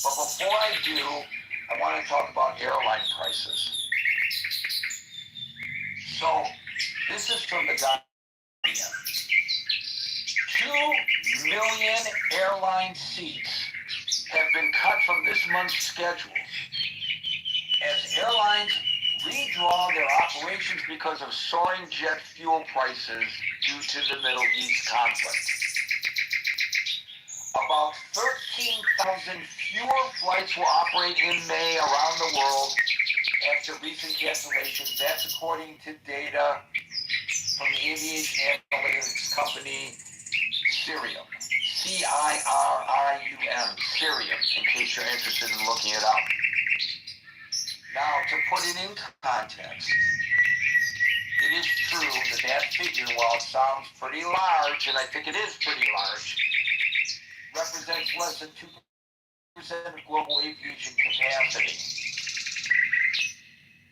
But before I do, I want to talk about airline prices. So this is from the Guardian. 2 million airline seats have been cut from this month's schedules as airlines redraw their operations because of soaring jet fuel prices due to the Middle East conflict. About 13,000 fewer flights will operate in May around the world after recent cancellations. That's according to data from the aviation analytics company Cirium. C-I-R-I-U-M, Cirium, in case you're interested in looking it up. Now, to put it in context, it is true that that figure, while it sounds pretty large, and I think it is pretty large, represents less than 2% of global aviation capacity.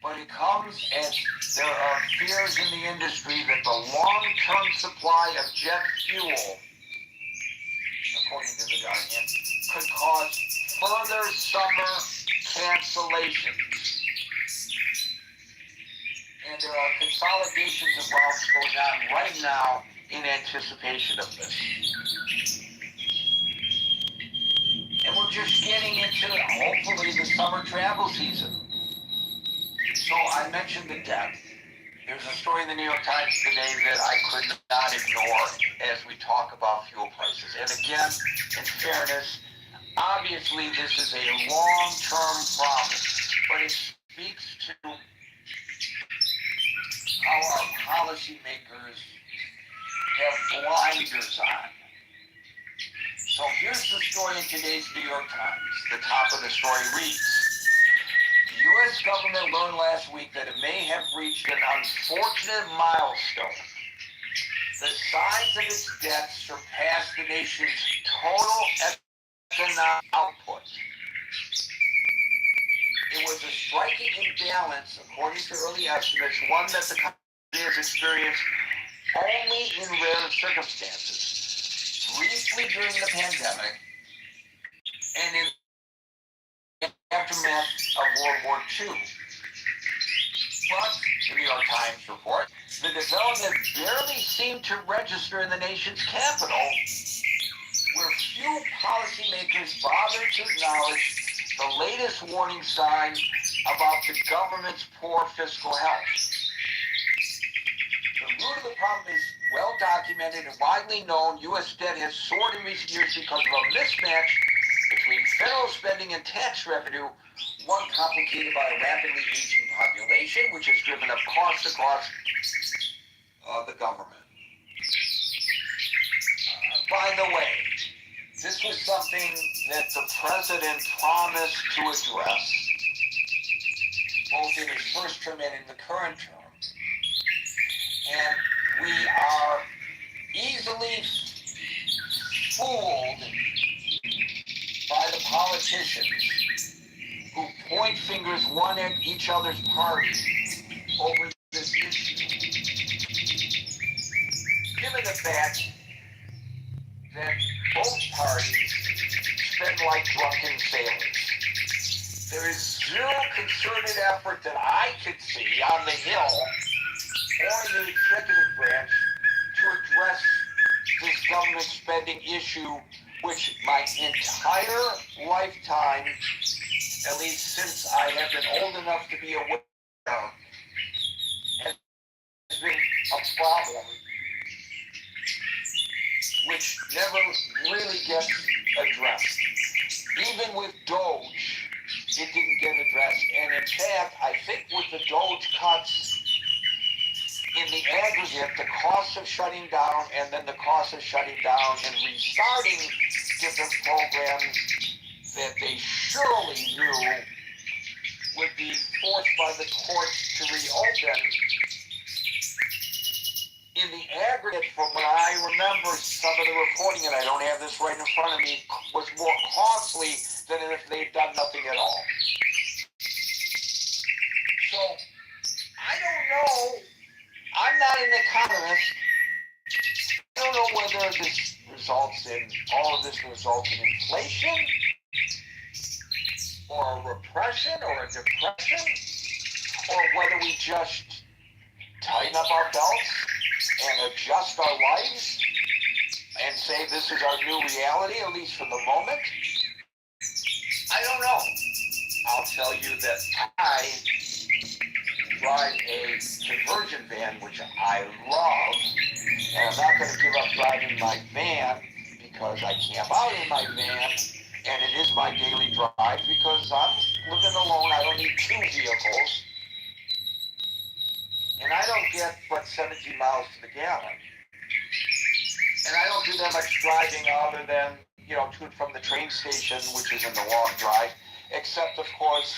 But it comes as there are fears in the industry that the long-term supply of jet fuel, according to the Guardian, could cause further summer cancellations. And there are consolidations of routes going on right now in anticipation of this. And we're just getting into, hopefully, the summer travel season. So I mentioned the debt. There's a story in the New York Times today that I could not ignore as we talk about fuel prices. And again, in fairness, obviously this is a long-term problem, but it speaks to how our policymakers have blinders on. So here's the story in today's New York Times. The top of the story reads, the U.S. government learned last week that it may have reached an unfortunate milestone. The size of its debt surpassed the nation's total economic output. It was a striking imbalance, according to early estimates, one that the country has experienced only in rare circumstances, briefly during the pandemic and in the aftermath of World War II. But, the New York Times report, the development barely seemed to register in the nation's capital, where few policymakers bother to acknowledge the latest warning signs about the government's poor fiscal health. The root of the problem is well documented and widely known. U.S. debt has soared in recent years because of a mismatch between federal spending and tax revenue, one complicated by a rapidly aging population, which has driven up costs across the government. By the way, this was something that the president promised to address both in his first term and in the current term. And we are easily fooled by the politicians who point fingers one at each other's party over this issue. Given the fact that both parties spend like drunken sailors, there is zero concerted effort that I could see on the Hill or in the executive branch to address this government spending issue, which my entire lifetime, at least since I have been old enough to be aware, has been a problem which never really gets addressed. Even with Doge, it didn't get addressed. And in fact, I think with the Doge cuts, in the aggregate, the cost of shutting down and then the cost of shutting down and restarting different programs that they surely knew would be forced by the courts to reopen, in the aggregate, from what I remember, some of the reporting, and I don't have this right in front of me, was more costly than if they'd done nothing at all. So, I don't know. I'm not an economist. I don't know whether this results in, all of this results in inflation, or a repression, or a depression, or whether we just tighten up our belts and adjust our lives and say this is our new reality, at least for the moment. I don't know. I'll tell you that I drive a conversion van, which I love, and I'm not going to give up driving my van because I camp out in my van, and it is my daily drive because I'm living alone. I don't need two vehicles, and I don't get but 17 miles to the gallon. And I don't do that much driving other than, you know, to and from the train station, which isn't a long drive, except, of course,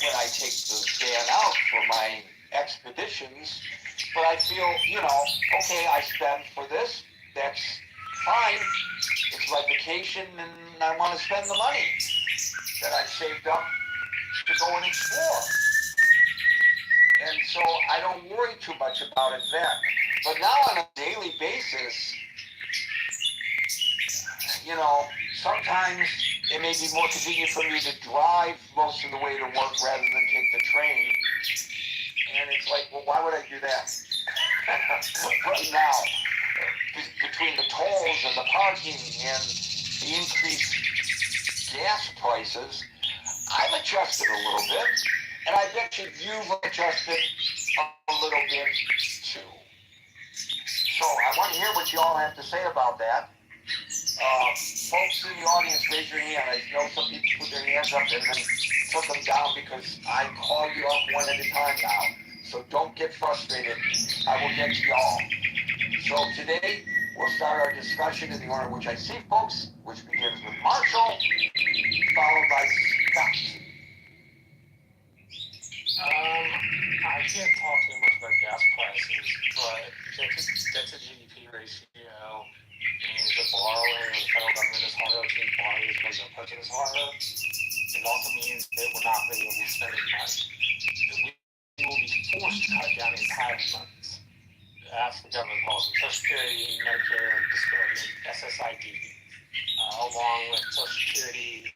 when I take the van out for my expeditions. But I feel, you know, okay, I spend for this, that's fine. It's my vacation, and I want to spend the money that I've saved up to go and explore. And so I don't worry too much about it then. But now on a daily basis, you know, sometimes it may be more convenient for me to drive most of the way to work rather than take the train. And it's like, well, why would I do that? Right now, between the tolls and the parking and the increased gas prices, I've adjusted a little bit. And I bet you've adjusted a little bit too. So I want to hear what you all have to say about that. Folks in the audience, raise your hand. I know some people put their hands up and then took them down because I call you up one at a time now. So don't get frustrated. I will get to y'all. So today, we'll start our discussion in the order which I see, folks, which begins with Marshall, followed by Scott. I can't talk too much about gas prices, but that's a GDP ratio means the borrowing of the federal government is harder, which means borrowing because the purchase is harder. It also means that we're not going to be able to spend as much. We will be forced to cut down entitlements. That's the government policy. Social Security, Medicare, disability, SSID, along with Social Security.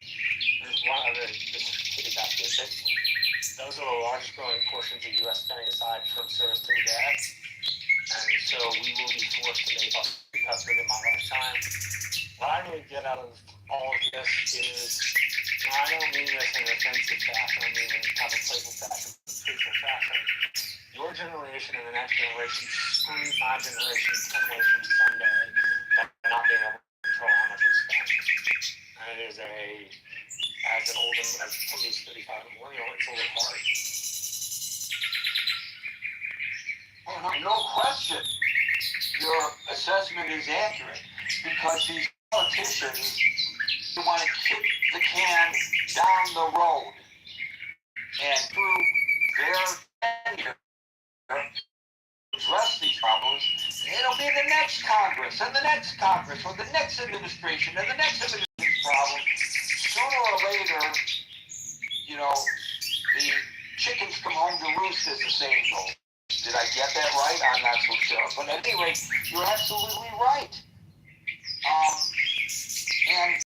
There's one other security basket. Those are the largest growing portions of U.S. spending aside from service to the debt. And so we will be forced to make cuts within my lifetime. What I really get out of all of this is, and I don't mean this in an offensive fashion, I mean in kind of a playful fashion, truthful fashion. Your generation and the next generation screwed my generation 10 ways from Sunday by not being able to control how much we spend. And it is as an older, as somebody who's 35 and more, you know, it's a little hard. Oh, no question. Your assessment is accurate because these politicians want to kick the can down the road. And through Congress and the next Congress or the next administration and the next administration problem, sooner or later, you know, the chickens come home to roost, as the saying goes. Did I get that right? I'm not so sure. But anyway, you're absolutely right. And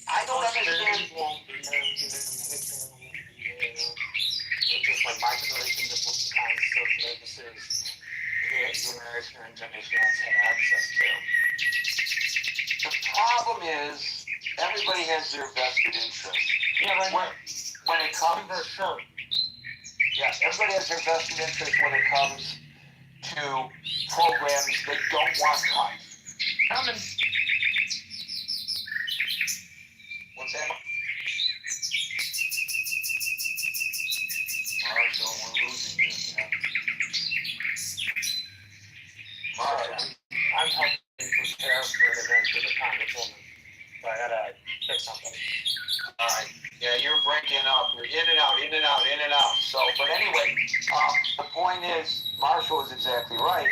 I don't understand. It's just like my generation, just what kind of social services your generation has had access to. The problem is everybody has their vested interest. Yeah, right. When it comes, sure. Yeah, everybody has their vested interest when it comes to programs they don't want cut. Coming. What's that? Marshall, we're losing you. Yeah. Marshall. I'm helping prepare for an event for the Congresswoman. So I gotta fix something. All right. Yeah, you're breaking up. You're in and out, in and out, in and out. So, but anyway, the point is, Marshall is exactly right.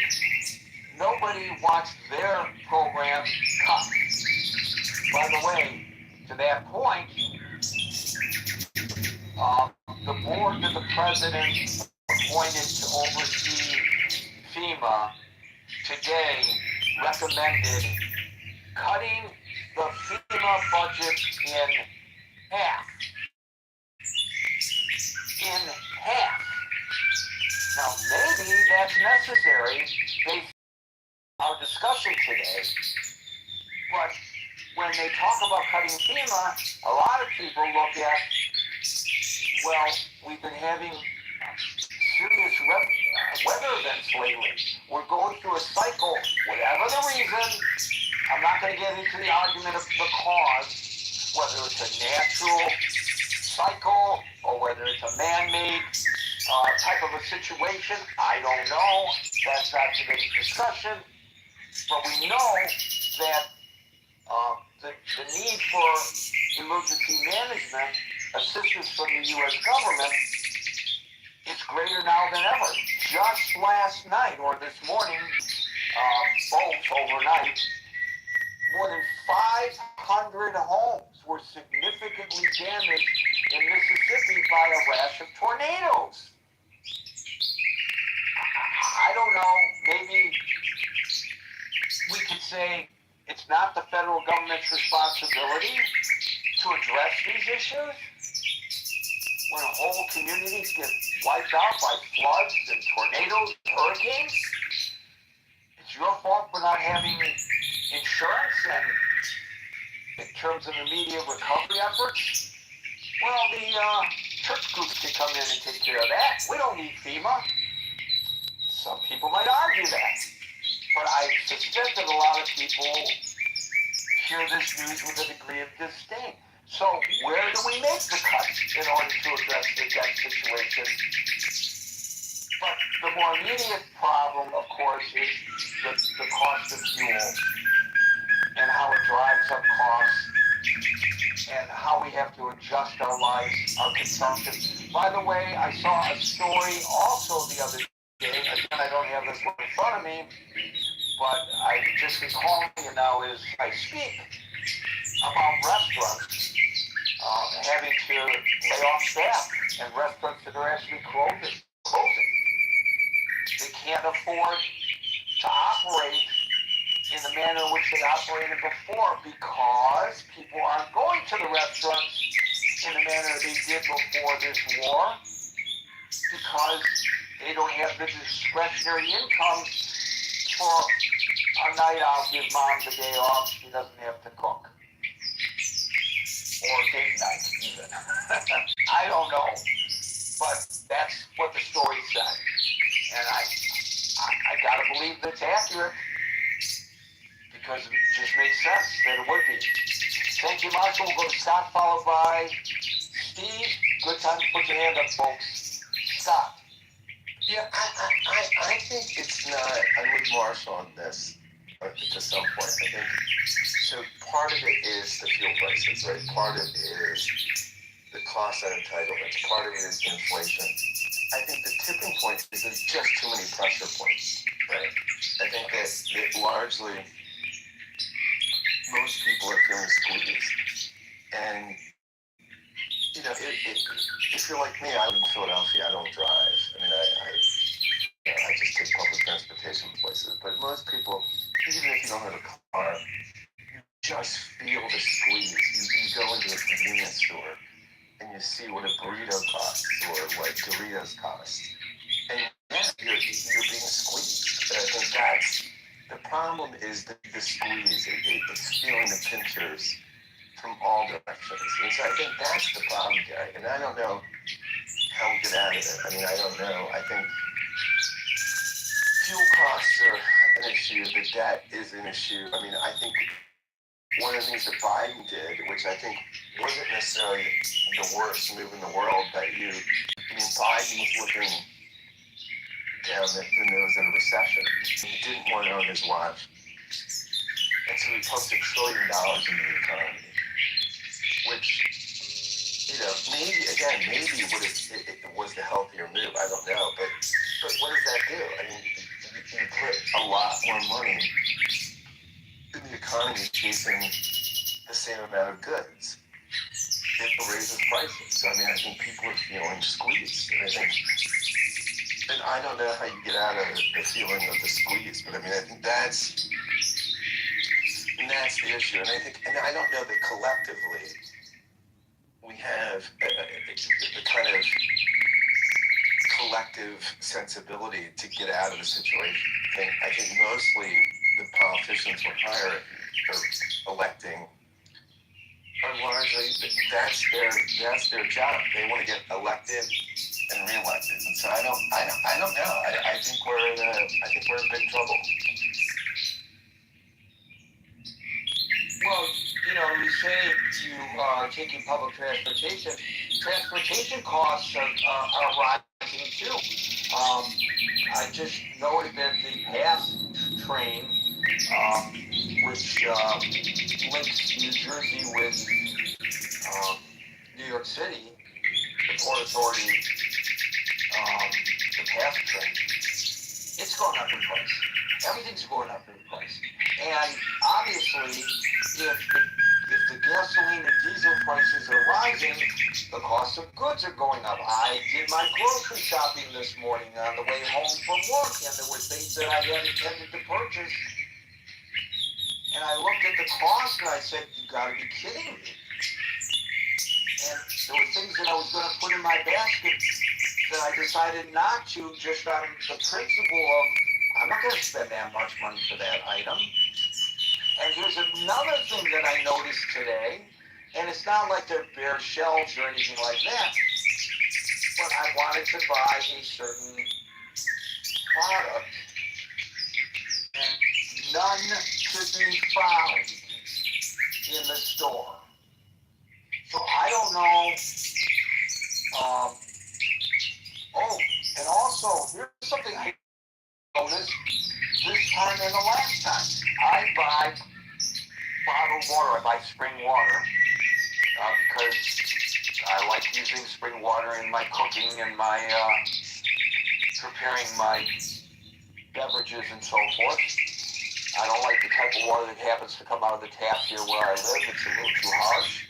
Nobody wants their program cut. By the way, to that point, the board that the president appointed to oversee FEMA today recommended cutting the FEMA budget in half. In half. Now, maybe that's necessary based on our discussion today, but when they talk about cutting FEMA, a lot of people look at, well, we've been having serious weather events lately. We're going through a cycle, whatever the reason. I'm not going to get into the argument of the cause, whether it's a natural cycle or whether it's a man-made type of a situation. I don't know. That's not today's discussion. But we know that the need for emergency management assistance from the U.S. government is greater now than ever. Just last night or this morning, both overnight, more than 500 homes were significantly damaged in Mississippi by a rash of tornadoes. I don't know, maybe we could say it's not the federal government's responsibility to address these issues when whole communities get wiped out by floods and tornadoes, hurricanes. It's your fault for not having insurance and in terms of immediate recovery efforts. Well, the church groups can come in and take care of that. We don't need FEMA. Some people might argue that. But I suspect that a lot of people hear this news with a degree of disdain. So where do we make the cuts in order to address the debt situation? But the more immediate problem, of course, is the cost of fuel and how it drives up costs and how we have to adjust our lives, our consumption. By the way, I saw a story also the other day. Again, I don't have this one in front of me, but I just recall it now as I speak about restaurants having to lay off staff and restaurants that are actually closing. They can't afford to operate in the manner in which they operated before because people aren't going to the restaurants in the manner they did before this war because they don't have the discretionary income for a night out. Give mom the day off. She doesn't have to cook. Or date night, even. I don't know. But that's what the story said. And I gotta believe that's accurate. Because it just makes sense that it would be. Thank you, Marshall. We'll go to Scott, followed by Steve. Good time to put your hand up, folks. Scott. Yeah, I think it's not. I'm with Marshall on this to some point. I think so. Part of it is the fuel prices, right? Part of it is the cost of entitlements. Part of it is inflation. I think the tipping point is there's just too many pressure points, right? I think that largely most people are feeling squeezed. And, you know, if you're like me, I live in Philadelphia, I don't drive. I mean, I just take public transportation places. But most people, even if you don't have a car, you just feel the squeeze. You go into a convenience store and you see what a burrito costs or what Doritos cost. And yeah, you're being squeezed. But I think that's the problem is the squeeze. It's feeling the pinchers from all directions. And so I think that's the problem, Gary. And I don't know how we get out of it. I mean, I don't know. I think fuel costs are an issue. The debt is an issue. I mean, I think one of the things that Biden did, which I think wasn't necessarily the worst move in the world, but I mean, Biden was looking down the nose at a recession. He didn't want it on his watch. And so he pumped $1 trillion into the economy, which, you know, maybe it was the healthier move. I don't know. But what does that do? I mean, you put a lot more money in the economy chasing the same amount of goods. It raises prices. So, I mean, I think people are feeling squeezed. And I don't know how you get out of the feeling of the squeeze, but I mean, I think that's the issue. And I don't know that collectively we have the kind of collective sensibility to get out of the situation. I think mostly the politicians we're hiring or electing are largely that's their job. They want to get elected and reelected. And so I don't know. I think we're in big trouble. Well, you know, you say you taking public transportation. Transportation costs are rising too. I just noted that the PASS train, which links New Jersey with New York City, the Port Authority, the PASS train, it's going up in price. Everything's going up in price. And obviously, if the gasoline and diesel prices are rising, the cost of goods are going up. I did my grocery shopping this morning on the way home from work, and there were things that I had intended to purchase. And I looked at the cost and I said, you gotta be kidding me. And there were things that I was gonna put in my basket that I decided not to, just on the principle of, I'm not gonna spend that much money for that item. And here's another thing that I noticed today, and it's not like they're bare shelves or anything like that, but I wanted to buy a certain product, and none could be found in the store. So I don't know. And also, here's something I noticed this time and the last time. I buy bottled water. I buy spring water because I like using spring water in my cooking and my preparing my beverages and so forth. I don't like the type of water that happens to come out of the tap here where I live. It's a little too harsh.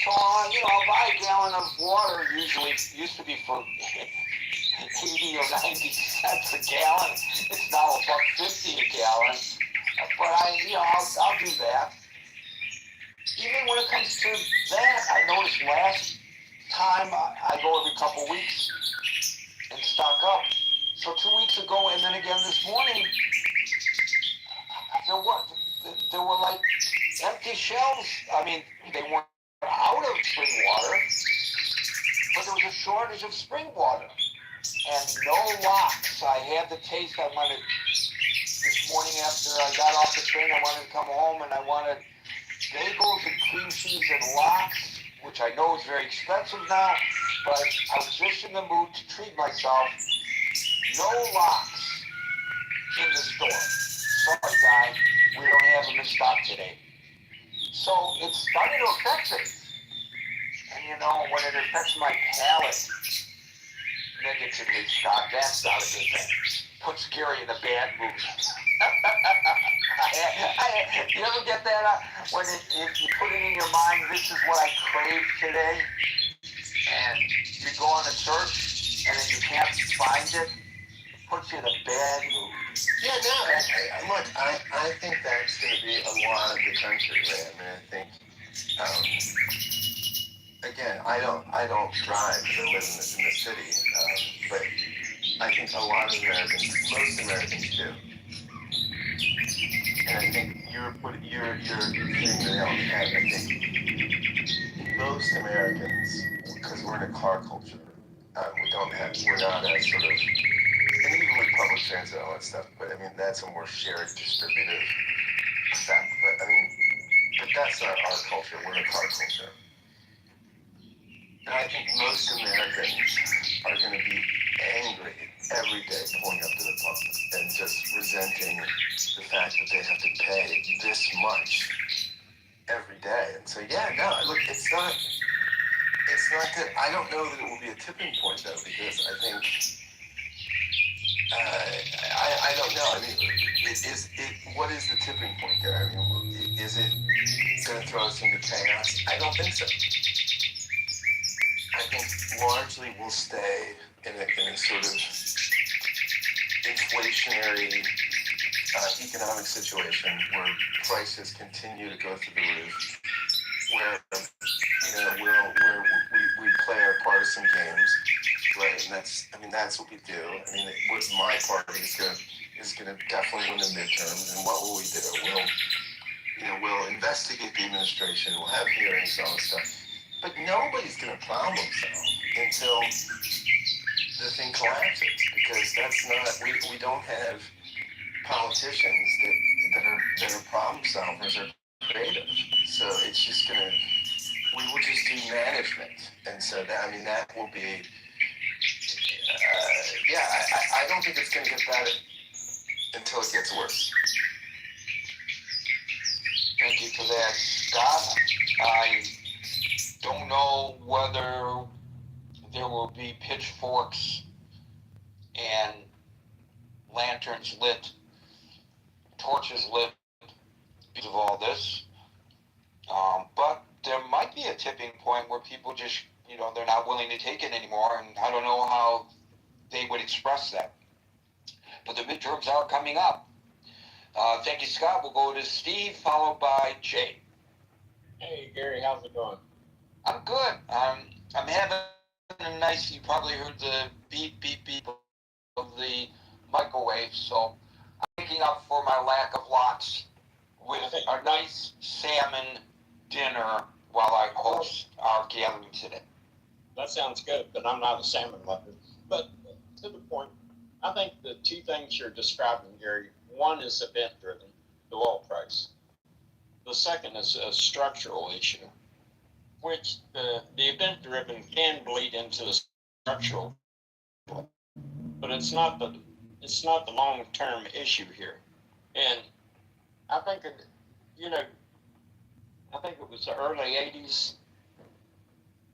So, I'll buy a gallon of water. Usually, it used to be for 80 or 90 cents a gallon. It's now $1.50 a gallon. But I'll do that. Even when it comes to that, I noticed last time I go every couple weeks and stock up. So 2 weeks ago, and then again this morning, there were like empty shelves. I mean, they weren't out of spring water, but there was a shortage of spring water. And no locks. I had the taste. I wanted, this morning after I got off the train, I wanted to come home and I wanted bagels and cream cheese and lox, which I know is very expensive now, but I was just in the mood to treat myself. No lox in the store. Sorry, guy, we don't have them in stock today. So it's starting to affect it. And when it affects my palate, negatively, Scott. That's not a good thing. Puts Gary in a bad mood. You ever get that? When if you put it in your mind, this is what I crave today, and you go on a search, and then you can't find it, puts you in a bad mood. Yeah, no, look, I think that's going to be a lot of the country, right? I mean, I think, again, I don't drive because I live in the city, but I think a lot of Americans, most Americans do. And I think you're hitting the nail on the head. I think most Americans, because we're in a car culture, we're not as sort of, and even with public transit and all that stuff, but I mean, that's a more shared distributive effect. But that's not our culture. We're a car culture. And I think most Americans are going to be angry every day pulling up to the pump and just resenting the fact that they have to pay this much every day. And so, yeah, no, look, it's not good. I don't know that it will be a tipping point, though, because I think, I don't know. I mean, what is the tipping point there? I mean, is it going to throw us into chaos? I don't think so. I think largely we'll stay in a sort of inflationary economic situation where prices continue to go through the roof, where we play our partisan games, right? And that's what we do. I mean, what my party is gonna definitely win the midterms, and what will we do? We'll investigate the administration. We'll have hearings, all this stuff. But nobody's going to plow themselves until the thing collapses, because that's not, we don't have politicians that are problem solvers or creative. So it's just going to, we will just do management. And so that will be, I don't think it's going to get better until it gets worse. Thank you for that, Scott. I don't know whether there will be pitchforks and lanterns lit, torches lit because of all this. But there might be a tipping point where people just, they're not willing to take it anymore, and I don't know how they would express that. But the midterms are coming up. Thank you, Scott. We'll go to Steve, followed by Jay. Hey, Gary, how's it going? I'm good. I'm having a nice, you probably heard the beep, beep, beep of the microwave, so I'm making up for my lack of lots with a nice salmon dinner while I host our gathering today. That sounds good, but I'm not a salmon lover. But to the point, I think the two things you're describing, Gary, one is event-driven, the oil price. The second is a structural issue, which the event-driven can bleed into the structural, but it's not the long-term issue here. And I think it was the early 80s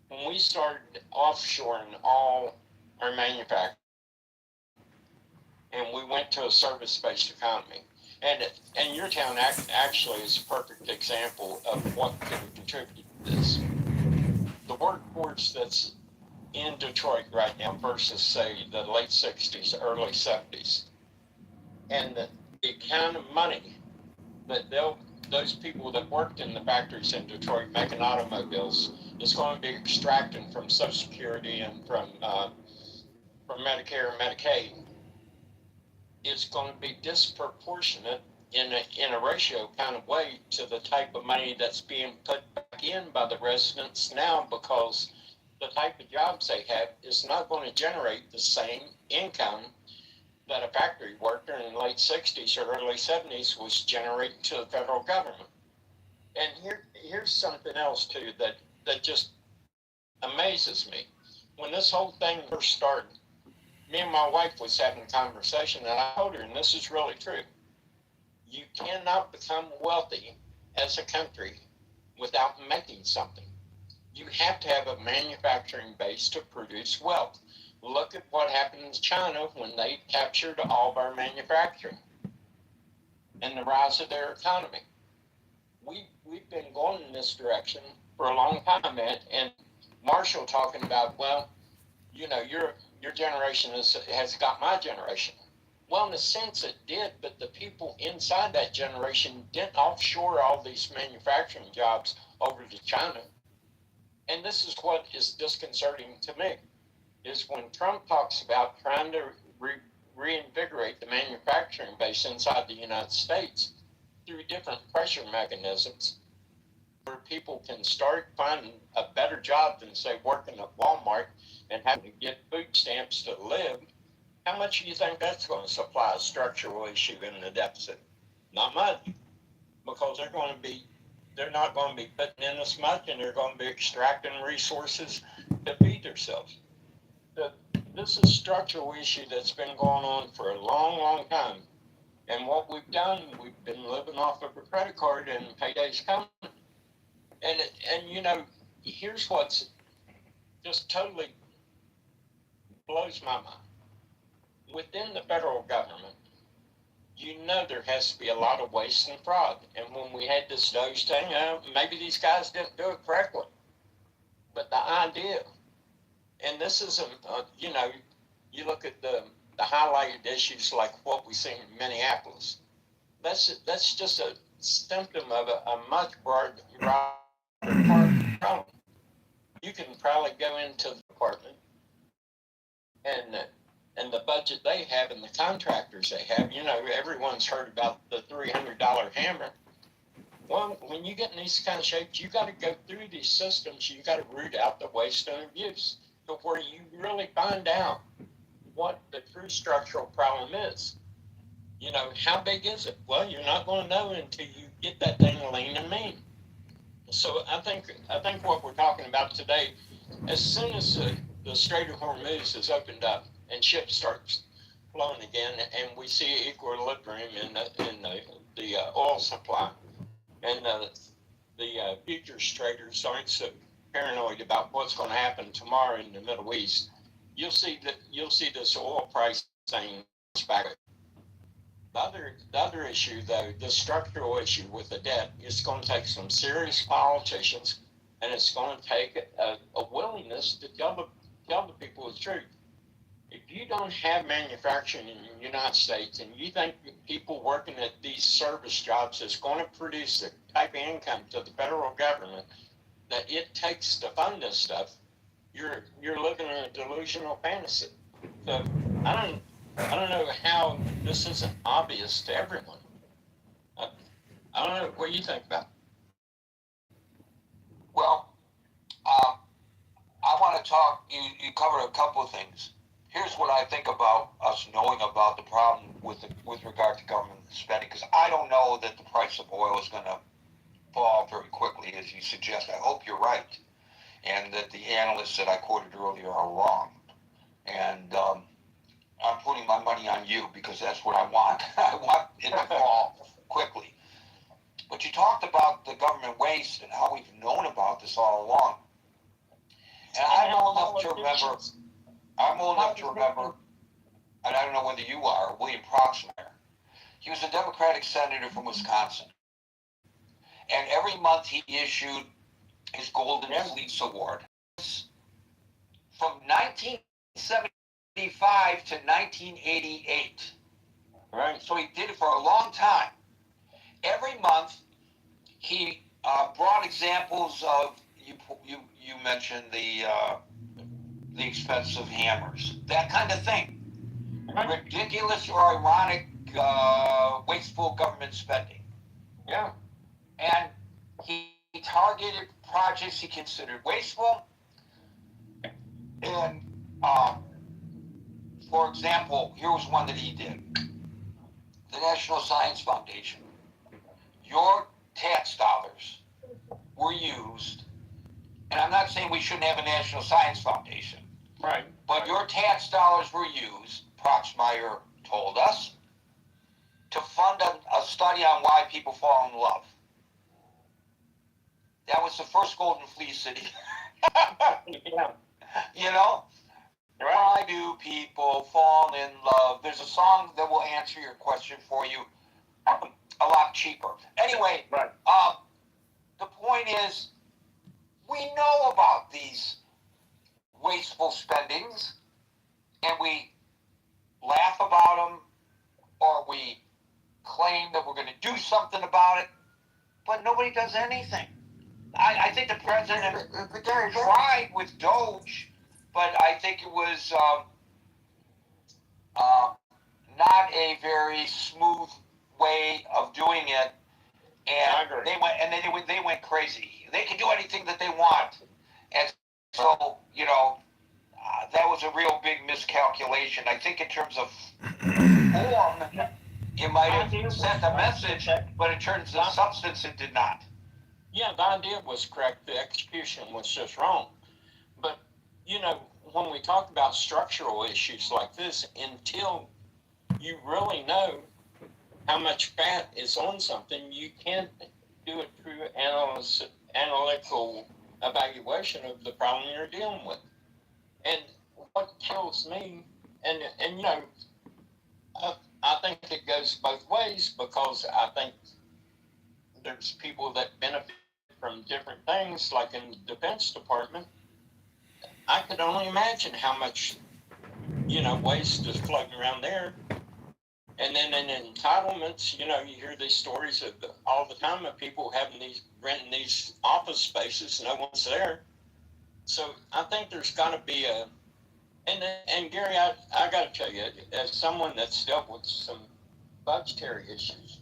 when we started offshoring all our manufacturing, and we went to a service-based economy. And your town actually is a perfect example of what could contribute to this. The workforce that's in Detroit right now versus, say, the late 60s, early 70s, and the kind of money that those people that worked in the factories in Detroit making automobiles is going to be extracting from Social Security and from Medicare and Medicaid. It's going to be disproportionate in a ratio kind of way to the type of money that's being put back in by the residents now, because the type of jobs they have is not going to generate the same income that a factory worker in the late 60s or early 70s was generating to the federal government. And here's something else too that just amazes me. When this whole thing first started, me and my wife was having a conversation, and I told her, and this is really true, you cannot become wealthy as a country without making something. You have to have a manufacturing base to produce wealth. Look at what happened in China when they captured all of our manufacturing and the rise of their economy. We've been going in this direction for a long time, and Marshall talking about, well, you know, your generation has got my generation. Well, in a sense it did, but the people inside that generation didn't offshore all these manufacturing jobs over to China. And this is what is disconcerting to me, is when Trump talks about trying to reinvigorate the manufacturing base inside the United States through different pressure mechanisms where people can start finding a better job than, say, working at Walmart and having to get food stamps to live. How much do you think that's going to supply a structural issue in the deficit? Not much, because they're not going to be putting in as much, and they're going to be extracting resources to feed themselves. This is a structural issue that's been going on for a long, long time. And what we've done, we've been living off of a credit card, and payday's coming. And you know, here's what's just totally blows my mind. Within the federal government, you know there has to be a lot of waste and fraud. And when we had this Doge thing, maybe these guys didn't do it correctly. But the idea, and this is you know, you look at the highlighted issues like what we see in Minneapolis. That's just a symptom of a much broader problem. You can probably go into the department and the budget they have and the contractors they have. You know, everyone's heard about the $300 hammer. Well, when you get in these kind of shapes, you got to go through these systems. You got to root out the waste and abuse to where you really find out what the true structural problem is. You know, how big is it? Well, you're not going to know until you get that thing lean and mean. So I think what we're talking about today, as soon as the Strait of Hormuz is opened up and ships start flowing again, and we see equilibrium in the oil supply, and the futures traders aren't so paranoid about what's going to happen tomorrow in the Middle East, you'll see this oil price thing back. The other issue, though, the structural issue with the debt, is going to take some serious politicians, and it's going to take a willingness to tell the people the truth. If you don't have manufacturing in the United States, and you think people working at these service jobs is going to produce the type of income to the federal government that it takes to fund this stuff, you're living in a delusional fantasy. So I don't know how this isn't obvious to everyone. I don't know. What do you think about it? Well, I want to talk. You covered a couple of things. Here's what I think about us knowing about the problem with regard to government spending, because I don't know that the price of oil is going to fall very quickly, as you suggest. I hope you're right, and that the analysts that I quoted earlier are wrong. And I'm putting my money on you because that's what I want. I want it to fall quickly. But you talked about the government waste and how we've known about this all along. And I'm old enough to remember, and I don't know whether you are, William Proxmire. He was a Democratic senator from Wisconsin. And every month he issued his Golden Fleece Award. From 1975 to 1988. Right. So he did it for a long time. Every month he brought examples of, you mentioned the expensive hammers, that kind of thing. Ridiculous or ironic, wasteful government spending. Yeah. And he targeted projects he considered wasteful. And, for example, here was one that he did. The National Science Foundation. Your tax dollars were used, and I'm not saying we shouldn't have a National Science Foundation. Right. But your tax dollars were used, Proxmire told us, to fund a study on why people fall in love. That was the first Golden Fleece city. Yeah. You know? Why do people fall in love? There's a song that will answer your question for you a lot cheaper. Anyway, the point is, we know about these wasteful spendings, and we laugh about them, or we claim that we're going to do something about it, but nobody does anything. I think the president tried with Doge, but I think it was not a very smooth way of doing it, and they went crazy. They can do anything that they want, and so that was a real big miscalculation. I think in terms of form, it might have sent a message, but in terms of substance, it did not. Yeah, the idea was correct. The execution was just wrong. But, when we talk about structural issues like this, until you really know how much fat is on something, you can't do a true analytical evaluation of the problem you're dealing with. And what kills me, and I think it goes both ways, because I think there's people that benefit from different things, like in the Defense Department. I could only imagine how much, waste is floating around there. And then in entitlements, you hear these stories all the time of people renting these office spaces, no one's there. So I think there's got to be and Gary, I got to tell you, as someone that's dealt with some budgetary issues,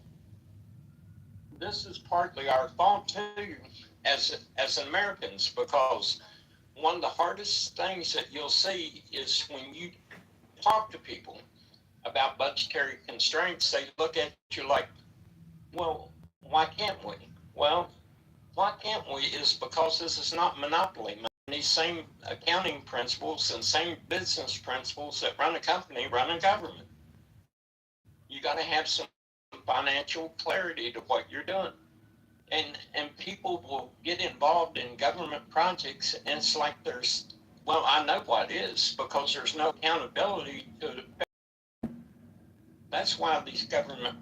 this is partly our fault too, as Americans, because one of the hardest things that you'll see is when you talk to people about budgetary constraints, they look at you like, well, why can't we? Well, why can't we is because this is not monopoly. These same accounting principles and same business principles that run a company run a government. You got to have some financial clarity to what you're doing. And people will get involved in government projects, and it's like I know what it is, because there's no accountability to the. That's why these government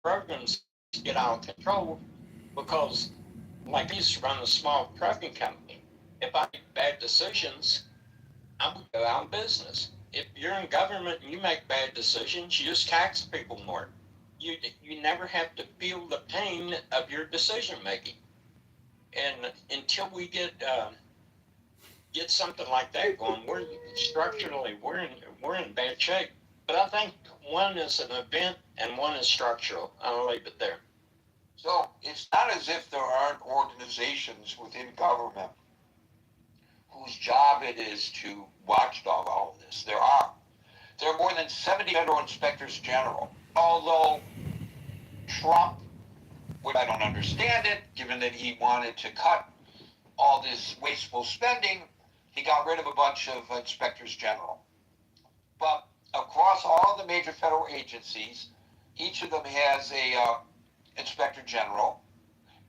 programs get out of control, because like I used to run a small trucking company. If I make bad decisions, I would go out of business. If you're in government and you make bad decisions, you just tax people more. You never have to feel the pain of your decision making. And until we get something like that going, we're structurally we're in bad shape. But I think one is an event and one is structural. I'll leave it there. So it's not as if there aren't organizations within government whose job it is to watchdog all of this. There are. There are more than 70 federal inspectors general. Although Trump, which I don't understand it, given that he wanted to cut all this wasteful spending, he got rid of a bunch of inspectors general. But across all the major federal agencies, each of them has a inspector general,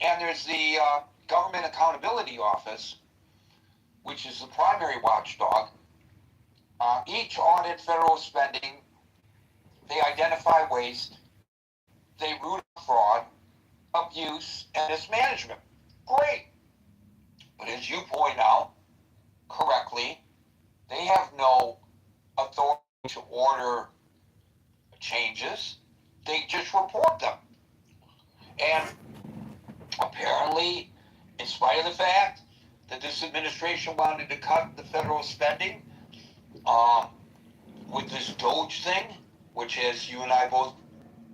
and there's the Government Accountability Office, which is the primary watchdog. Each audit federal spending, they identify waste, they root out fraud, abuse, and mismanagement. Great. But as you point out correctly, they have no authority to order changes. They just report them. And apparently, in spite of the fact that this administration wanted to cut the federal spending, with this Doge thing, which, as you and I both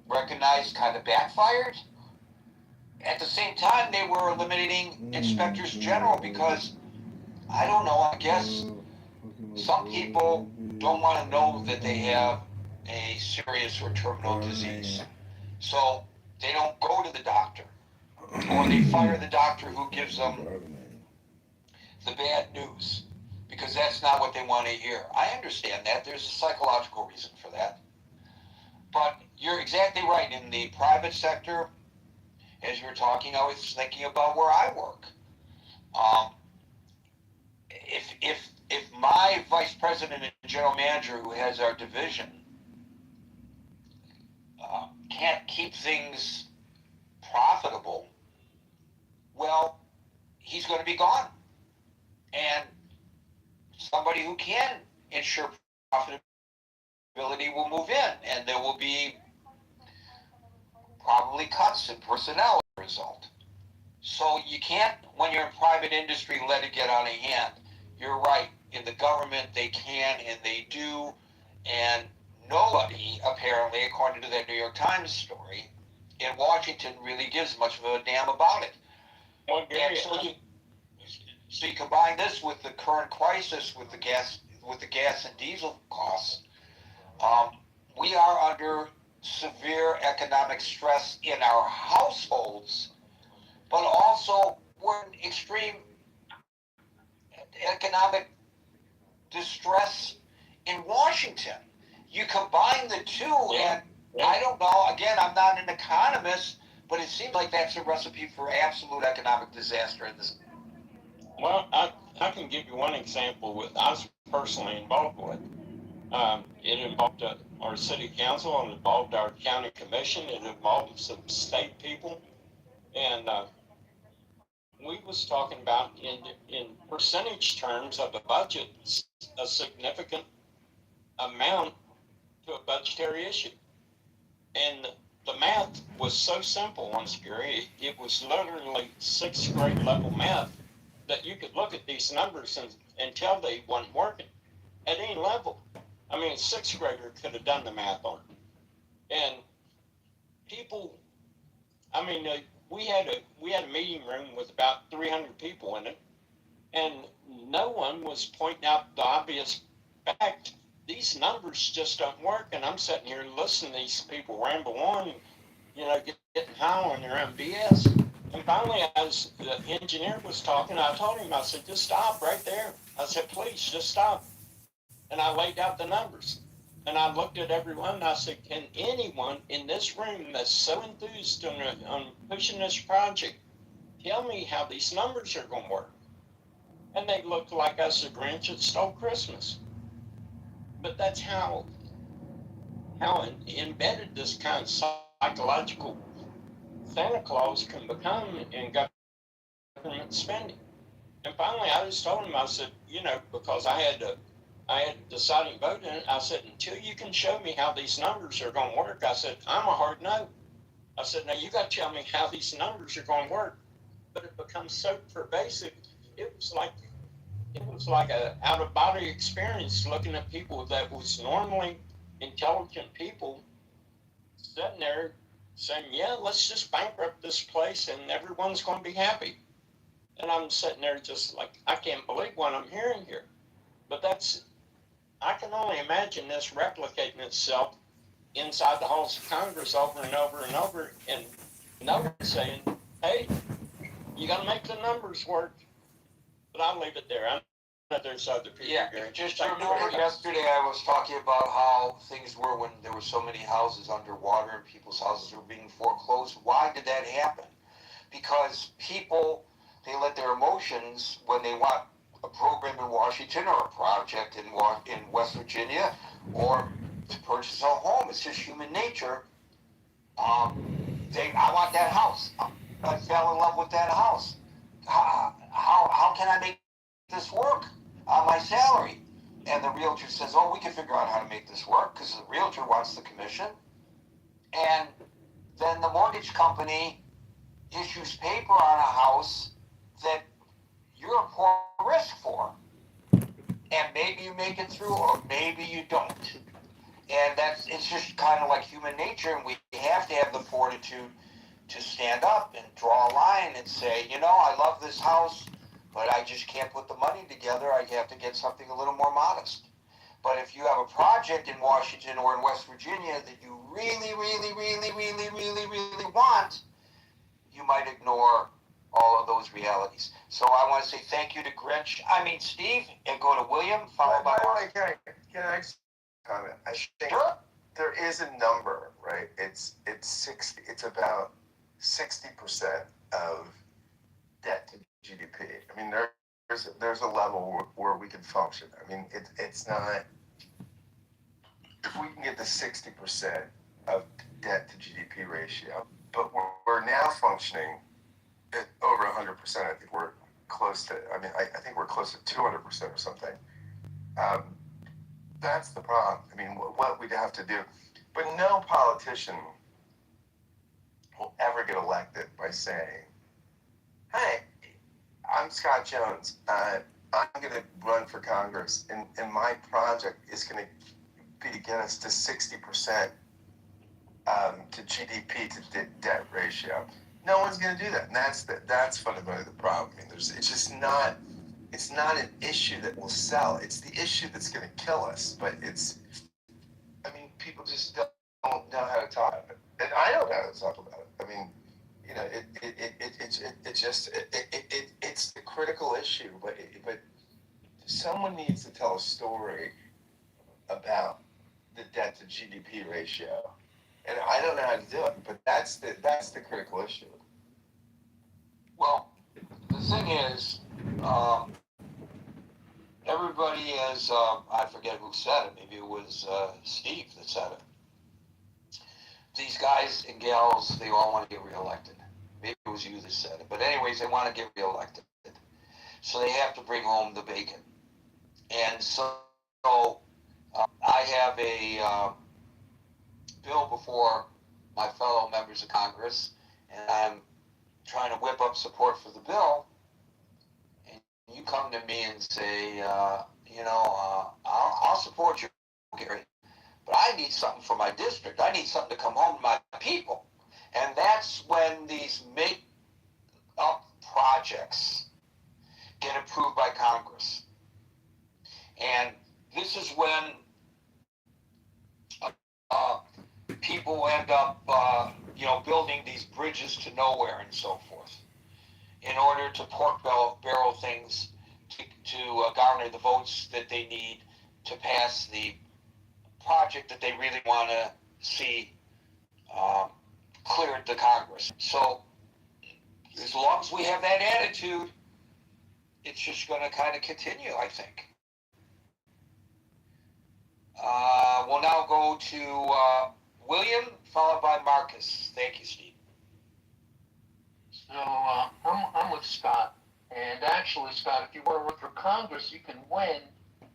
recognize, kind of backfired, at the same time they were eliminating inspectors general because, I don't know, I guess some people don't want to know that they have a serious or terminal disease. So they don't go to the doctor, or they fire the doctor who gives them the bad news, because that's not what they want to hear. I understand that. There's a psychological reason for that. But you're exactly right. In the private sector, as you were talking, I was thinking about where I work. If if my vice president and general manager who has our division can't keep things profitable, well, he's going to be gone. And somebody who can ensure profitability will move in, and there will be probably cuts in personnel as a result. So you can't, when you're in private industry, let it get out of hand. You're right. In the government, they can and they do, and nobody, apparently, according to that New York Times story, in Washington really gives much of a damn about it. And so you combine this with the current crisis with the gas and diesel costs. We are under severe economic stress in our households, but also we're in extreme economic distress in Washington. You combine the two, and I don't know, again, I'm not an economist, but it seems like that's a recipe for absolute economic disaster in this. Well, I can give you one example I was personally involved with. It involved our city council, it involved our county commission, it involved some state people, and we was talking about in percentage terms of the budget, a significant amount to a budgetary issue. And the math was so simple on Scary, it was literally 6th grade level math that you could look at these numbers and tell they weren't working at any level. I mean, a 6th grader could have done the math on it. And people, I mean, we had a meeting room with about 300 people in it, and no one was pointing out the obvious fact. These numbers just don't work, and I'm sitting here listening to these people ramble on, getting high on their own BS. And finally, as the engineer was talking, I told him, I said, just stop right there. I said, please, just stop. And I laid out the numbers. And I looked at everyone, and I said, can anyone in this room that's so enthused on pushing this project tell me how these numbers are going to work? And they looked like us, the Grinch that stole Christmas. But that's how embedded this kind of psychological Santa Claus can become in government spending. And finally, I just told him, I said, because I had deciding vote in it, I said, until you can show me how these numbers are going to work, I said, I'm a hard no. I said, now you got to tell me how these numbers are going to work. But it becomes so pervasive. It was like a out-of-body experience looking at people that was normally intelligent people sitting there saying, yeah, let's just bankrupt this place and everyone's going to be happy. And I'm sitting there just like, I can't believe what I'm hearing here. But I can only imagine this replicating itself inside the halls of Congress over and over and over, and no one saying, hey, you got to make the numbers work. But I'll leave it there. I know there's other people. Yeah, just to remember, yesterday I was talking about how things were when there were so many houses underwater and people's houses were being foreclosed. Why did that happen? Because people, they let their emotions, when they want a program in Washington or a project in West Virginia or to purchase a home, it's just human nature. I want that house. I fell in love with that house. How can I make this work on my salary? And the realtor says, oh, we can figure out how to make this work, because the realtor wants the commission. And then the mortgage company issues paper on a house that you're a poor risk for. And maybe you make it through, or maybe you don't. And it's just kind of like human nature, and we have to have the fortitude to stand up and draw a line and say, I love this house, but I just can't put the money together. I have to get something a little more modest. But if you have a project in Washington or in West Virginia that you really, really, really, really, really, really want, you might ignore all of those realities. So I want to say thank you to Steve, and go to William, followed by Mark. Can I just comment? I think there is a number, right? It's 60. It's about 60% of debt to GDP. I mean, there there's a level where we can function. I mean, it's not, if we can get to 60% of debt to GDP ratio, but we're now functioning at over 100%. I think we're close to, I mean, I think we're close to 200% or something. That's the problem. I mean, what we'd have to do. But no politician will ever get elected by saying, hey, I'm Scott Jones. I'm going to run for Congress, and my project is going to be to get us to 60% to GDP to debt ratio. No one's going to do that, and that's fundamentally the problem. I mean, it's just not. It's not an issue that will sell. It's the issue that's going to kill us. But I mean, people just don't know how to talk about it, and I don't know how to talk about it. I mean, you know, it's the critical issue, but someone needs to tell a story about the debt to GDP ratio, and I don't know how to do it. But that's the critical issue. Well, the thing is, everybody is, I forget who said it, maybe it was Steve that said it. These guys and gals, they all want to get reelected. Maybe it was you that said it. But anyways, they want to get reelected. So they have to bring home the bacon. And so I have a bill before my fellow members of Congress, and I'm trying to whip up support for the bill. And you come to me and say, I'll support you, Gary, but I need something for my district. I need something to come home to my people. And that's when these make-up projects get approved by Congress. And this is when people end up, building these bridges to nowhere and so forth in order to pork barrel things to garner the votes that they need to pass the project that they really want to see cleared to Congress. So as long as we have that attitude, it's just going to kind of continue, I think. We'll now go to William, followed by Marcus. Thank you, Steve. So I'm with Scott. And actually, Scott, if you want to run for Congress, you can win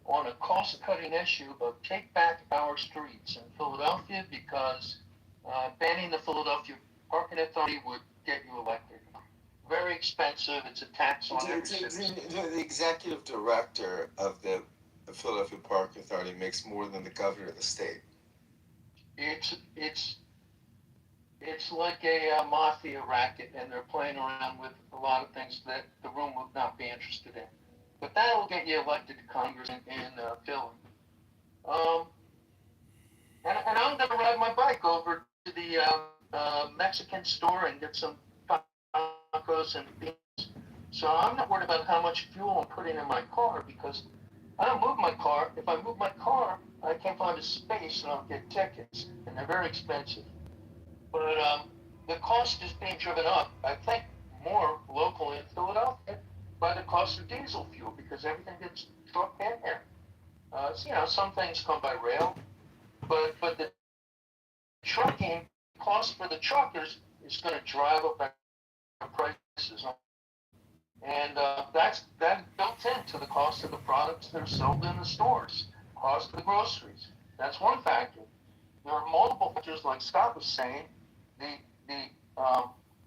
on a cost-cutting issue of take back our streets in Philadelphia, because banning the Philadelphia Parking Authority would get you elected. Very expensive. It's a tax on every citizen. The executive director of the Philadelphia Park Authority makes more than the governor of the state. It's like a mafia racket, and they're playing around with a lot of things that the room would not be interested in. But that'll get you elected to Congress in Philly. And I'm going to ride my bike over to the Mexican store and get some tacos and beans. So I'm not worried about how much fuel I'm putting in my car, because I don't move my car. If I move my car, I can't find a space and I'll get tickets, and they're very expensive. But the cost is being driven up, I think, more locally in Philadelphia by the cost of diesel fuel, because everything gets trucked in here. Some things come by rail, but the trucking cost for the truckers is going to drive up our prices. And that's built into the cost of the products that are sold in the stores, cost of the groceries. That's one factor. There are multiple factors, like Scott was saying. The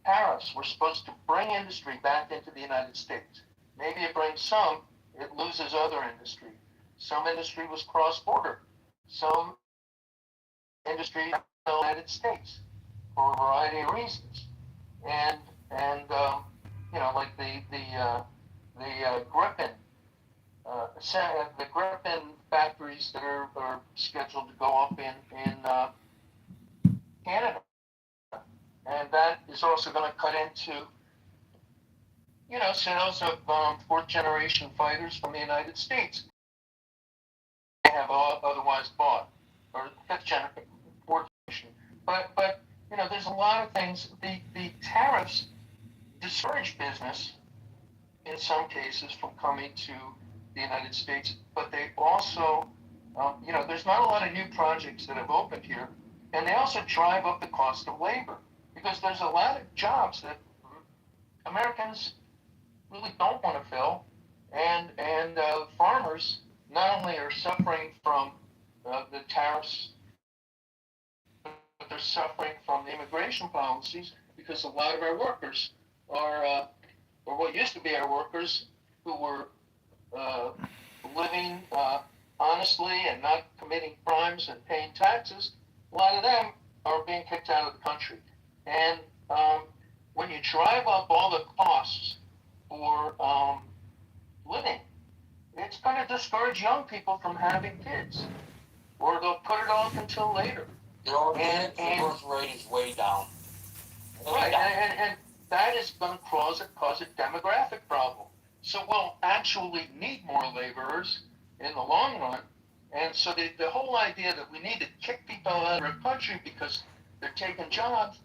tariffs were supposed to bring industry back into the United States. Maybe it brings some, it loses other industry. Some industry was cross-border. Some industry in the United States for a variety of reasons. And like the Griffin factories that are scheduled to go up in Canada. And that is also going to cut into, sales of fourth-generation fighters from the United States. They have otherwise bought, or fifth-generation, fourth-generation. But there's a lot of things. The tariffs discourage business in some cases, from coming to the United States. But they also, there's not a lot of new projects that have opened here, and they also drive up the cost of labor because there's a lot of jobs that Americans really don't want to fill, and farmers not only are suffering from the tariffs, but they're suffering from the immigration policies because a lot of our workers are, or what used to be our workers, who were living honestly and not committing crimes and paying taxes. A lot of them are being kicked out of the country, and when you drive up all the costs for living, it's going to discourage young people from having kids, or they'll put it off until later. And the birth rate is way down. Right, and that is going to cause a demographic problem. So we'll actually need more laborers in the long run. And so the whole idea that we need to kick people out of our country because they're taking jobs,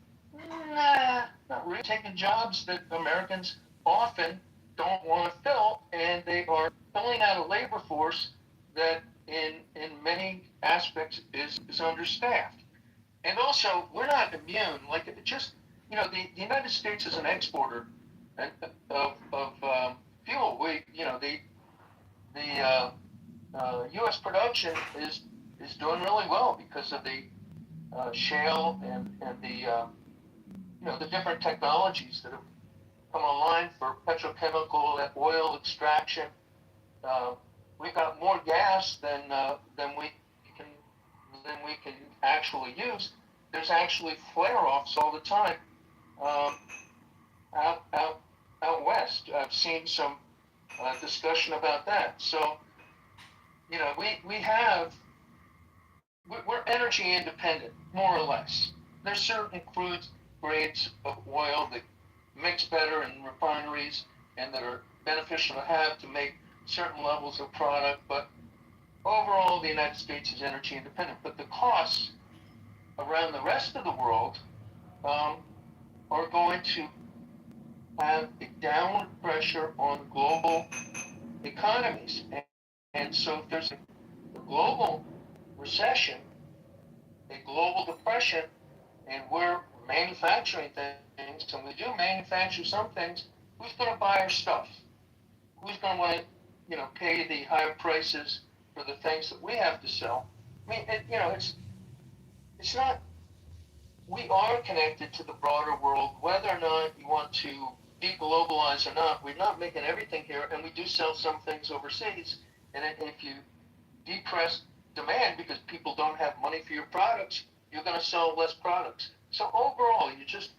nah, not really. Taking jobs that Americans often don't want to fill, and they are filling out a labor force that in many aspects is understaffed. And also, we're not immune. Like, it just, the United States is an exporter of fuel. The U.S. production is doing really well because of the shale and the different technologies that have come online for petrochemical oil extraction. We've got more gas than we can actually use. There's actually flare-offs all the time out west. I've seen some discussion about that. So, we're energy independent, more or less. There's certain crude grades of oil that mix better in refineries and that are beneficial to have to make certain levels of product, but overall the United States is energy independent. But the costs around the rest of the world are going to have a downward pressure on global economies. And so if there's a global recession, a global depression, and we're manufacturing things, and we do manufacture some things, who's going to buy our stuff? Who's going to want to, pay the higher prices for the things that we have to sell? I mean, it's not. We are connected to the broader world, whether or not you want to deglobalize or not. We're not making everything here, and we do sell some things overseas. And if you depress demand because people don't have money for your products, you're going to sell less products. So overall, you just,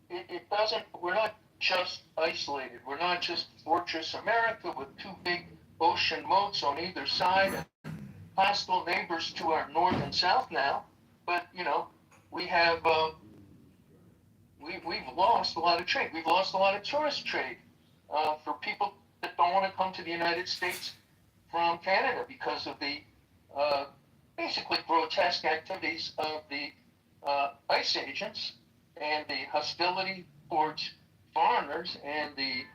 it doesn't. We're not just isolated. We're not just Fortress America with two big ocean moats on either side and hostile neighbors to our north and south now. But, we have, we've lost a lot of trade. We've lost a lot of tourist trade for people that don't want to come to the United States from Canada because of the basically grotesque activities of the ICE agents and the hostility towards foreigners and the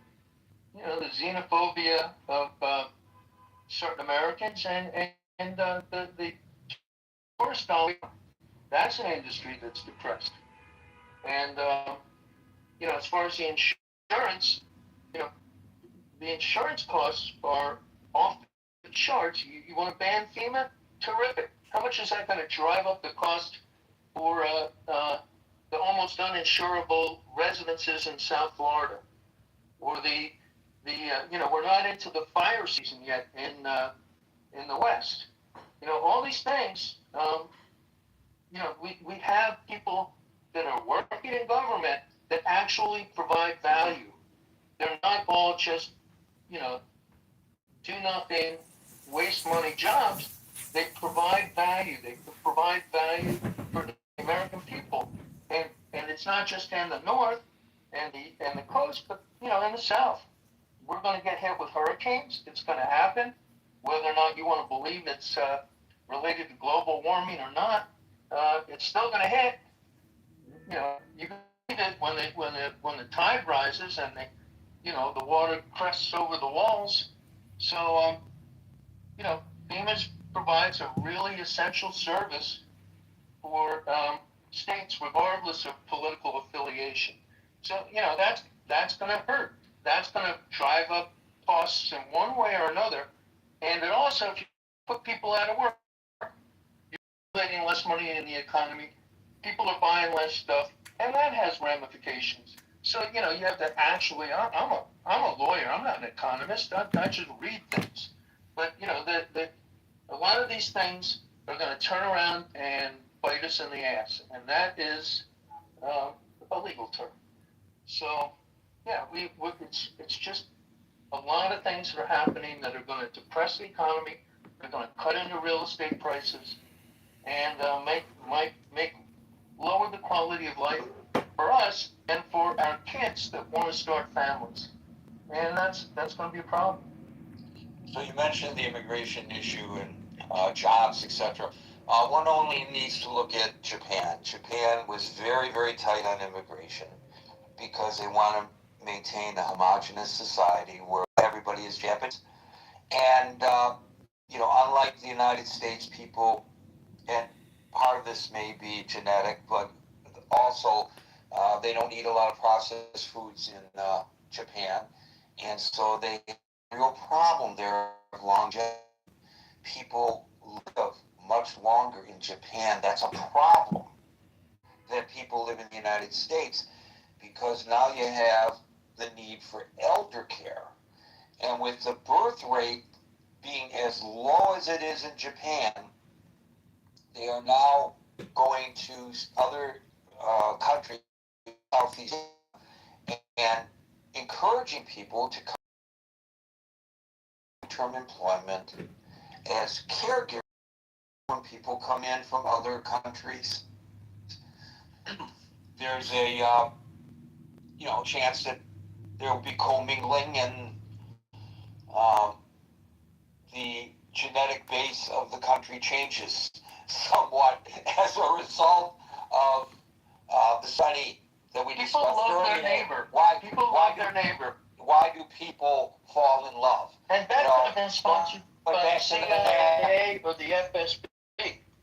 xenophobia of certain Americans and the tourist dollar. That's an industry that's depressed. And, as far as the insurance, the insurance costs are off the charts. You want to ban FEMA? Terrific. How much is that going to drive up the cost for the almost uninsurable residences in South Florida? Or we're not into the fire season yet in the West. All these things, we have people that are working in government that actually provide value. They're not all just, do nothing, waste money jobs. They provide value. They provide value for the American people. And it's not just in the north and the coast, but, in the south. We're going to get hit with hurricanes. It's going to happen. Whether or not you want to believe it's related to global warming or not, it's still going to hit. You believe it when the tide rises and the water crests over the walls. So, FEMA provides a really essential service for states, regardless of political affiliation. So, that's going to hurt. That's going to drive up costs in one way or another. And it also, if you put people out of work, you're generating less money in the economy. People are buying less stuff, and that has ramifications. So, you have to actually, I'm a lawyer. I'm not an economist. I just read things. But, a lot of these things are going to turn around and bite us in the ass. And that is a legal term. So, yeah, it's just a lot of things that are happening that are going to depress the economy. They're going to cut into real estate prices and make lower the quality of life for us and for our kids that want to start families. And that's going to be a problem. So you mentioned the immigration issue and jobs, etc. One only needs to look at Japan. Japan was very, very tight on immigration because they want to maintain a homogenous society where everybody is Japanese. And, unlike the United States, people, and part of this may be genetic, but also they don't eat a lot of processed foods in Japan. And so they have a real problem there of longevity. People live much longer in Japan. That's a problem than people live in the United States because now you have the need for elder care. And with the birth rate being as low as it is in Japan, they are now going to other countries, Southeast Asia, and encouraging people to come to term employment as caregivers when people come in from other countries. There's a chance that there will be commingling and the genetic base of the country changes somewhat as a result of the study that we discussed earlier. People love their neighbor. Why do people fall in love? And that could have been sponsored by the CIA or the FSB.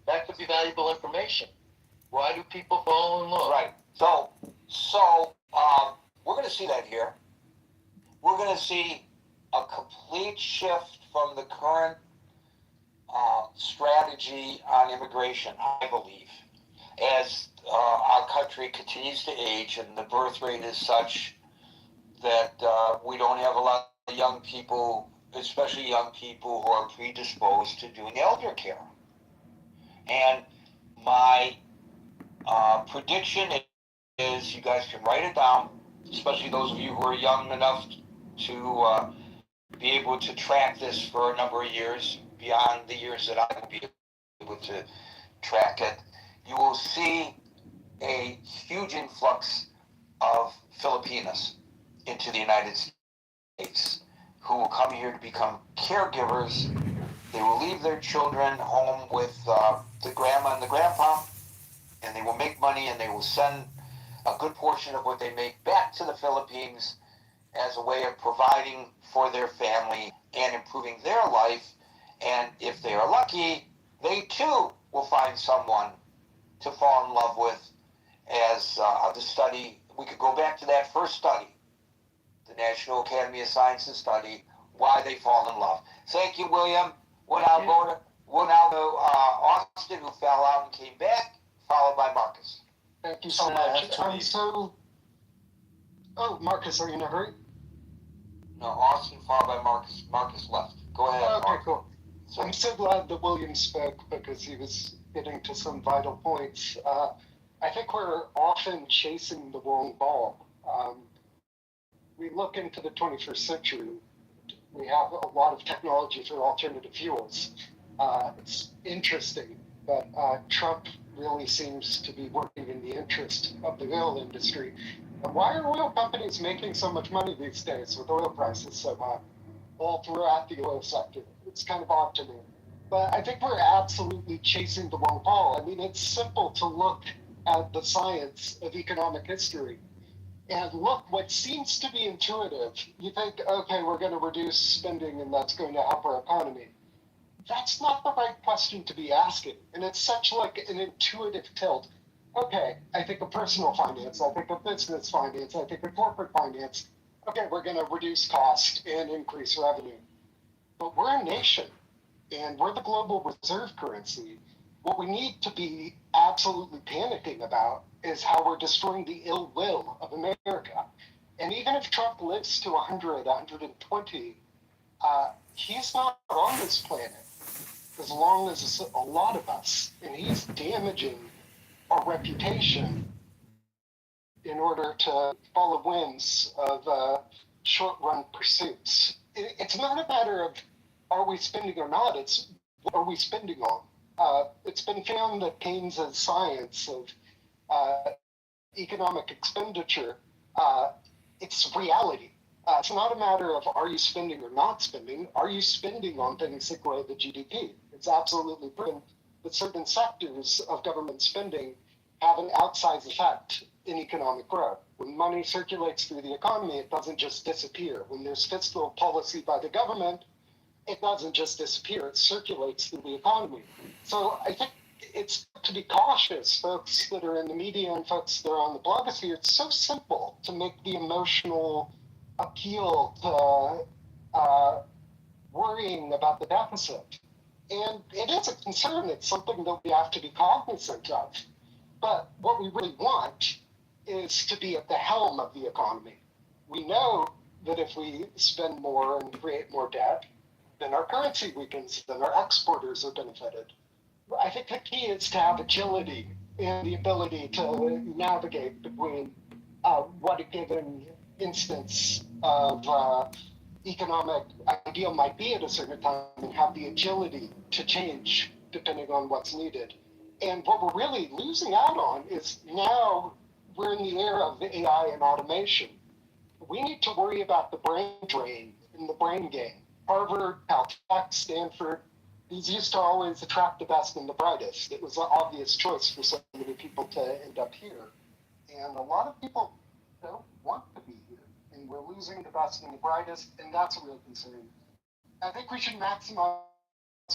That could be valuable information. Why do people fall in love? Right. So we're going to see that here. We're going to see a complete shift from the current strategy on immigration, I believe, as our country continues to age and the birth rate is such that we don't have a lot of young people, especially young people who are predisposed to doing elder care. And my prediction is, you guys can write it down, especially those of you who are young enough to be able to track this for a number of years, beyond the years that I will be able to track it. You will see a huge influx of Filipinos into the United States who will come here to become caregivers. They will leave their children home with the grandma and the grandpa, and they will make money and they will send a good portion of what they make back to the Philippines as a way of providing for their family and improving their life. And if they are lucky, they too will find someone to fall in love with. As the study, we could go back to that first study, the National Academy of Sciences study, why they fall in love. Thank you, William. We'll now go to Austin, who fell out and came back, followed by Marcus. Thank you so much. Oh, Marcus, are you in a hurry? No, Austin followed by Marcus. Marcus left. Go ahead. Okay, Marcus. cool. I'm so glad that William spoke because he was getting to some vital points. I think we're often chasing the wrong ball. We look into the 21st century. We have a lot of technology for alternative fuels. It's interesting, but Trump really seems to be working in the interest of the oil industry. And why are oil companies making so much money these days with oil prices so high all throughout the oil sector? It's kind of odd to me. But I think we're absolutely chasing the wrong ball. I mean, it's simple to look at the science of economic history. And look, what seems to be intuitive, you think, okay, we're going to reduce spending and that's going to help our economy. That's not the right question to be asking. And it's such like an intuitive tilt. Okay, I think of personal finance, I think of business finance, I think of corporate finance. Okay, we're going to reduce cost and increase revenue. But we're a nation and we're the global reserve currency. What we need to be absolutely panicking about is how we're destroying the ill will of America. And even if Trump lives to 100, 120, he's not on this planet as long as a lot of us, and he's damaging our reputation in order to follow winds of short-run pursuits. It's not a matter of are we spending or not, it's what are we spending on? It's been found that Keynes' science of economic expenditure, it's reality. It's not a matter of are you spending or not spending. Are you spending on things that grow the GDP? It's absolutely proven that certain sectors of government spending have an outsized effect in economic growth. When money circulates through the economy, it doesn't just disappear. When there's fiscal policy by the government, it doesn't just disappear, it circulates through the economy. So I think it's to be cautious, folks that are in the media and folks that are on the blogosphere. It's so simple to make the emotional appeal to worrying about the deficit. And it is a concern. It's something that we have to be cognizant of. But what we really want is to be at the helm of the economy. We know that if we spend more and create more debt, then our currency weakens, then our exporters are benefited. I think the key is to have agility and the ability to navigate between what a given instance of economic ideal might be at a certain time and have the agility to change depending on what's needed. And what we're really losing out on is now we're in the era of AI and automation. We need to worry about the brain drain in the brain game. Harvard, Caltech, Stanford, these used to always attract the best and the brightest. It was an obvious choice for so many people to end up here. And a lot of people don't want to be here. And we're losing the best and the brightest, and that's a real concern. I think we should maximize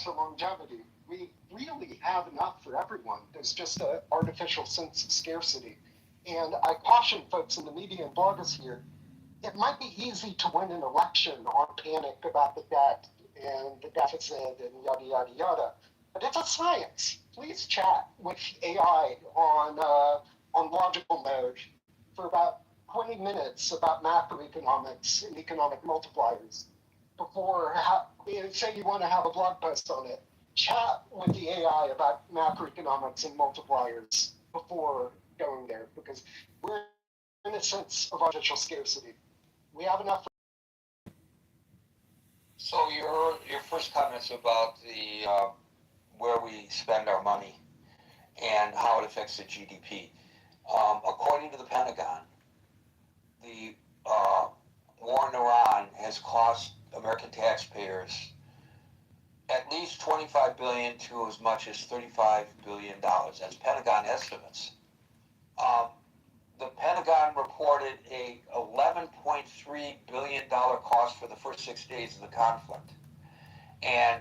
for longevity. We really have enough for everyone. There's just an artificial sense of scarcity. And I caution folks in the media and blogosphere, it might be easy to win an election on panic about the debt and the deficit and yada, yada, yada. But it's a science. Please chat with AI on logical mode for about 20 minutes about macroeconomics and economic multipliers before, say you want to have a blog post on it. Chat with the AI about macroeconomics and multipliers before going there, because we're in a sense of artificial scarcity. We have enough. So your first comments about the where we spend our money and how it affects the GDP. According to the Pentagon, the war in Iran has cost American taxpayers at least $25 billion to as much as $35 billion. That's Pentagon estimates. The Pentagon reported a $11.3 billion cost for the first 6 days of the conflict. And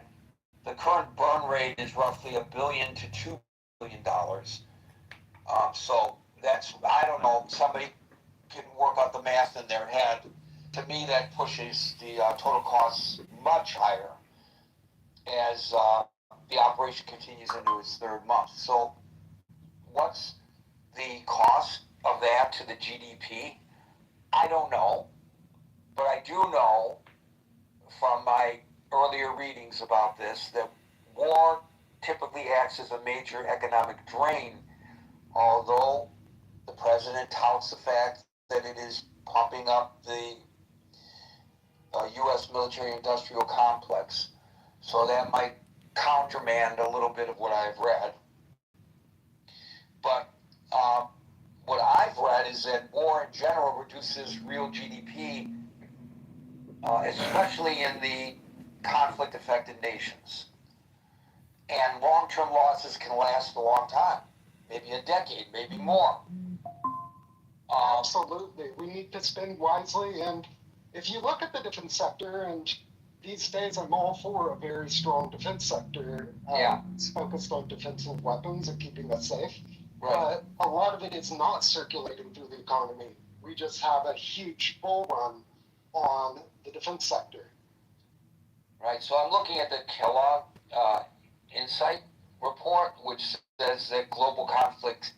the current burn rate is roughly $1 billion to $2 billion. So that's, I don't know, somebody can work out the math in their head. To me, that pushes the total costs much higher as the operation continues into its third month. So what's the cost of that to the GDP? I don't know, but I do know from my earlier readings about this that war typically acts as a major economic drain, although the president touts the fact that it is pumping up the U.S. military-industrial complex. So that might countermand a little bit of what I've read. But what I've read is that war in general reduces real GDP, especially in the conflict-affected nations. And long-term losses can last a long time, maybe a decade, maybe more. Absolutely. We need to spend wisely. And if you look at the defense sector, and these days I'm all for a very strong defense sector. It's focused on defensive weapons and keeping us safe. Right. But a lot of it is not circulating through the economy. We just have a huge bull run on the defense sector. Right. So I'm looking at the Kellogg Insight report, which says that global conflict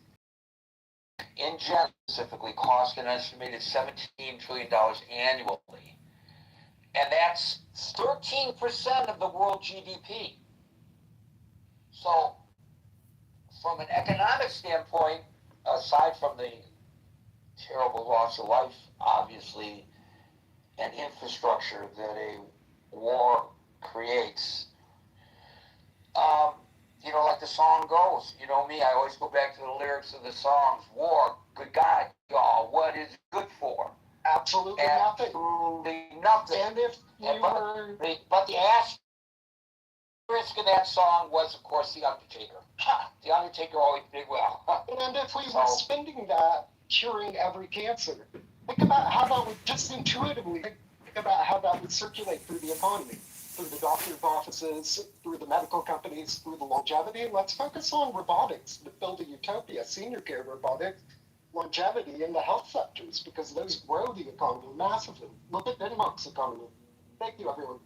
in general specifically cost an estimated $17 trillion annually. And that's 13% of the world GDP. So from an economic standpoint, aside from the terrible loss of life, obviously, and infrastructure that a war creates, like the song goes, you know me, I always go back to the lyrics of the songs. War, good God, y'all, what is it good for? Absolutely nothing. Absolutely nothing. And if but the asterisk in that song was, of course, The Undertaker. The Undertaker always did well. And if we were spending that curing every cancer, think about how that would just intuitively think about how that would circulate through the economy, through the doctor's offices, through the medical companies, through the longevity. And let's focus on robotics to build a utopia, senior care robotics, longevity in the health sectors, because those grow the economy massively. Look at Denmark's economy. Thank you, everyone.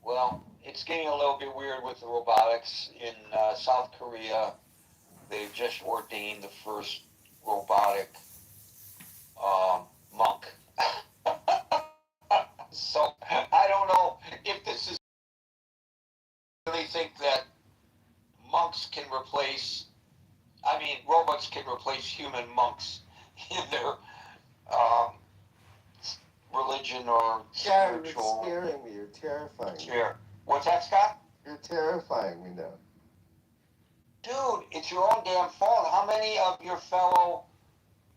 Well, it's getting a little bit weird with the robotics. In South Korea, they've just ordained the first robotic monk. So I don't know if this is. Really think that robots can replace human monks in their religion or spiritual. You're scaring me. You're terrifying. Here. What's that, Scott? You're terrifying me now. Dude, it's your own damn fault. How many of your fellow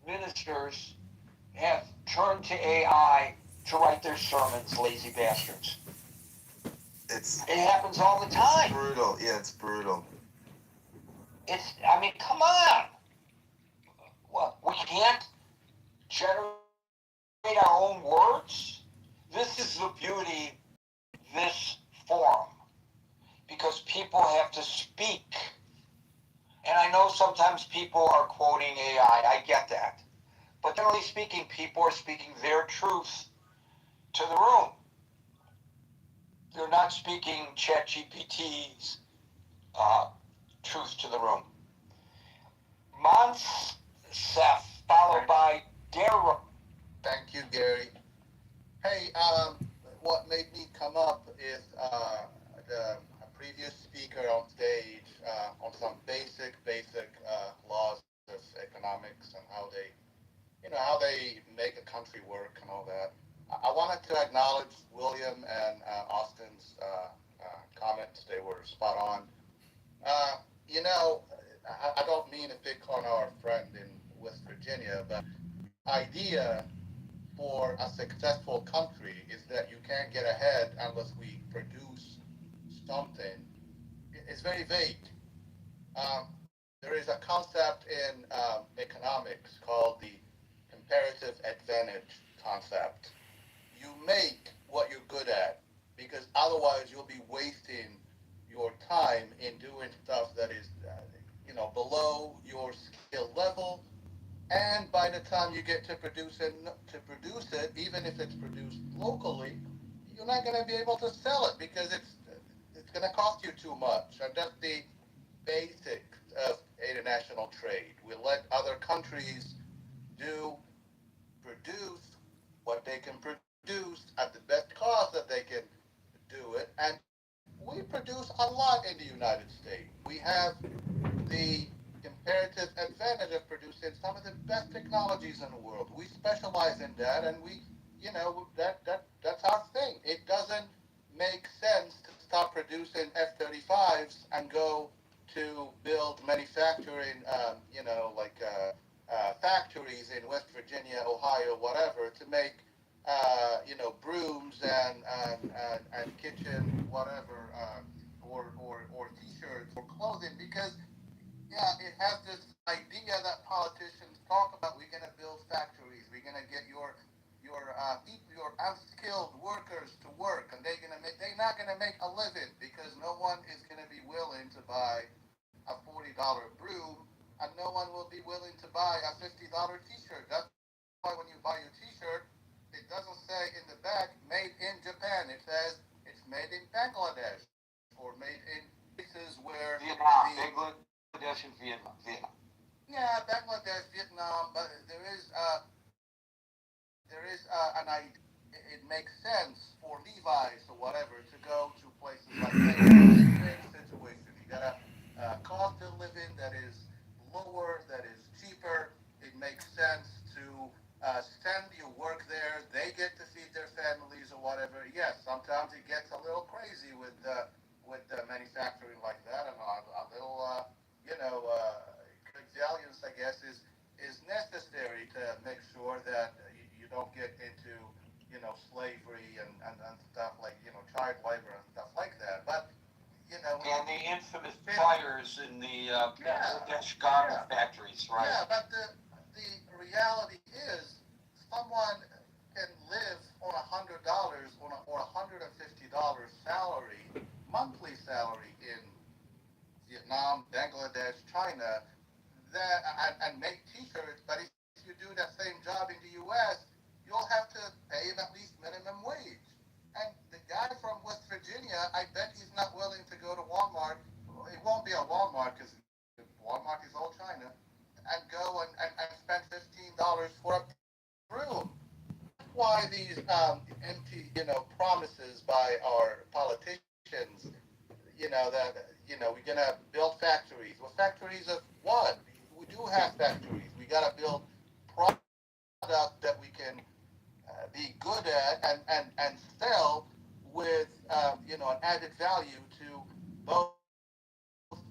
ministers have turned to AI to write their sermons, lazy bastards? It happens all the time. It's brutal. Yeah, it's brutal. Come on. What, we can't generate our own words? This is the beauty of this forum. Because people have to speak. And I know sometimes people are quoting AI. I get that. But generally speaking, people are speaking their truth to the room. They're not speaking ChatGPT's truth to the room. Monsef, followed by Dara. Thank you, Gary. Hey, what made me come up is the previous speaker on stage on some basic laws of economics and how they make a country work and all that. I wanted to acknowledge William and Austin's comments. They were spot on. I don't mean to pick on our friend in West Virginia, but the idea for a successful country is that you can't get ahead unless we produce something. It's very vague. There is a concept in economics called the comparative advantage concept. You make what you're good at, because otherwise you'll be wasting your time in doing stuff that is below your skill level, and by the time you get to produce it, even if it's produced locally, you're not going to be able to sell it because it's going to cost you too much. And that's the basics of international trade. We let other countries produce what they can produce at the best cost that they can do it, and we produce a lot in the United States. We have the comparative advantage of producing some of the best technologies in the world. We specialize in that, and that's our thing. It doesn't make sense to stop producing F-35s and go to build manufacturing, factories in West Virginia, Ohio, whatever, to make brooms and kitchen whatever, or T-shirts or clothing, because Yeah, it has this idea that politicians talk about. We're gonna build factories. We're gonna get your people, your unskilled workers to work, and they're not gonna make a living because no one is gonna be willing to buy a $40 broom, and no one will be willing to buy a $50 T-shirt. That's why when you buy your T-shirt, it doesn't say in the back "Made in Japan." It says it's made in Bangladesh or made in places where Vietnam, Bangladesh, and Vietnam. Yeah, Bangladesh, Vietnam, but there is an idea. It makes sense for Levi's or whatever to go to places like that. Same situation. You got a cost of living that is lower, that is cheaper. It makes sense to send your work there. They get to feed their families or whatever. Yes, sometimes it gets a little crazy with manufacturing like that, and a little resilience, I guess, is necessary to make sure that you don't get into slavery and stuff like child labor and stuff like that. But and the infamous fires in the Bangladesh garment factories, right? Yeah, but the reality is, someone can live on $100 or $150 salary, monthly salary in Vietnam, Bangladesh, China, that and make T-shirts. But if you do that same job in the U.S., you'll have to pay him at least minimum wage. And the guy from West Virginia, I bet he's not willing to go to Walmart. It won't be a Walmart because Walmart is all China, and go and spend $15 for a broom. That's why these empty, promises by our politicians, we're gonna build factories. Well, factories of what? We do have factories. We gotta build product that we can be good at and sell with an added value to both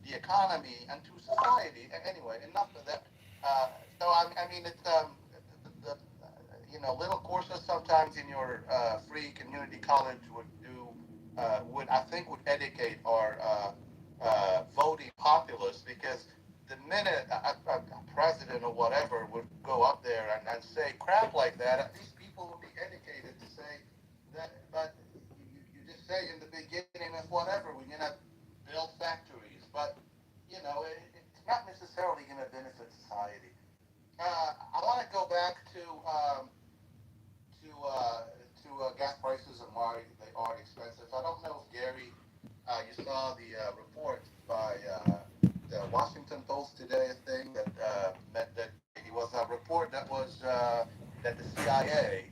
the economy and to society. Anyway, enough of that. I mean, it's the little courses sometimes in your free community college would I think would educate our voting populace, because the minute a president or whatever would go up there and say crap like that, at least people would be educated to say that. But you just say in the beginning of whatever, we're gonna build factories, but it's not necessarily gonna benefit society. I want to go back to gas prices and why they are expensive. I don't know if Gary, you saw the report by the Washington Post today, a thing that meant that it was a report that the CIA,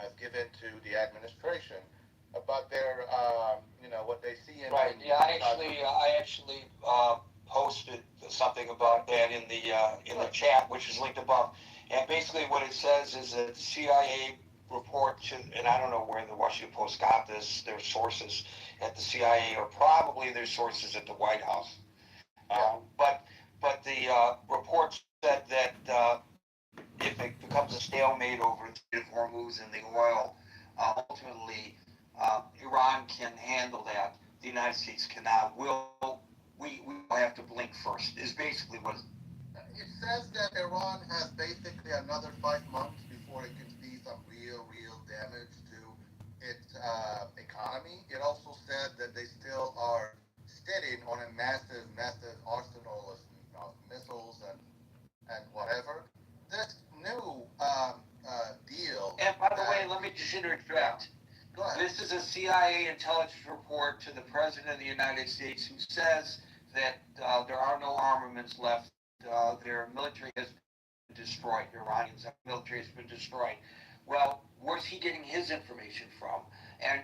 has given to the administration about their, what they see in. Right. Yeah, I actually posted something about that in the chat, which is linked above. And basically, what it says is that the CIA report to, and I don't know where the Washington Post got this, their sources at the CIA or probably their sources at the White House. But the report said that if it becomes a stalemate over the Hormuz and the oil, ultimately Iran can handle that. The United States cannot. We will have to blink first. Is basically what it says that Iran has basically another 5 months before it can see some real damage to its economy. It also said that they still are sitting on a massive arsenal of missiles and whatever. This new deal. And by the way, let me just interject. This is a CIA intelligence report to the President of the United States, who says that there are no armaments left. Their military has been destroyed. Iranians' military has been destroyed. Well, where's he getting his information from? And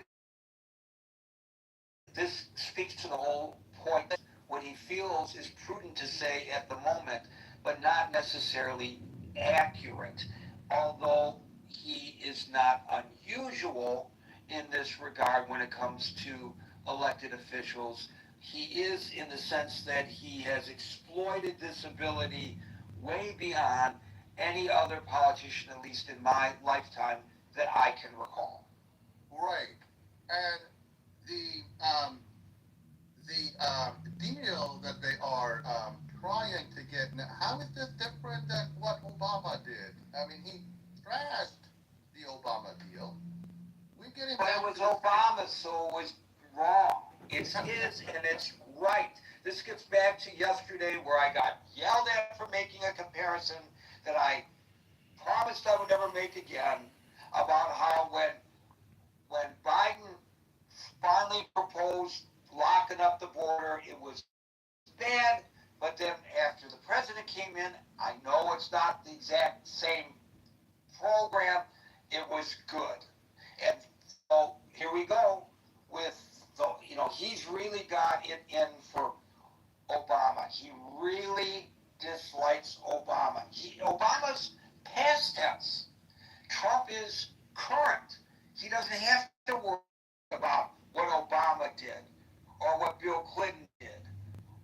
this speaks to the whole point. What he feels is prudent to say at the moment, but not necessarily accurate. Although he is not unusual in this regard when it comes to elected officials. He is, in the sense that he has exploited this ability way beyond any other politician, at least in my lifetime, that I can recall. Right. And the deal that they are get now. How is this different than what Obama did? I mean, he trashed the Obama deal. We get him. But it was Obama, so it was wrong. It's his and it's right. This gets back to yesterday where I got yelled at for making a comparison that I promised I would never make again about how when Biden finally proposed locking up the border, it was bad. But then after the president came in, I know it's not the exact same program. It was good. And so here we go with the, he's really got it in for Obama. He really dislikes Obama. Obama's past tense. Trump is current. He doesn't have to worry about what Obama did, or what Bill Clinton did,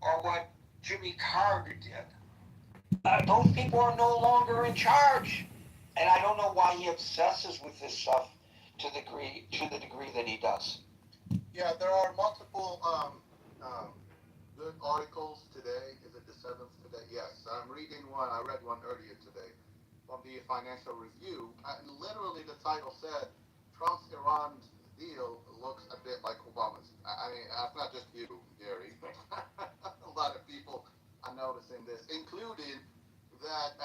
or what Jimmy Carter did. Those people are no longer in charge. And I don't know why he obsesses with this stuff to the degree that he does. Yeah, there are multiple good articles today. Is it the 7th today? Yes, I'm reading one. I read one earlier today from the Financial Review. Literally, the title said, Trump's Iran deal looks a bit like Obama's. I mean, it's not just you, Gary. A lot of people are noticing this, including that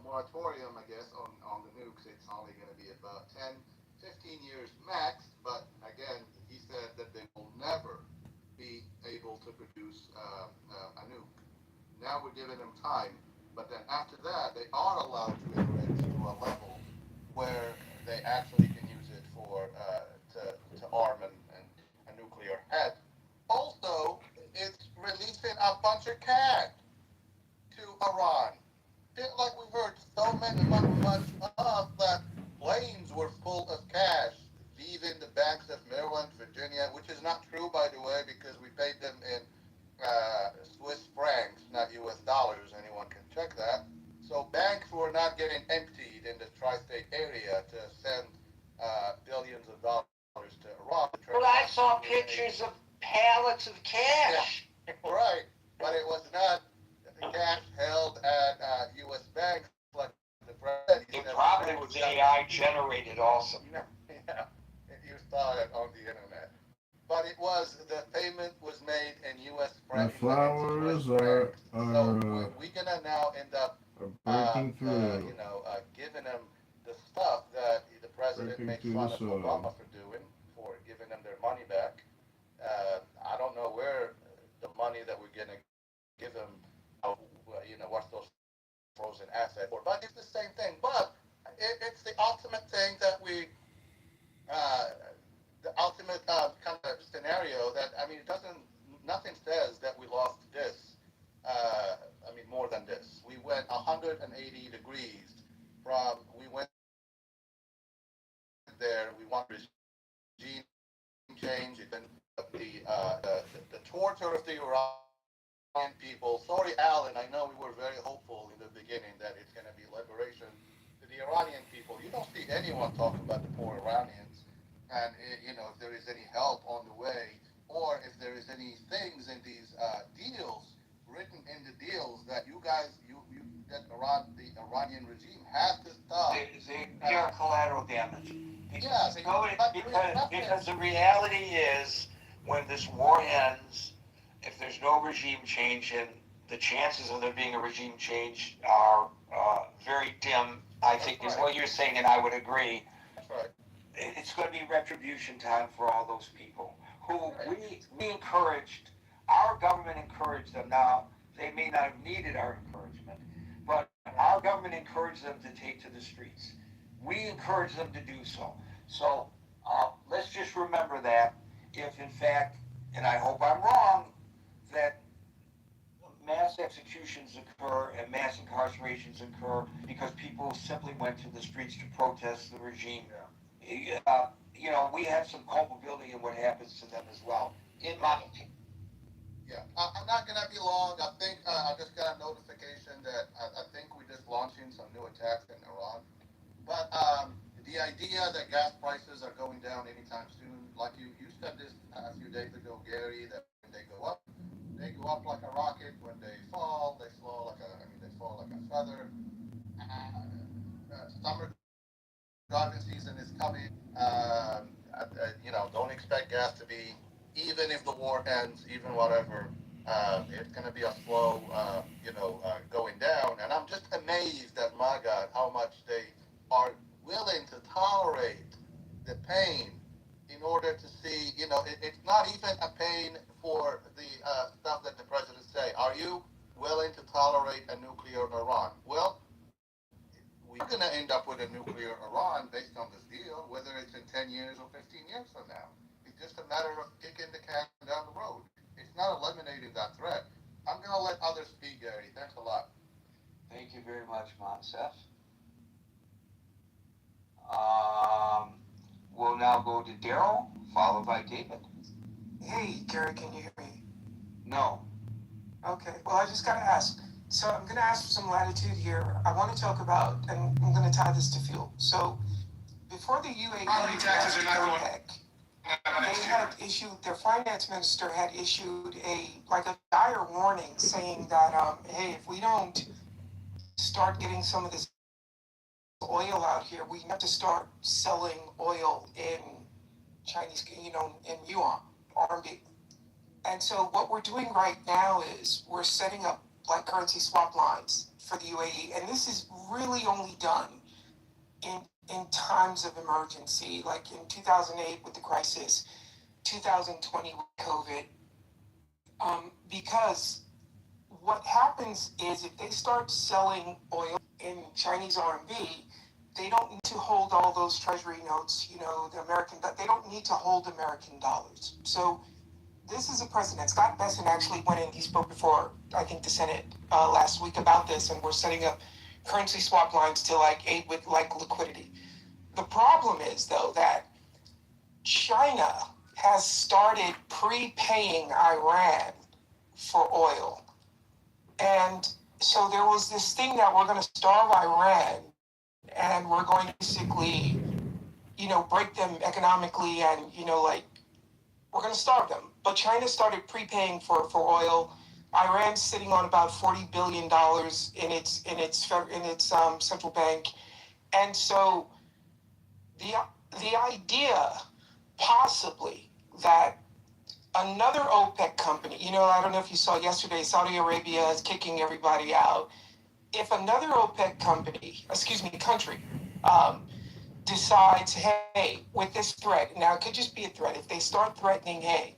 moratorium, I guess, on the nukes. It's only going to be about 10, 15 years max. But again, he said that they will never be able to produce a nuke. Now we're giving them time, but then after that, they are allowed to enrich to a level where they actually can use it for to arm a nuclear head. Also, it's releasing a bunch of cash to Iran. Like we heard so much of that planes were full of cash leaving the banks of Maryland, Virginia, which is not true, by the way, because we paid them in Swiss francs, not U.S. dollars. Anyone can check that. So banks were not getting emptied in the tri-state area to send billions of dollars to Iran. But I saw pictures of pallets of cash. Yeah, right, but it was not cash held at U.S. banks like the president. It probably was AI generated also. Yeah, you saw it on the internet. But it was, the payment was made in U.S. My francs. flowers So we're gonna now end up breaking through. giving them the stuff that the president Breaking makes through fun the of soil. Obama for doing, for giving them their money back. I don't know where the money that we're gonna give them, what's those frozen assets for. But it's the same thing. But it's the ultimate thing that the ultimate kind of scenario that, I mean, nothing says that we lost this. More than this. We went 180 degrees we went there, we want regime change, and the torture of the Iranian people. Sorry, Alan, I know we were very hopeful in the beginning that it's going to be liberation to the Iranian people. You don't see anyone talk about the poor Iranians, and if there is any help on the way, or if there is any things in these deals written in the deals that the Iranian regime has to stop. They are collateral damage. Yes, because the reality is, when this war ends, if there's no regime change, and the chances of there being a regime change are very dim, I think is what you're saying, and I would agree. That's right. It's going to be retribution time for all those people who we encouraged. Our government encouraged them. Now, they may not have needed our encouragement, but our government encouraged them to take to the streets. We encouraged them to do so. So let's just remember that if, in fact, and I hope I'm wrong, that mass executions occur and mass incarcerations occur because people simply went to the streets to protest the regime. We have some culpability in what happens to them as well, in my opinion. Yeah, I'm not gonna be long. I think I just got a notification that I think we're just launching some new attacks in Iran. But the idea that gas prices are going down anytime soon, like you said this a few days ago, Gary, that when they go up like a rocket. When they to be, even if the war ends, even whatever, it's going to be a slow, going down. And I'm just amazed at MAGA how much they are willing to tolerate the pain in order to see, it's not even a pain for the stuff that the president say. Are you willing to tolerate a nuclear Iran? Well, we're going to end up with a nuclear Iran based on this deal, whether it's in 10 years or 15 years from now. It's just a matter of kicking the can down the road. It's not eliminating that threat. I'm going to let others speak, Gary. Thanks a lot. Thank you very much, Monsef. We'll now go to Daryl, followed by David. Hey, Gary, can you hear me? No. Okay, well, I just got to ask. So I'm going to ask for some latitude here. I want to talk about, and I'm going to tie this to fuel. So before the UAE Property taxes are not going they had issued, their finance minister had issued a dire warning saying that, hey, if we don't start getting some of this oil out here, we have to start selling oil in Chinese, in yuan, RMB. And so what we're doing right now is we're setting up currency swap lines for the UAE, and this is really only done in times of emergency, like in 2008 with the crisis, 2020 with COVID, because what happens is if they start selling oil in Chinese RMB, they don't need to hold all those treasury notes, the American, they don't need to hold American dollars. So this is a precedent. Scott Bessent actually went in, he spoke before, I think, the Senate last week about this, and we're setting up currency swap lines to aid with liquidity. The problem is, though, that China has started prepaying Iran for oil. And so there was this thing that we're going to starve Iran and we're going to basically, break them economically and, we're going to starve them. But China started prepaying for oil. Iran's sitting on about $40 billion in its central bank. And so the idea possibly that another OPEC company, I don't know if you saw yesterday, Saudi Arabia is kicking everybody out. If another OPEC country decides, hey, with this threat, now it could just be a threat, if they start threatening, hey,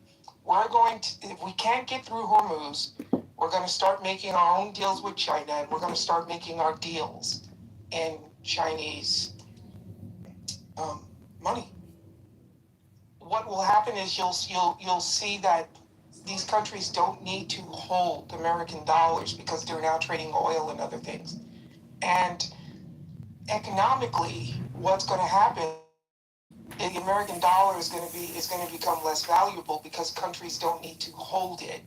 if we can't get through Hormuz, we're going to start making our own deals with China, and we're going to start making our deals in Chinese money. What will happen is you'll see that these countries don't need to hold American dollars because they're now trading oil and other things. And economically, what's going to happen is the American dollar is going to become less valuable because countries don't need to hold it.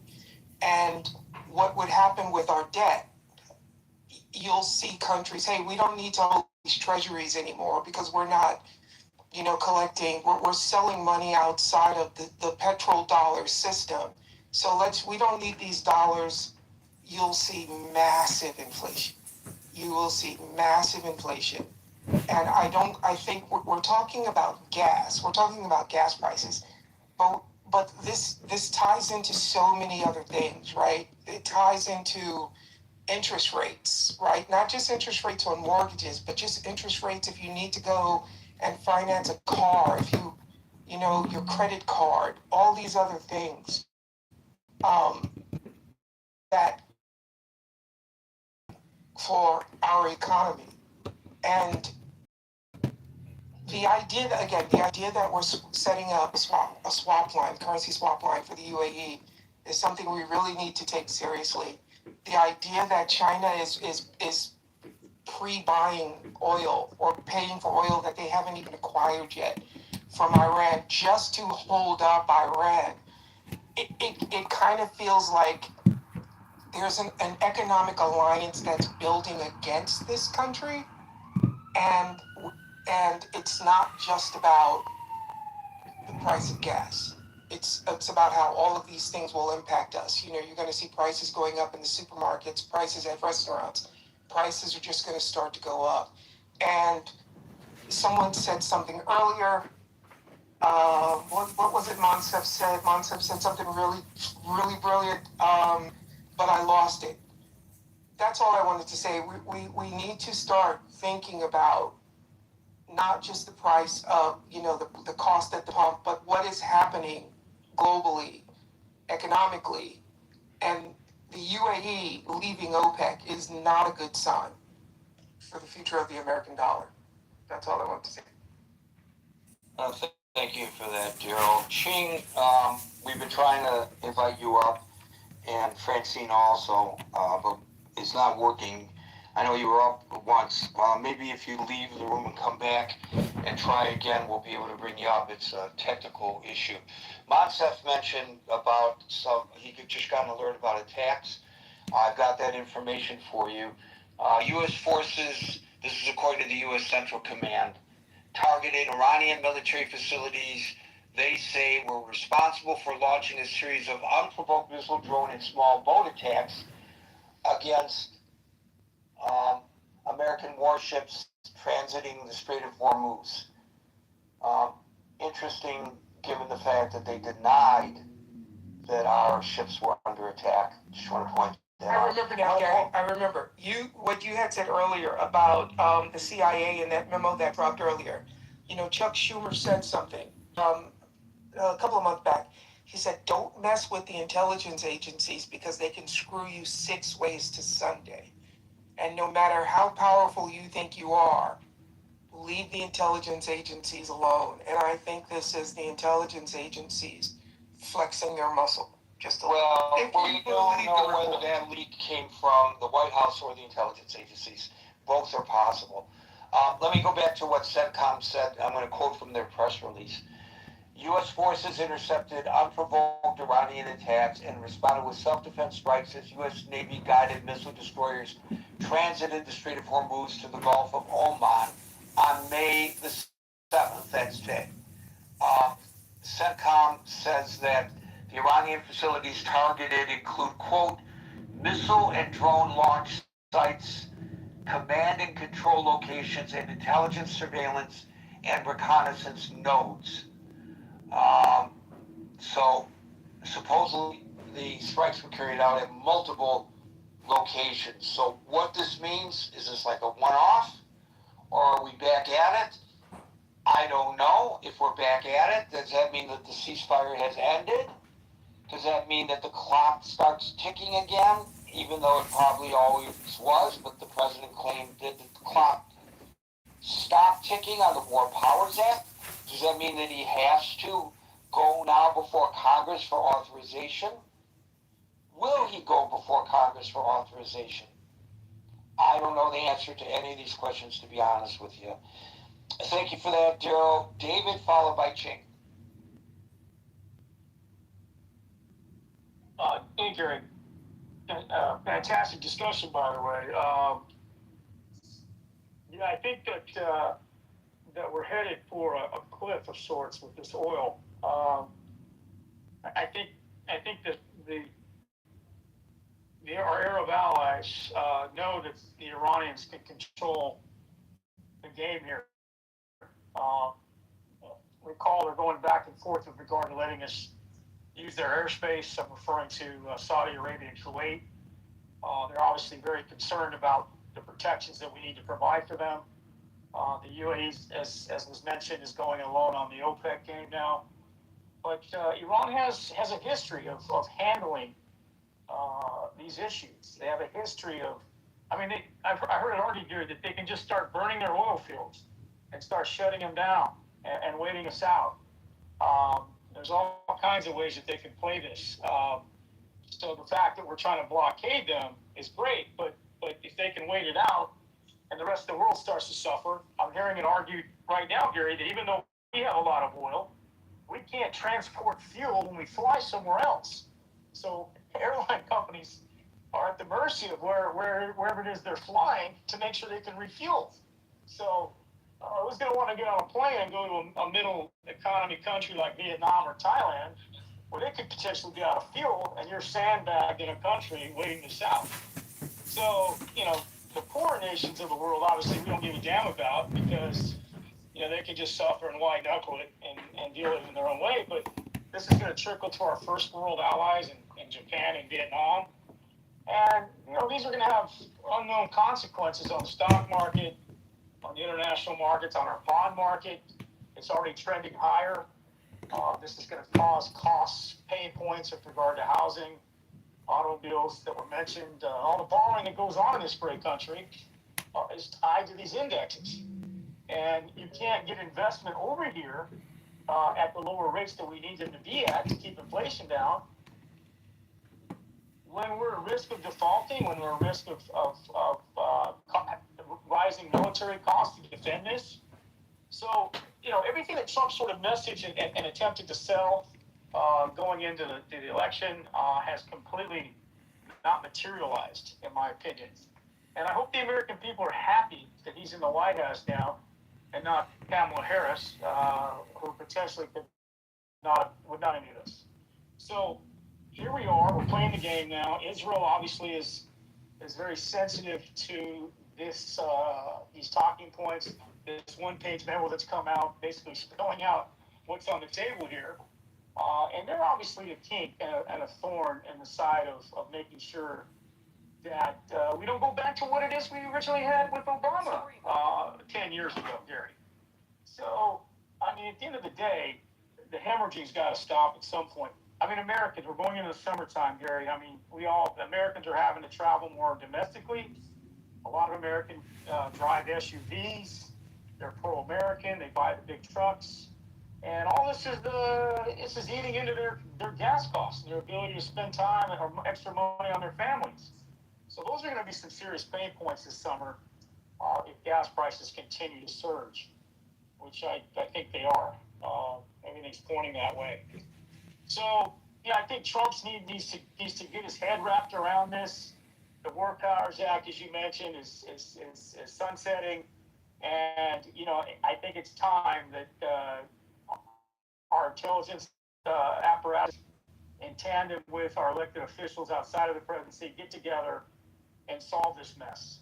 And what would happen with our debt? You'll see countries, hey, we don't need to hold these treasuries anymore because we're not collecting, we're selling money outside of the petrodollar system. So we don't need these dollars. You'll see massive inflation. You will see massive inflation. And I think we're talking about gas. We're talking about gas prices. But this ties into so many other things, right? It ties into interest rates, right? Not just interest rates on mortgages, but just interest rates if you need to go and finance a car, if your credit card, all these other things that for our economy. And the idea that we're setting up a swap line, currency swap line for the UAE is something we really need to take seriously. The idea that China is pre-buying oil or paying for oil that they haven't even acquired yet from Iran just to hold up Iran, it kind of feels like there's an economic alliance that's building against this country, and it's not just about the price of gas. It's about how all of these things will impact us. You're going to see prices going up in the supermarkets, prices at restaurants. Prices are just going to start to go up. And someone said something earlier. what was it Monsef said? Monsef said something really, really brilliant, but I lost it. That's all I wanted to say. We need to start thinking about not just the price of, the cost at the pump, but what is happening globally, economically. And the UAE leaving OPEC is not a good sign for the future of the American dollar. That's all I want to say. Thank you for that, Daryl. Ching, we've been trying to invite you up, and Francine also, but it's not working. I know you were up once. Maybe if you leave the room and come back and try again, we'll be able to bring you up. It's a technical issue. Monsef mentioned about he just got an alert about attacks. I've got that information for you. U.S. forces, this is according to the U.S. Central Command, targeted Iranian military facilities they say were responsible for launching a series of unprovoked missile, drone, and small boat attacks against American warships transiting the Strait of Hormuz. Interesting, given the fact that they denied that our ships were under attack. Just want to point that out. I remember now, Gary. I remember. What you had said earlier about the CIA and that memo that dropped earlier. Chuck Schumer said something a couple of months back. He said, don't mess with the intelligence agencies because they can screw you 6 ways to Sunday. And no matter how powerful you think you are, leave the intelligence agencies alone. And I think this is the intelligence agencies flexing their muscle. Just a Well, little. we don't know whether that leak came from the White House or the intelligence agencies. Both are possible. Let me go back to what CENTCOM said. I'm going to quote from their press release. U.S. forces intercepted unprovoked Iranian attacks and responded with self-defense strikes as U.S. Navy guided missile destroyers transited the Strait of Hormuz to the Gulf of Oman on May the 7th, that's today. CENTCOM says that the Iranian facilities targeted include, quote, missile and drone launch sites, command and control locations, and intelligence surveillance and reconnaissance nodes. So supposedly the strikes were carried out at multiple locations. So what this means, is this like a one-off, or are we back at it? I don't know. If we're back at it, does that mean that the ceasefire has ended? Does that mean that the clock starts ticking again, even though it probably always was, but the president claimed that the clock stopped ticking on the War Powers Act? Does that mean that he has to go now before Congress for authorization? Will he go before Congress for authorization? I don't know the answer to any of these questions, to be honest with you. Thank you for that, Daryl. David, followed by Ching. Hey, Gary. Fantastic discussion, by the way. I think that we're headed for a cliff of sorts with this oil. I think that our Arab allies know that the Iranians can control the game here. Recall they're going back and forth with regard to letting us use their airspace. I'm referring to Saudi Arabia and Kuwait. They're obviously very concerned about the protections that we need to provide for them. The UAE, as was mentioned, is going alone on the OPEC game now. But Iran has a history of handling these issues. They have a history of, I heard it argued here that they can just start burning their oil fields and start shutting them down and waiting us out. There's all kinds of ways that they can play this. So the fact that we're trying to blockade them is great, but if they can wait it out and the rest of the world starts to suffer, I'm hearing it argued right now, Gary, that even though we have a lot of oil, we can't transport fuel when we fly somewhere else. So airline companies are at the mercy of wherever it is they're flying to make sure they can refuel. So who's going to want to get on a plane and go to a middle economy country like Vietnam or Thailand, where they could potentially be out of fuel, and you're sandbagged in a country waiting this out? So, the poor nations of the world, obviously, we don't give a damn about because, they can just suffer and white knuckle it and deal with it in their own way. But this is going to trickle to our first world allies in Japan and Vietnam. And, these are going to have unknown consequences on the stock market, on the international markets, on our bond market. It's already trending higher. This is going to cause costs, pain points with regard to housing, automobiles that were mentioned. All the borrowing that goes on in this great country is tied to these indexes. And you can't get investment over here at the lower rates that we need them to be at to keep inflation down when we're at risk of defaulting, when we're at risk of rising military costs to defend this. So, everything that Trump sort of messaged and attempted to sell going into the election has completely not materialized, in my opinion. And I hope the American people are happy that he's in the White House now and not Kamala Harris, who potentially would not do this. So here we are. We're playing the game now. Israel obviously is very sensitive to this these talking points. This one-page memo that's come out, basically spelling out what's on the table here. And they're obviously a kink and a thorn in the side of making sure that we don't go back to what it is we originally had with Obama 10 years ago, Gary. So, at the end of the day, the hemorrhaging's got to stop at some point. Americans, we're going into the summertime, Gary. Americans are having to travel more domestically. A lot of Americans drive SUVs. They're pro-American. They buy the big trucks. And all this is eating into their gas costs and their ability to spend time or extra money on their families. So those are going to be some serious pain points this summer if gas prices continue to surge, which I think they are. Everything's pointing that way. So, I think Trump needs to get his head wrapped around this. The War Powers Act, as you mentioned, is sunsetting. And, I think it's time that our intelligence apparatus, in tandem with our elected officials outside of the presidency, get together and solve this mess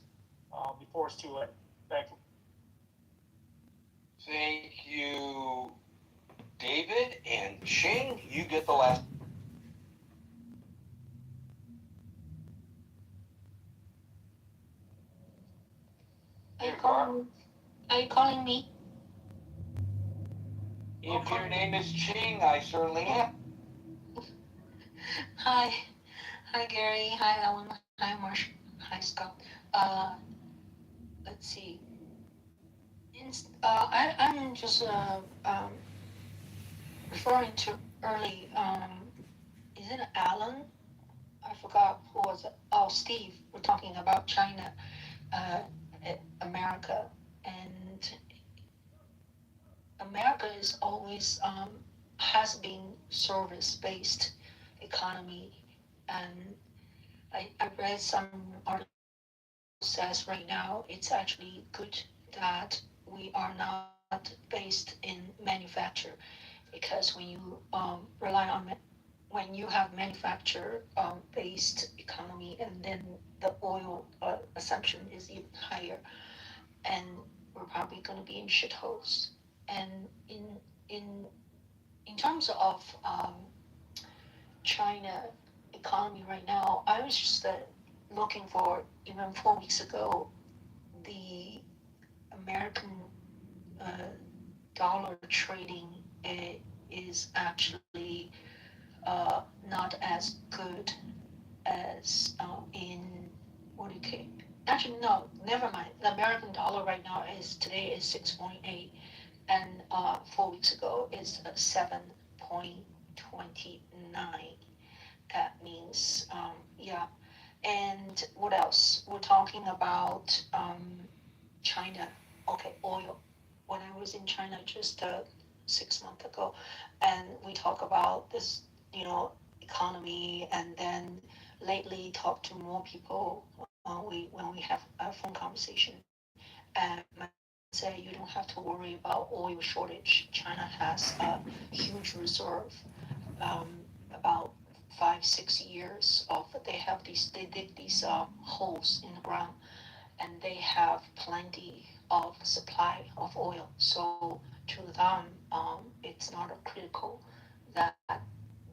before it's too late. Thank you. Thank you, David. And Shane, you get the last. Are you calling me? If your name is Ching, I certainly am. Hi. Hi, Gary. Hi, Ellen. Hi, Marsh. Hi, Scott. Let's see. I'm just referring to early, is it Alan? I forgot who was it. Oh, Steve. We're talking about China, America, and America is always has been service-based economy, and I read some article says right now it's actually good that we are not based in manufacture, because when you rely on when you have manufacture based economy, and then the oil assumption is even higher, and we're probably going to be in shitholes. And in terms of China economy right now, I was just looking for, even 4 weeks ago, the American dollar trading is actually not as good as in what do you call? Actually, no, never mind. The American dollar right now today is 6.8, and 4 weeks ago is 7.29. That means yeah. And what else? We're talking about China. Okay, oil. When I was in China just 6 months ago, and we talk about this, economy, and then lately talk to more people when we have a phone conversation, and say you don't have to worry about oil shortage. China has a huge reserve, about 5-6 years of they dig these holes in the ground, and they have plenty of supply of oil. So to them, it's not critical that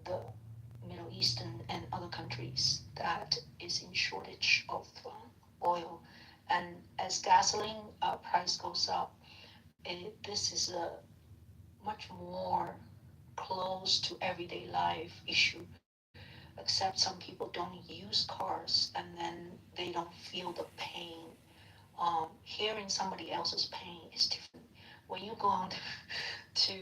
the Middle Eastern and other countries that is in shortage of oil. And as gasoline price goes up, this is a much more close to everyday life issue. Except some people don't use cars and then they don't feel the pain. Hearing somebody else's pain is different. When you go on to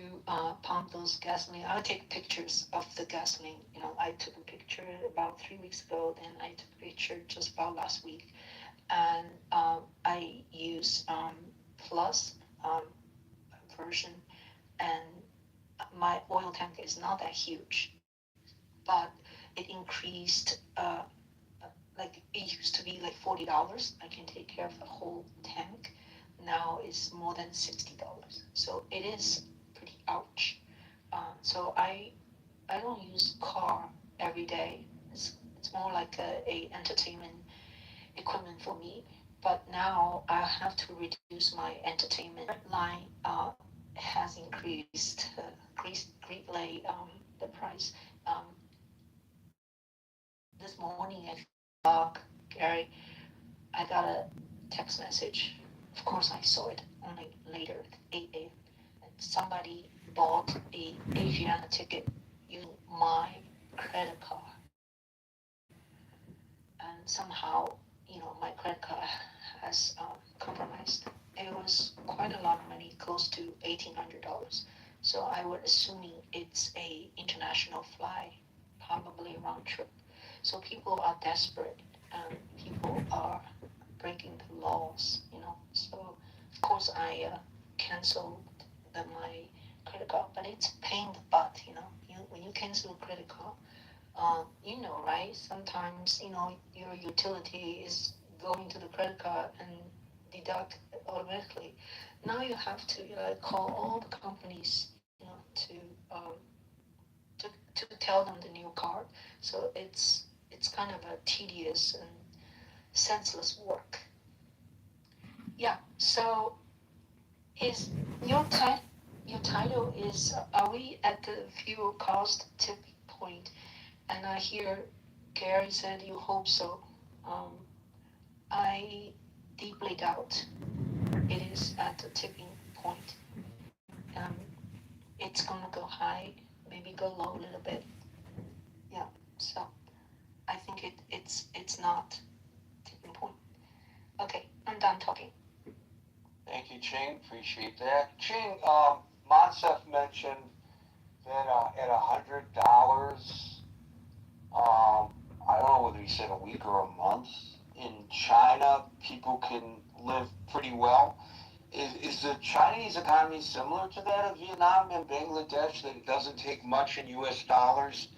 pump those gasoline, I take pictures of the gasoline. I took a picture about 3 weeks ago, then I took a picture just about last week, and I use Plus version, and my oil tank is not that huge, but it increased. Like it used to be like $40. I can take care of the whole tank. Now it's more than $60. So it is pretty ouch. So I don't use car every day. It's more like a entertainment equipment for me. But now I have to reduce my entertainment line. Has increased greatly the price. Um, this morning at Gary, I got a text message. Of course, I saw it only later at 8 a.m. And somebody bought a Asiana ticket using my credit card. And somehow, my credit card has compromised. It was quite a lot of money, close to $1,800. So I would assuming it's a international flight, probably round trip. So people are desperate and people are breaking the laws. So of course I canceled my credit card, but it's a pain in the butt. When you cancel a credit card, right? Sometimes your utility is going to the credit card and deduct automatically. Now you have to call all the companies, um, to tell them the new card. So it's kind of a tedious and senseless work. Yeah. So is your title is are we at the fuel cost tipping point? And I hear Gary said you hope so. Um, I deeply doubt it is at the tipping point. Um, it's gonna go high, maybe go low a little bit. Yeah. So I think it's not tipping point. Okay, I'm done talking. Thank you, Ching. Appreciate that. Ching, Monsef mentioned that at $100, I don't know whether he said a week or a month, in China, people can live pretty well. Is the Chinese economy similar to that of Vietnam and Bangladesh, that it doesn't take much in U.S. dollars